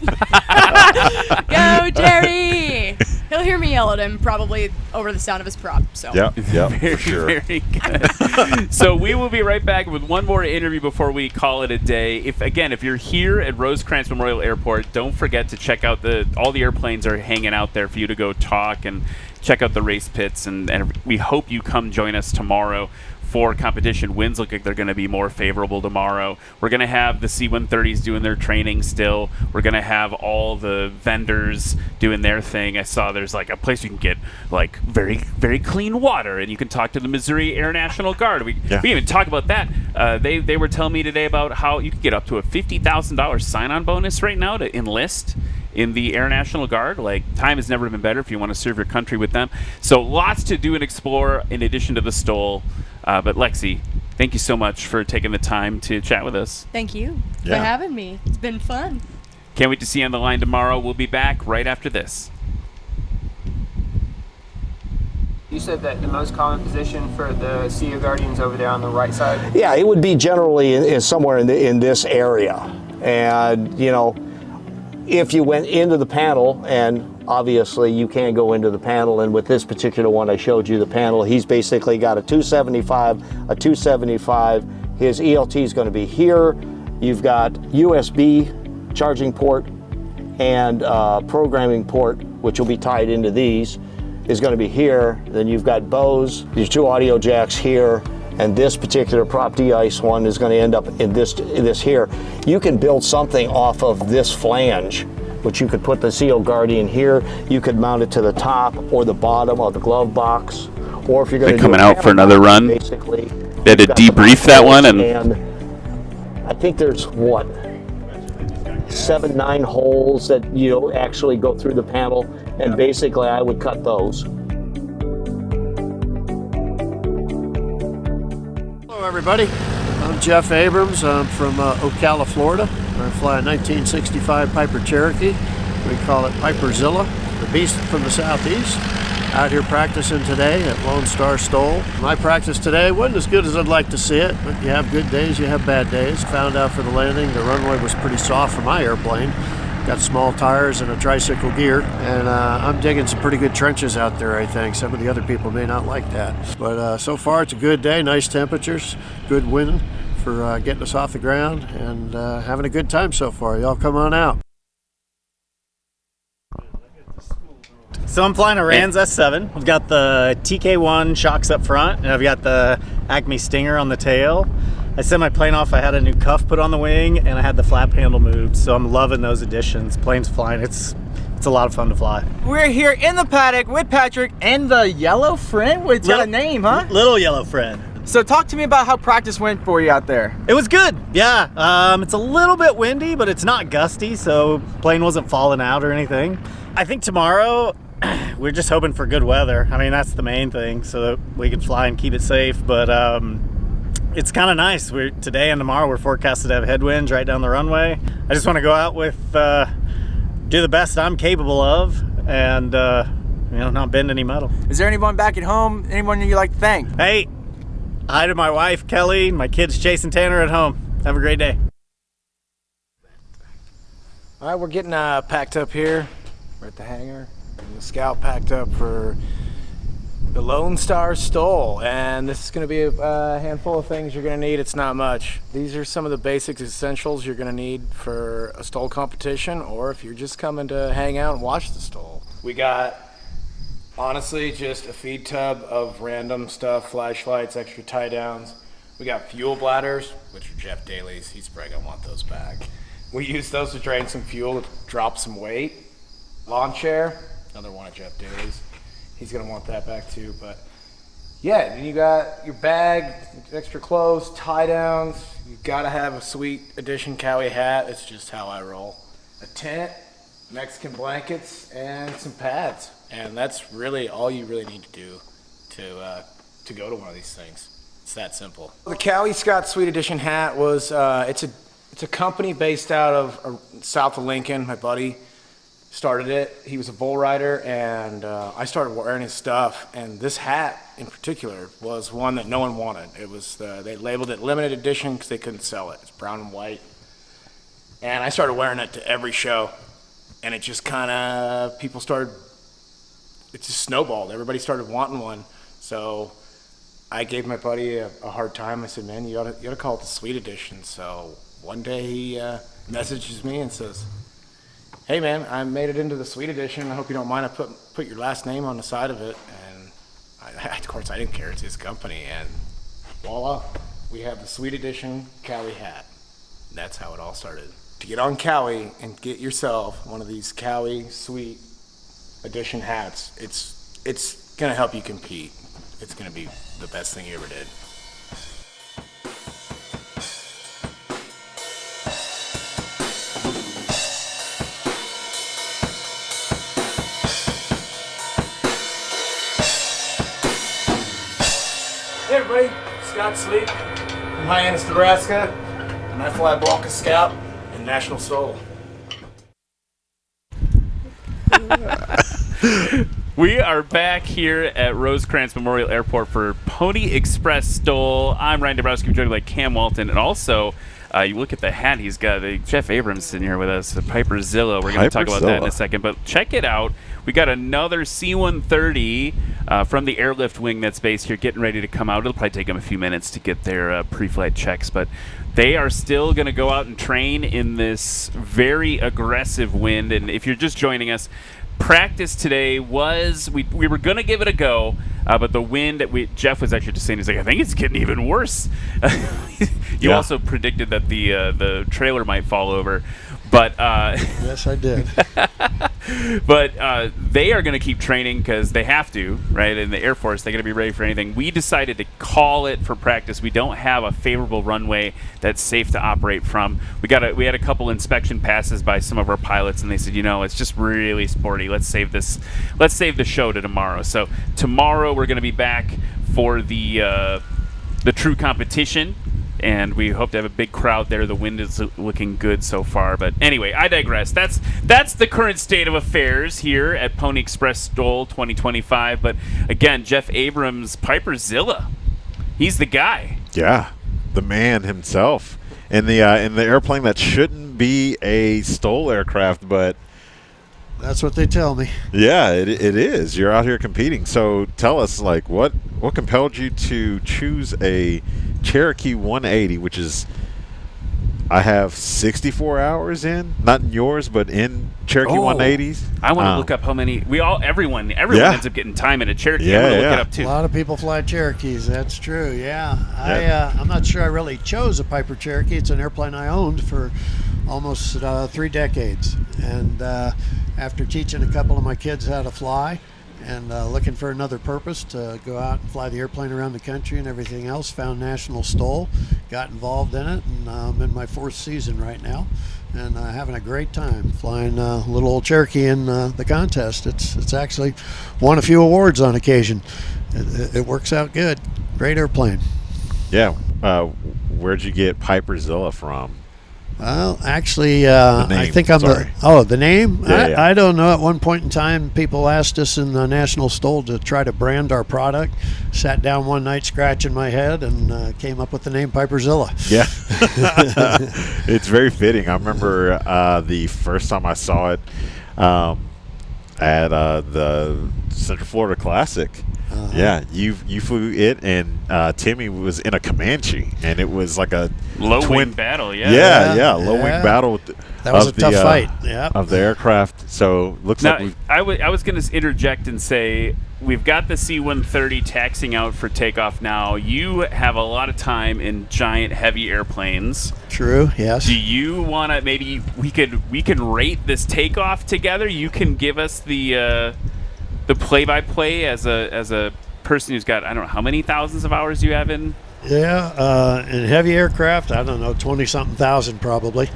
Go Jerry! He'll hear me yell at him probably over the sound of his prop. So yeah, very, for sure. Very good. So we will be right back with one more interview before we call it a day. If you're here at Rosecrans Memorial Airport, don't forget to check out all the airplanes are hanging out there for you to go talk and check out the race pits, and we hope you come join us tomorrow for competition. Winds look like they're going to be more favorable tomorrow. We're going to have the C-130s doing their training still. We're going to have all the vendors doing their thing. I saw there's like a place you can get like very, very clean water, and you can talk to the Missouri Air National Guard. We even talk about that. They were telling me today about how you could get up to a $50,000 sign-on bonus right now to enlist in the Air National Guard. Like, time has never been better if you want to serve your country with them. So lots to do and explore in addition to the STOL. But Lexi, thank you so much for taking the time to chat with us. Thank you for having me. It's been fun. Can't wait to see you on the line tomorrow. We'll be back right after this. You said that the most common position for the CEO Guardians over there on the right side? Yeah, it would be generally somewhere in this area. And, if you went into the panel, and obviously you can go into the panel, and with this particular one I showed you the panel, he's basically got a 275, his ELT is going to be here. You've got USB charging port and programming port, which will be tied into these, is going to be here. Then you've got Bose, these two audio jacks here, and this particular prop de-ice one is going to end up in this here. You can build something off of this flange, which you could put the CO Guardian here. You could mount it to the top or the bottom of the glove box, or if you're going to coming out for another run, basically they had to debrief that one, and I think there's 7-9 holes that actually go through the panel, and basically I would cut those. Hello everybody, I'm Jeff Abrams. I'm from Ocala, Florida. I fly a 1965 Piper Cherokee. We call it Piperzilla, the beast from the southeast. Out here practicing today at Lone Star STOL. My practice today wasn't as good as I'd like to see it, but you have good days, you have bad days. Found out for the landing, the runway was pretty soft for my airplane. Got small tires and a tricycle gear, and I'm digging some pretty good trenches out there, I think. Some of the other people may not like that. But so far it's a good day, nice temperatures, good wind for getting us off the ground, and having a good time so far. Y'all come on out. So I'm flying a Rans S7. I've got the TK1 shocks up front, and I've got the Acme Stinger on the tail. I sent my plane off, I had a new cuff put on the wing, and I had the flap handle moved, so I'm loving those additions. Plane's flying, it's a lot of fun to fly. We're here in the paddock with Patrick and the yellow friend. It's got a name, huh? Little yellow friend. So talk to me about how practice went for you out there. It was good, yeah. It's a little bit windy, but it's not gusty, so plane wasn't falling out or anything. I think tomorrow, we're just hoping for good weather. I mean, that's the main thing, so that we can fly and keep it safe, but it's kind of nice. Today and tomorrow we're forecasted to have headwinds right down the runway. I just want to go out with, do the best I'm capable of, and not bend any metal. Is there anyone back at home, anyone you'd like to thank? Hey, hi to my wife, Kelly, my kids, Chase and Tanner at home. Have a great day. All right, we're getting packed up here. We're at the hangar. And the Scout packed up for the Lone Star STOL, and this is going to be a handful of things you're going to need. It's not much. These are some of the basic essentials you're going to need for a STOL competition, or if you're just coming to hang out and watch the STOL. We got, honestly, just a feed tub of random stuff, flashlights, extra tie downs. We got fuel bladders, which are Jeff Daly's. He's probably going to want those back. We use those to drain some fuel to drop some weight. Lawn chair, another one of Jeff Daly's. He's gonna want that back too, but yeah, and you got your bag, extra clothes, tie downs. You gotta have a sweet edition Cowie hat. It's just how I roll. A tent, Mexican blankets, and some pads. And that's really all you really need to do to go to one of these things. It's that simple. The Cowie Scott Sweet Edition hat was it's a company based out of south of Lincoln. My buddy started it. He was a bull rider, and I started wearing his stuff. And this hat in particular was one that no one wanted. It was they labeled it limited edition because they couldn't sell it. It's brown and white. And I started wearing it to every show, and it just kind of it just snowballed. Everybody started wanting one. So I gave my buddy a hard time. I said, "Man, you ought to call it the Sweet Edition." So one day he messages me and says, "Hey man, I made it into the Sweet Edition. I hope you don't mind. I put your last name on the side of it." And of course I didn't care. It's his company, and voila, we have the Sweet Edition Cowie hat. And that's how it all started. To get on Cowie and get yourself one of these Cowie Sweet Edition hats, it's gonna help you compete. It's gonna be the best thing you ever did. Hey everybody, Scott Sleep from Hyannis, Nebraska, and I fly Blanca Scout and National STOL. We are back here at Rosecrans Memorial Airport for Pony Express STOL. I'm Ryan Dabrowski, joined by Cam Walton, and also you look at the hat he's got. Jeff Abrams sitting here with us, the Piper Zilla. We're going to talk about that in a second, but check it out. We got another C-130 from the airlift wing that's based here, getting ready to come out. It'll probably take them a few minutes to get their pre-flight checks, but they are still going to go out and train in this very aggressive wind. And if you're just joining us, practice today was we were going to give it a go, but the wind that Jeff was actually just saying, he's like, I think it's getting even worse. You also predicted that the trailer might fall over, but yes, I did. But they are going to keep training because they have to, right? In the Air Force, they're going to be ready for anything. We decided to call it for practice. We don't have a favorable runway that's safe to operate from. We had a couple inspection passes by some of our pilots, and they said, it's just really sporty. Let's save the show to tomorrow. So tomorrow we're going to be back for the true competition. And we hope to have a big crowd there. The wind is looking good so far. But anyway, I digress. That's the current state of affairs here at Pony Express STOL 2025. But again, Jeff Abrams, Piper Zilla, he's the guy. Yeah, the man himself. In the airplane that shouldn't be a STOL aircraft, but that's what they tell me. Yeah, it is. You're out here competing. So tell us, what compelled you to choose a Cherokee 180, which is, I have 64 hours in, not in yours, but in Cherokee 180s. I want to look up how many. Everyone ends up getting time in a Cherokee. I want to look it up too. A lot of people fly Cherokees. That's true. Yeah. I'm not sure I really chose a Piper Cherokee. It's an airplane I owned for almost 3 decades, and after teaching a couple of my kids how to fly and looking for another purpose to go out and fly the airplane around the country and everything else, found National STOL, got involved in it, and I'm in my 4th season right now, and having a great time flying little old Cherokee in the contest. It's actually won a few awards on occasion. It works out good. Great airplane. Yeah. Where'd you get Piper Zilla from? Well, actually, I think I'm the name? Yeah. I don't know. At one point in time, people asked us in the National STOL to try to brand our product. Sat down one night scratching my head and came up with the name Piper Zilla. Yeah. It's very fitting. I remember the first time I saw it, at the Central Florida Classic. Yeah, you flew it, and Timmy was in a Comanche, and it was like a low twin wing battle. low wing battle. That was a tough fight. Yeah, of the aircraft. So looks now, like I was going to interject and say we've got the C-130 taxiing out for takeoff now. You have a lot of time in giant, heavy airplanes. True. Yes. Do you want to maybe we can rate this takeoff together? You can give us the play-by-play as a person who's got, I don't know how many thousands of hours you have in. Yeah, in heavy aircraft, I don't know, 20-something thousand probably.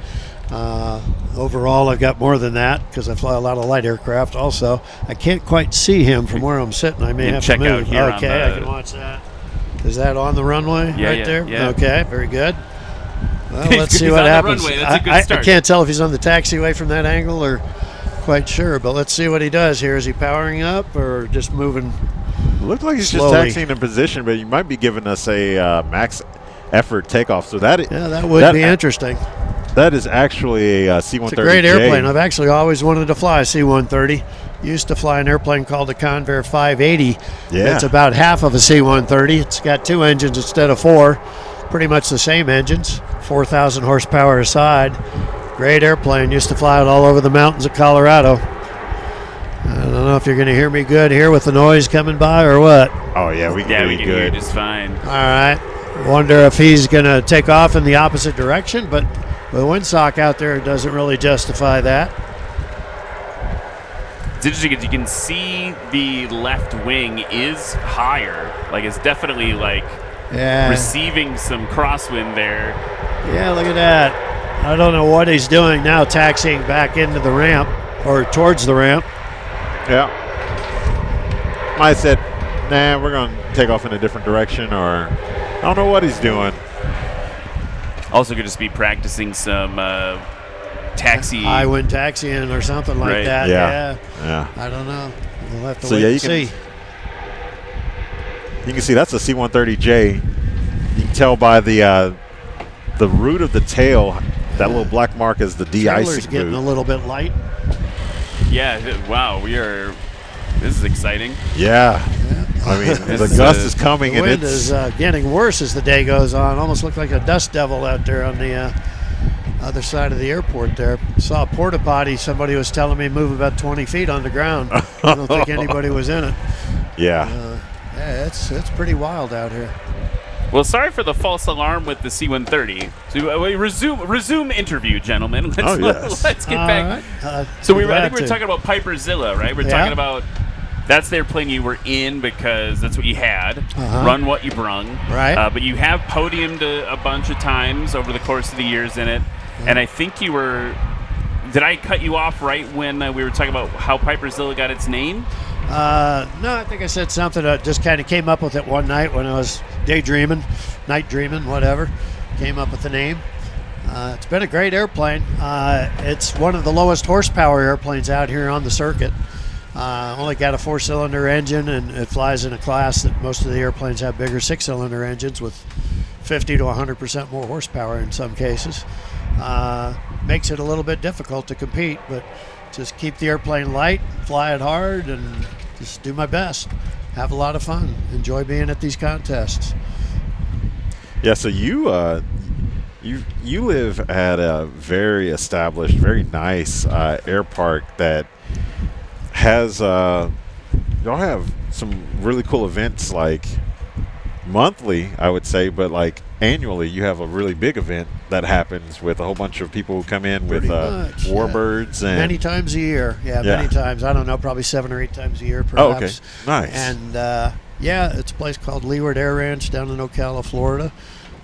Overall, I've got more than that because I fly a lot of light aircraft. Also, I can't quite see him from where I'm sitting. I may have check to move. out here. Okay, I can watch that. Is that on the runway there? Yeah. Okay, very good. Well, let's see what happens. That's a good I start. can't tell if he's on the taxiway from that angle or quite sure, but let's see what he does here. Is he powering up or just moving? Looked like he's slowly? just taxiing in position, but you might be giving us a max effort takeoff. So that would be interesting. That is actually a C-130J. It's a great airplane. I've actually always wanted to fly a C-130. Used to fly an airplane called the Convair 580. Yeah. It's about half of a C-130. It's got 2 engines instead of 4. Pretty much the same engines, 4,000 horsepower aside. Great airplane. Used to fly it all over the mountains of Colorado. I don't know if you're going to hear me good here with the noise coming by or what. Oh, yeah, we can hear you just fine. All right. Wonder if he's going to take off in the opposite direction, but the windsock out there doesn't really justify that. It's interesting because you can see the left wing is higher. Like it's definitely receiving some crosswind there. Yeah, look at that. I don't know what he's doing now, taxiing back into the ramp or towards the ramp. Yeah. I said, nah, we're going to take off in a different direction, or I don't know what he's doing. Also could just be practicing some taxi. High wind taxiing or something like that. Yeah. I don't know. We'll have to So wait yeah, and see. You can see that's a C-130J. You can tell by the root of the tail, that little black mark is the de-icing Trailer's getting a little bit light. Yeah, wow, this is exciting. Yeah. I mean, the gust is coming, the and wind it's is getting worse as the day goes on. Almost looked like a dust devil out there on the other side of the airport there. Saw a porta potty. Somebody was telling me move about 20 feet on the ground. I don't think anybody was in it. Yeah. It's pretty wild out here. Well, sorry for the false alarm with the C-130. So resume interview, gentlemen. Let's get back. Right. So I think we were talking about Piperzilla, right? We're talking about that's the airplane you were in because that's what you had. Run what you brung. Right. But you have podiumed a bunch of times over the course of the years in it. And I think you were. Did I cut you off right when we were talking about how Piperzilla got its name? No, I think I said something that just kind of came up with it one night when I was daydreaming, night dreaming, whatever. Came up with the name. It's been a great airplane. It's one of the lowest horsepower airplanes out here on the circuit. Only got a 4-cylinder engine, and it flies in a class that most of the airplanes have bigger 6-cylinder engines with 50 to 100% more horsepower in some cases. Makes it a little bit difficult to compete, but just keep the airplane light, fly it hard, and just do my best. Have a lot of fun. Enjoy being at these contests. Yeah, so you live at a very established, very nice air park that has y'all have some really cool events like monthly, I would say, but like annually you have a really big event that happens with a whole bunch of people who come in with warbirds and many times a year. Many times. I don't know, probably 7 or 8 times a year perhaps. Oh, okay. Nice. And it's a place called Leeward Air Ranch down in Ocala, Florida.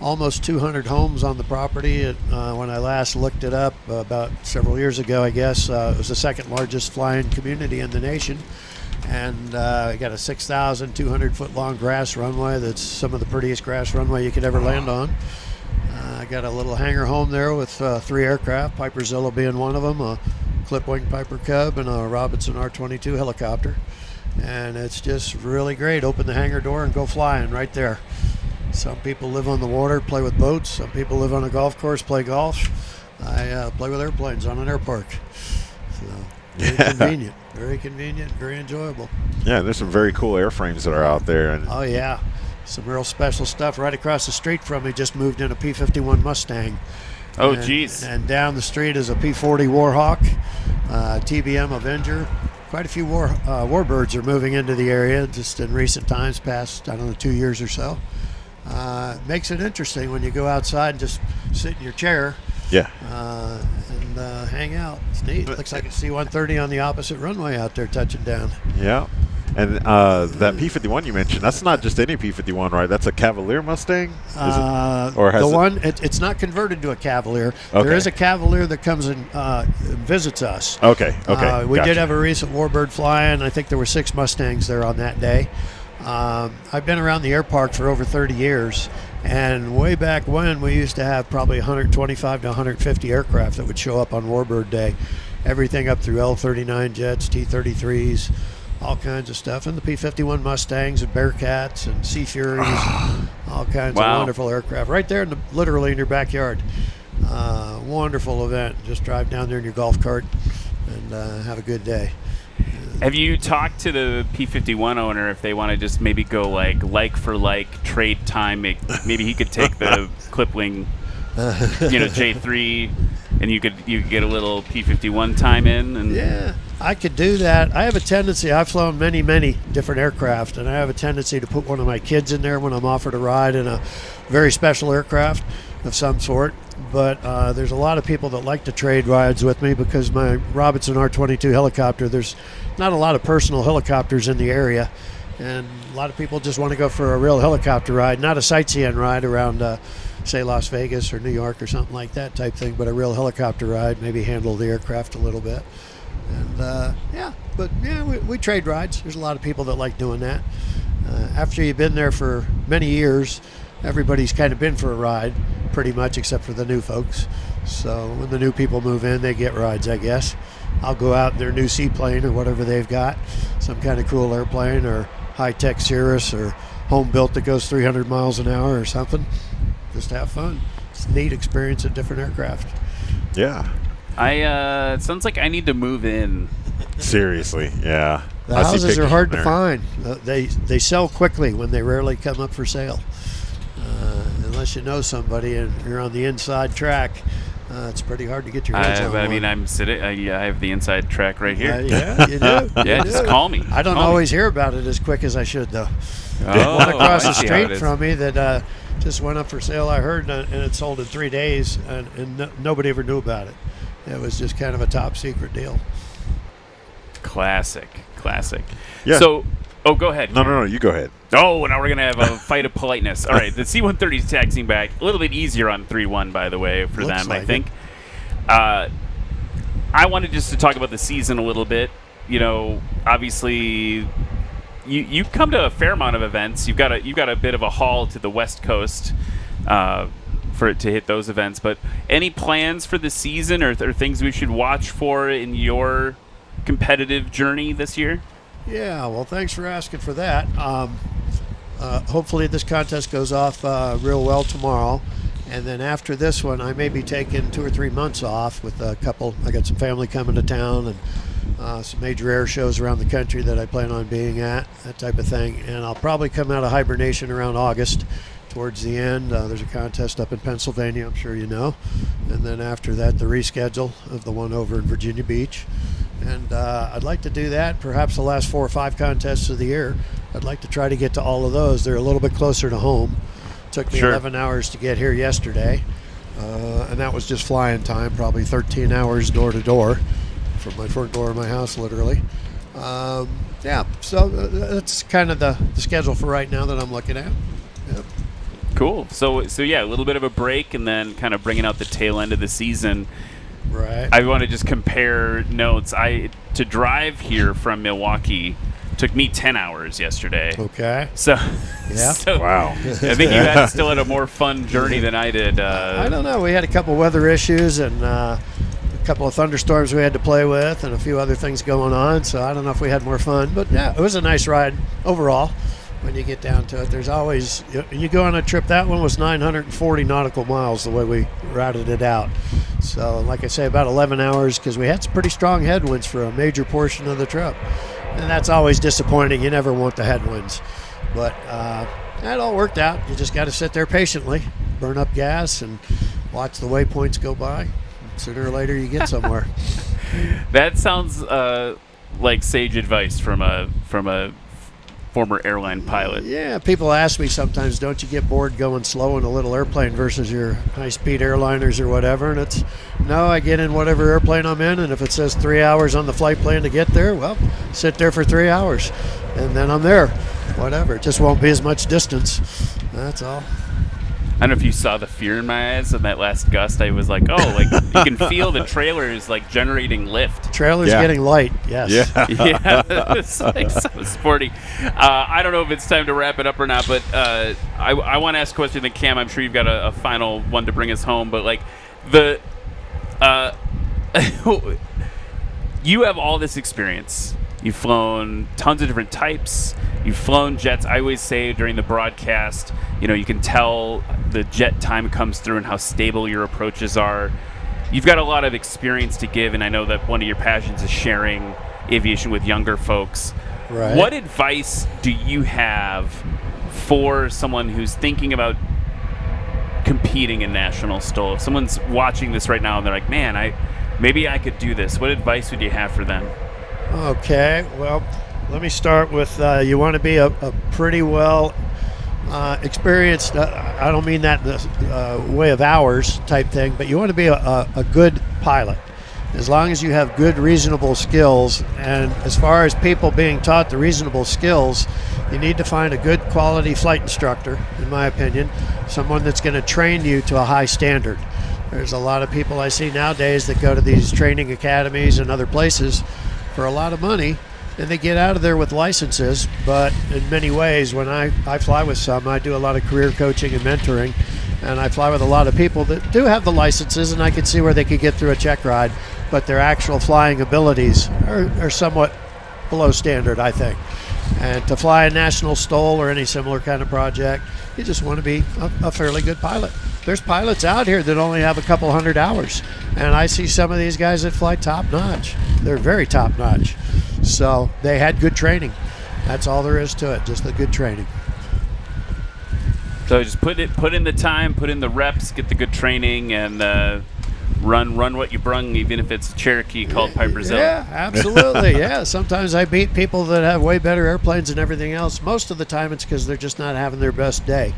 Almost 200 homes on the property. When I last looked it up about several years ago, I guess, it was the second largest flying community in the nation. And we got a 6,200-foot long grass runway that's some of the prettiest grass runway you could ever land on. I got a little hangar home there with 3 aircraft, Piperzilla being one of them, a clip-wing Piper Cub and a Robinson R-22 helicopter. And it's just really great. Open the hangar door and go flying right there. Some people live on the water, play with boats. Some people live on a golf course, play golf. I play with airplanes on an air park. So Very convenient, very enjoyable. Yeah, there's some very cool airframes that are out there. And Oh yeah, some real special stuff. Right across the street from me, just moved in a P-51 Mustang. Oh, geez. And down the street is a P-40 Warhawk, TBM Avenger. Quite a few warbirds are moving into the area just in recent times, past, 2 years or so. Makes it interesting when you go outside and just sit in your chair. Yeah. And hang out. It's neat. Looks like a C-130 on the opposite runway out there touching down. Yeah. And that P-51 you mentioned, that's not just any P-51, right? That's a Cavalier Mustang? It's not converted to a Cavalier. Okay. There is a Cavalier that comes and visits us. Okay. We Gotcha. did have a recent warbird fly-in. I think there were 6 Mustangs there on that day. I've been around the air park for over 30 years, and way back when we used to have probably 125 to 150 aircraft that would show up on Warbird Day. Everything up through L-39 jets, T-33s, all kinds of stuff, and the P-51 Mustangs and Bearcats and Sea Furies, all kinds of wonderful aircraft right there, literally in your backyard. Wonderful event. Just drive down there in your golf cart and have a good day. Have you talked to the P-51 owner if they want to just maybe go like for like trade time? Maybe he could take the Clipwing, J3, and you could get a little P-51 time in. And yeah, I could do that. I have a tendency. I've flown many different aircraft, and I have a tendency to put one of my kids in there when I'm offered a ride in a very special aircraft of some sort. But there's a lot of people that like to trade rides with me because my Robinson R-22 helicopter, there's not a lot of personal helicopters in the area, and a lot of people just want to go for a real helicopter ride, not a sightseeing ride around, say, Las Vegas or New York or something like that type thing, but a real helicopter ride, maybe handle the aircraft a little bit. And we trade rides. There's a lot of people that like doing that. After you've been there for many years, everybody's kind of been for a ride, pretty much, except for the new folks. So when the new people move in, they get rides, I guess. I'll go out in their new seaplane or whatever they've got, some kind of cool airplane or high-tech Cirrus or home-built that goes 300 miles an hour or something. Just have fun. It's a neat experience in different aircraft. Yeah. It sounds like I need to move in. Seriously, yeah. The houses are hard to find. They sell quickly when they rarely come up for sale. Unless you know somebody and you're on the inside track, it's pretty hard to get your hands on one. I mean, I'm sitting. I have the inside track right here. Yeah, you do. Yeah, just call me. I don't always hear about it as quick as I should, though. One across the street from me that just went up for sale, I heard, and it sold in 3 days, and nobody ever knew about it. It was just kind of a top secret deal. Classic. Yeah. So, go ahead. No, you go ahead. Oh, now we're going to have a fight of politeness. All right, the C-130 is taxiing back. A little bit easier on 3-1, by the way, for Looks them, like I think. I wanted just to talk about the season a little bit. Obviously, you come to a fair amount of events. You've got a bit of a haul to the West Coast for it to hit those events. But any plans for the season or things we should watch for in your competitive journey this year? Yeah, well, thanks for asking for that. Hopefully this contest goes off real well tomorrow. And then after this one, I may be taking 2 or 3 months off with a couple. I got some family coming to town and some major air shows around the country that I plan on being at, that type of thing. And I'll probably come out of hibernation around August towards the end. There's a contest up in Pennsylvania, I'm sure you know. And then after that, the reschedule of the one over in Virginia Beach. And I'd like to do that, perhaps the last 4 or 5 contests of the year. I'd like to try to get to all of those. They're a little bit closer to home. Took me 11 hours to get here yesterday. And that was just flying time, probably 13 hours door to door from my front door of my house, literally. So that's kind of the schedule for right now that I'm looking at. Yep. Cool. So yeah, a little bit of a break and then kind of bringing out the tail end of the season. Right. I want to just compare notes. To drive here from Milwaukee took me 10 hours yesterday. Okay. So, yeah. Wow. I think you still had a more fun journey than I did. I don't know. We had a couple weather issues and a couple of thunderstorms we had to play with and a few other things going on. So I don't know if we had more fun. But yeah, it was a nice ride overall. When you get down to it, there's always, you go on a trip. That one was 940 nautical miles the way we routed it out. So, like I say, about 11 hours because we had some pretty strong headwinds for a major portion of the trip. And that's always disappointing. You never want the headwinds. But that all worked out. You just got to sit there patiently, burn up gas, and watch the waypoints go by. Sooner or later, you get somewhere. That sounds like sage advice from a former airline pilot. Yeah, people ask me sometimes, don't you get bored going slow in a little airplane versus your high-speed airliners or whatever? And it's, no, I get in whatever airplane I'm in, and if it says 3 hours on the flight plan to get there, well, sit there for 3 hours, and then I'm there. Whatever, it just won't be as much distance. That's all. I don't know if you saw the fear in my eyes in that last gust. I was like, oh, like you can feel the trailer is like generating lift. Trailer's getting light, yes. Yeah, it's like so sporty. I don't know if it's time to wrap it up or not, but I want to ask a question to Cam. I'm sure you've got a final one to bring us home, but like you have all this experience. You've flown tons of different types. You've flown jets. I always say during the broadcast, you can tell the jet time comes through and how stable your approaches are. You've got a lot of experience to give, and I know that one of your passions is sharing aviation with younger folks. Right. What advice do you have for someone who's thinking about competing in National STOL? If someone's watching this right now and they're like, man, maybe I could do this, what advice would you have for them? Okay, well, let me start with you want to be a pretty well experienced, I don't mean that in the way of hours type thing, but you want to be a good pilot. As long as you have good, reasonable skills, and as far as people being taught the reasonable skills, you need to find a good quality flight instructor, in my opinion, someone that's going to train you to a high standard. There's a lot of people I see nowadays that go to these training academies and other places for a lot of money, and they get out of there with licenses. But in many ways, when I fly with some, I do a lot of career coaching and mentoring, and I fly with a lot of people that do have the licenses, and I can see where they could get through a check ride, but their actual flying abilities are somewhat below standard, I think. And to fly a National STOL or any similar kind of project, you just want to be a fairly good pilot. There's pilots out here that only have a couple hundred hours, and I see some of these guys that fly top notch. They're very top notch. So they had good training. That's all there is to it, just the good training. So just put in the time, put in the reps, get the good training, and run what you brung, even if it's a Cherokee called Piperzilla. Yeah, absolutely. Yeah, sometimes I beat people that have way better airplanes and everything else. Most of the time it's because they're just not having their best day,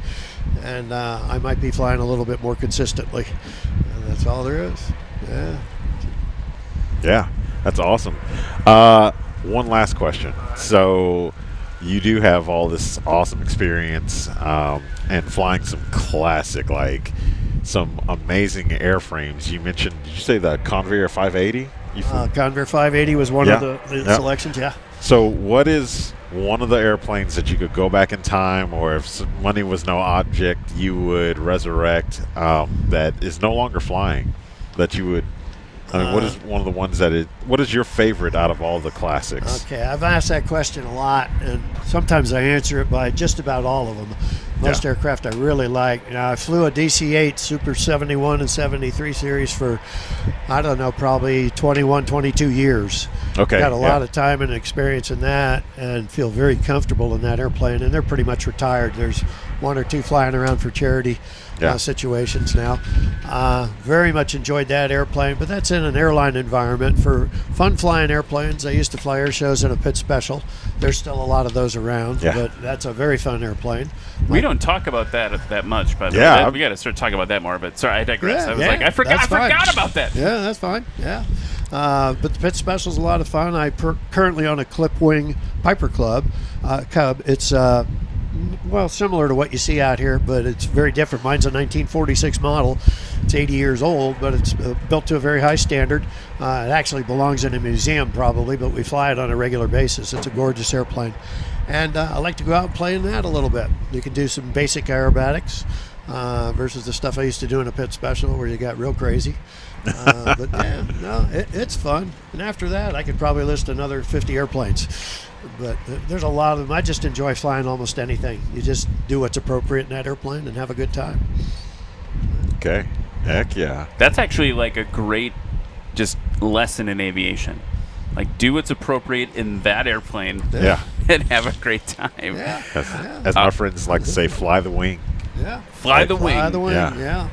and I might be flying a little bit more consistently, and that's all there is. Yeah, that's awesome. One last question. So you do have all this awesome experience and flying some classic, like some amazing airframes. You mentioned, did you say the Convair 580? Convair 580 was one of the selections, yeah. So what is one of the airplanes that you could go back in time, or if money was no object, you would resurrect that is no longer flying, that you would, what is one of the ones what is your favorite out of all the classics? Okay, I've asked that question a lot, and sometimes I answer it by just about all of them. Most aircraft I really like. I flew a DC-8 Super 71 and 73 series for, I don't know, probably 21, 22 years. Okay. Got a lot of time and experience in that, and feel very comfortable in that airplane, and they're pretty much retired. There's one or two flying around for charity situations now. Very much enjoyed that airplane, but that's in an airline environment. For fun flying airplanes, I used to fly air shows in a pit special. There's still a lot of those around, but that's a very fun airplane. We don't talk about that much, but we got to start talking about that more. But sorry, I digress. I forgot about that. Yeah, that's fine. Yeah. But the pit special is a lot of fun. I currently on a clip wing Piper Cub. It's similar to what you see out here, but it's very different. Mine's a 1946 model. It's 80 years old, but it's built to a very high standard. It actually belongs in a museum probably, but we fly it on a regular basis. It's a gorgeous airplane. And I like to go out and play in that a little bit. You can do some basic aerobatics versus the stuff I used to do in a pit special where you got real crazy. But it's fun. And after that, I could probably list another 50 airplanes. But there's a lot of them. I just enjoy flying almost anything. You just do what's appropriate in that airplane and have a good time. Okay. Heck yeah. That's actually like a great just lesson in aviation. Like, do what's appropriate in that airplane. Yeah. And have a great time. Yeah. As my friends like to say, fly the wing. Yeah. Fly the wing. Fly the wing. Yeah. Yeah.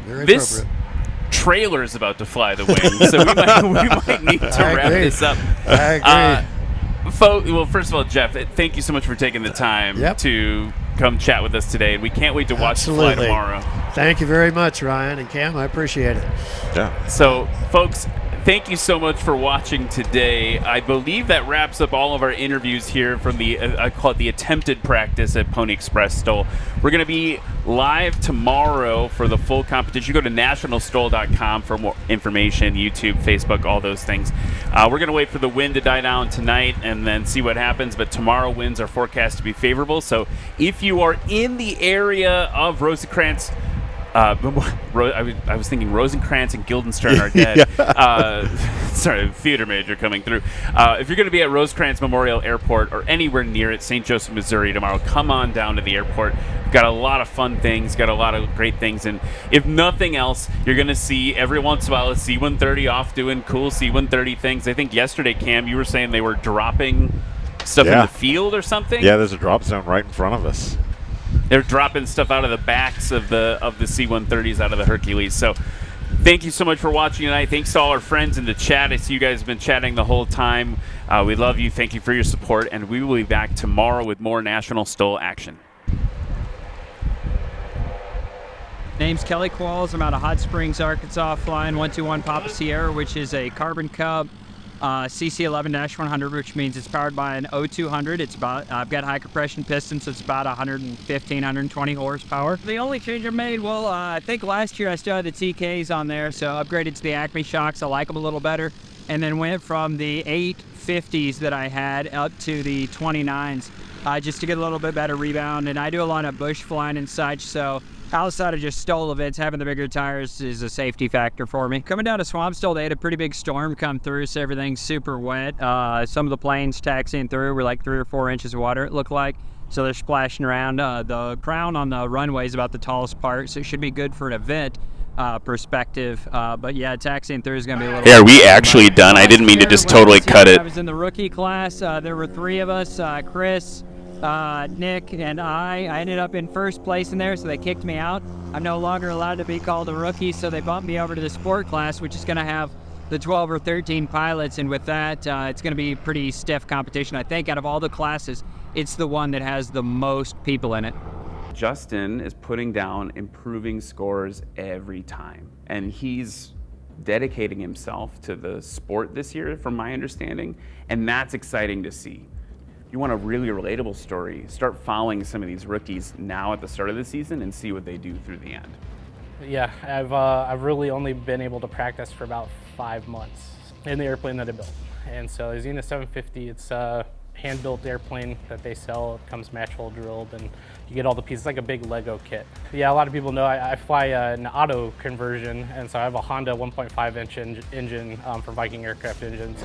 Very This appropriate. trailer is about to fly the wing, so we might need to wrap this up. I agree. Well, first of all, Jeff, thank you so much for taking the time to come chat with us today. And we can't wait to watch you fly tomorrow. Thank you very much, Ryan and Cam. I appreciate it. Yeah. So, folks, thank you so much for watching today. I believe that wraps up all of our interviews here from the, I call it the attempted practice at Pony Express STOL. We're going to be live tomorrow for the full competition. Go to nationalstol.com for more information, YouTube, Facebook, all those things. We're going to wait for the wind to die down tonight and then see what happens, but tomorrow winds are forecast to be favorable. So if you are in the area of Rosencrantz, I was thinking Rosencrantz and Guildenstern are dead. Sorry, theater major coming through. If you're going to be at Rosecrans Memorial Airport or anywhere near it, St. Joseph, Missouri tomorrow, come on down to the airport. We've got a lot of fun things, got a lot of great things, and if nothing else, you're going to see every once in a while a C-130 off doing cool C-130 things. I think yesterday, Cam, you were saying they were dropping stuff in the field or something? Yeah, there's a drop zone right in front of us. They're dropping stuff out of the backs of the C-130s out of the Hercules. So thank you so much for watching tonight. Thanks to all our friends in the chat. I see you guys have been chatting the whole time. We love you. Thank you for your support. And we will be back tomorrow with more National STOL action. Name's Kelly Qualls. I'm out of Hot Springs, Arkansas, flying 121 Papa Sierra, which is a Carbon Cub CC11-100, which means it's powered by an O200. It's about, I've got high compression pistons, so it's about 115, 120 horsepower. The only change I made, well, I think last year I still had the TKs on there, so upgraded to the Acme shocks. I like them a little better, and then went from the 850s that I had up to the 29s, just to get a little bit better rebound. And I do a lot of bush flying and such, so outside of just STOL events, having the bigger tires is a safety factor for me. Coming down to Swamp STOL, they had a pretty big storm come through, so everything's super wet. Some of the planes taxiing through were like 3 or 4 inches of water, it looked like. So they're splashing around. The crown on the runway is about the tallest part, so it should be good for an event perspective. But yeah, taxiing through is going to be a little... Hey, are we actually done? I didn't mean to just totally cut it. I was in the rookie class. There were 3 of us, Chris, Nick, and I ended up in first place in there, so they kicked me out. I'm no longer allowed to be called a rookie, so they bumped me over to the sport class, which is going to have the 12 or 13 pilots, and with that, it's going to be pretty stiff competition. I think out of all the classes, it's the one that has the most people in it. Justin is putting down improving scores every time, and he's dedicating himself to the sport this year, from my understanding, and that's exciting to see. If you want a really relatable story, start following some of these rookies now at the start of the season and see what they do through the end. Yeah, I've really only been able to practice for about 5 months in the airplane that I built. And so the Xena 750, it's a hand-built airplane that they sell. It comes match hole drilled, and you get all the pieces, like a big Lego kit. Yeah, a lot of people know I fly an auto conversion, and so I have a Honda 1.5-inch engine for Viking aircraft engines.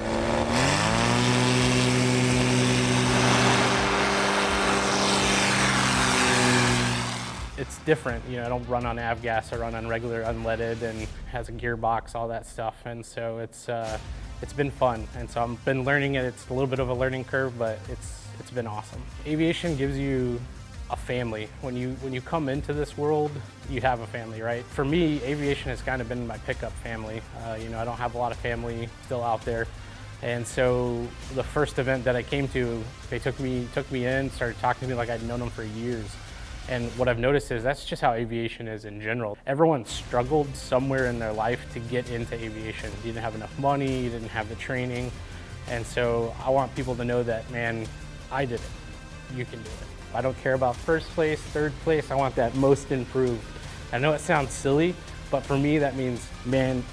It's different, you know, I don't run on avgas, I run on regular unleaded, and has a gearbox, all that stuff, and so it's been fun, and so I've been learning it. It's a little bit of a learning curve, but it's been awesome. Aviation gives you a family. When you come into this world, you have a family, right? For me, aviation has kind of been my pickup family. You know, I don't have a lot of family still out there, and so the first event that I came to, they took me in, started talking to me like I'd known them for years. And what I've noticed is that's just how aviation is in general. Everyone struggled somewhere in their life to get into aviation. You didn't have enough money, you didn't have the training. And so I want people to know that, man, I did it. You can do it. I don't care about first place, third place. I want that most improved. I know it sounds silly, but for me that means, man,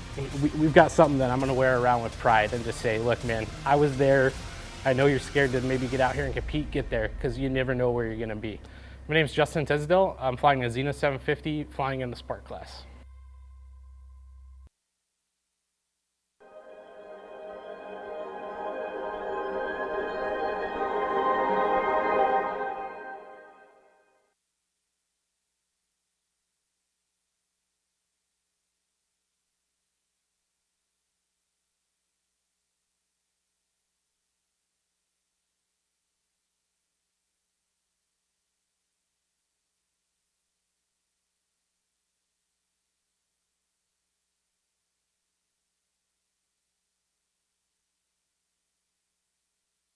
we've got something that I'm gonna wear around with pride and just say, look, man, I was there. I know you're scared to maybe get out here and compete, get there, because you never know where you're gonna be. My name is Justin Tisdale. I'm flying a Xena 750, flying in the Sport class.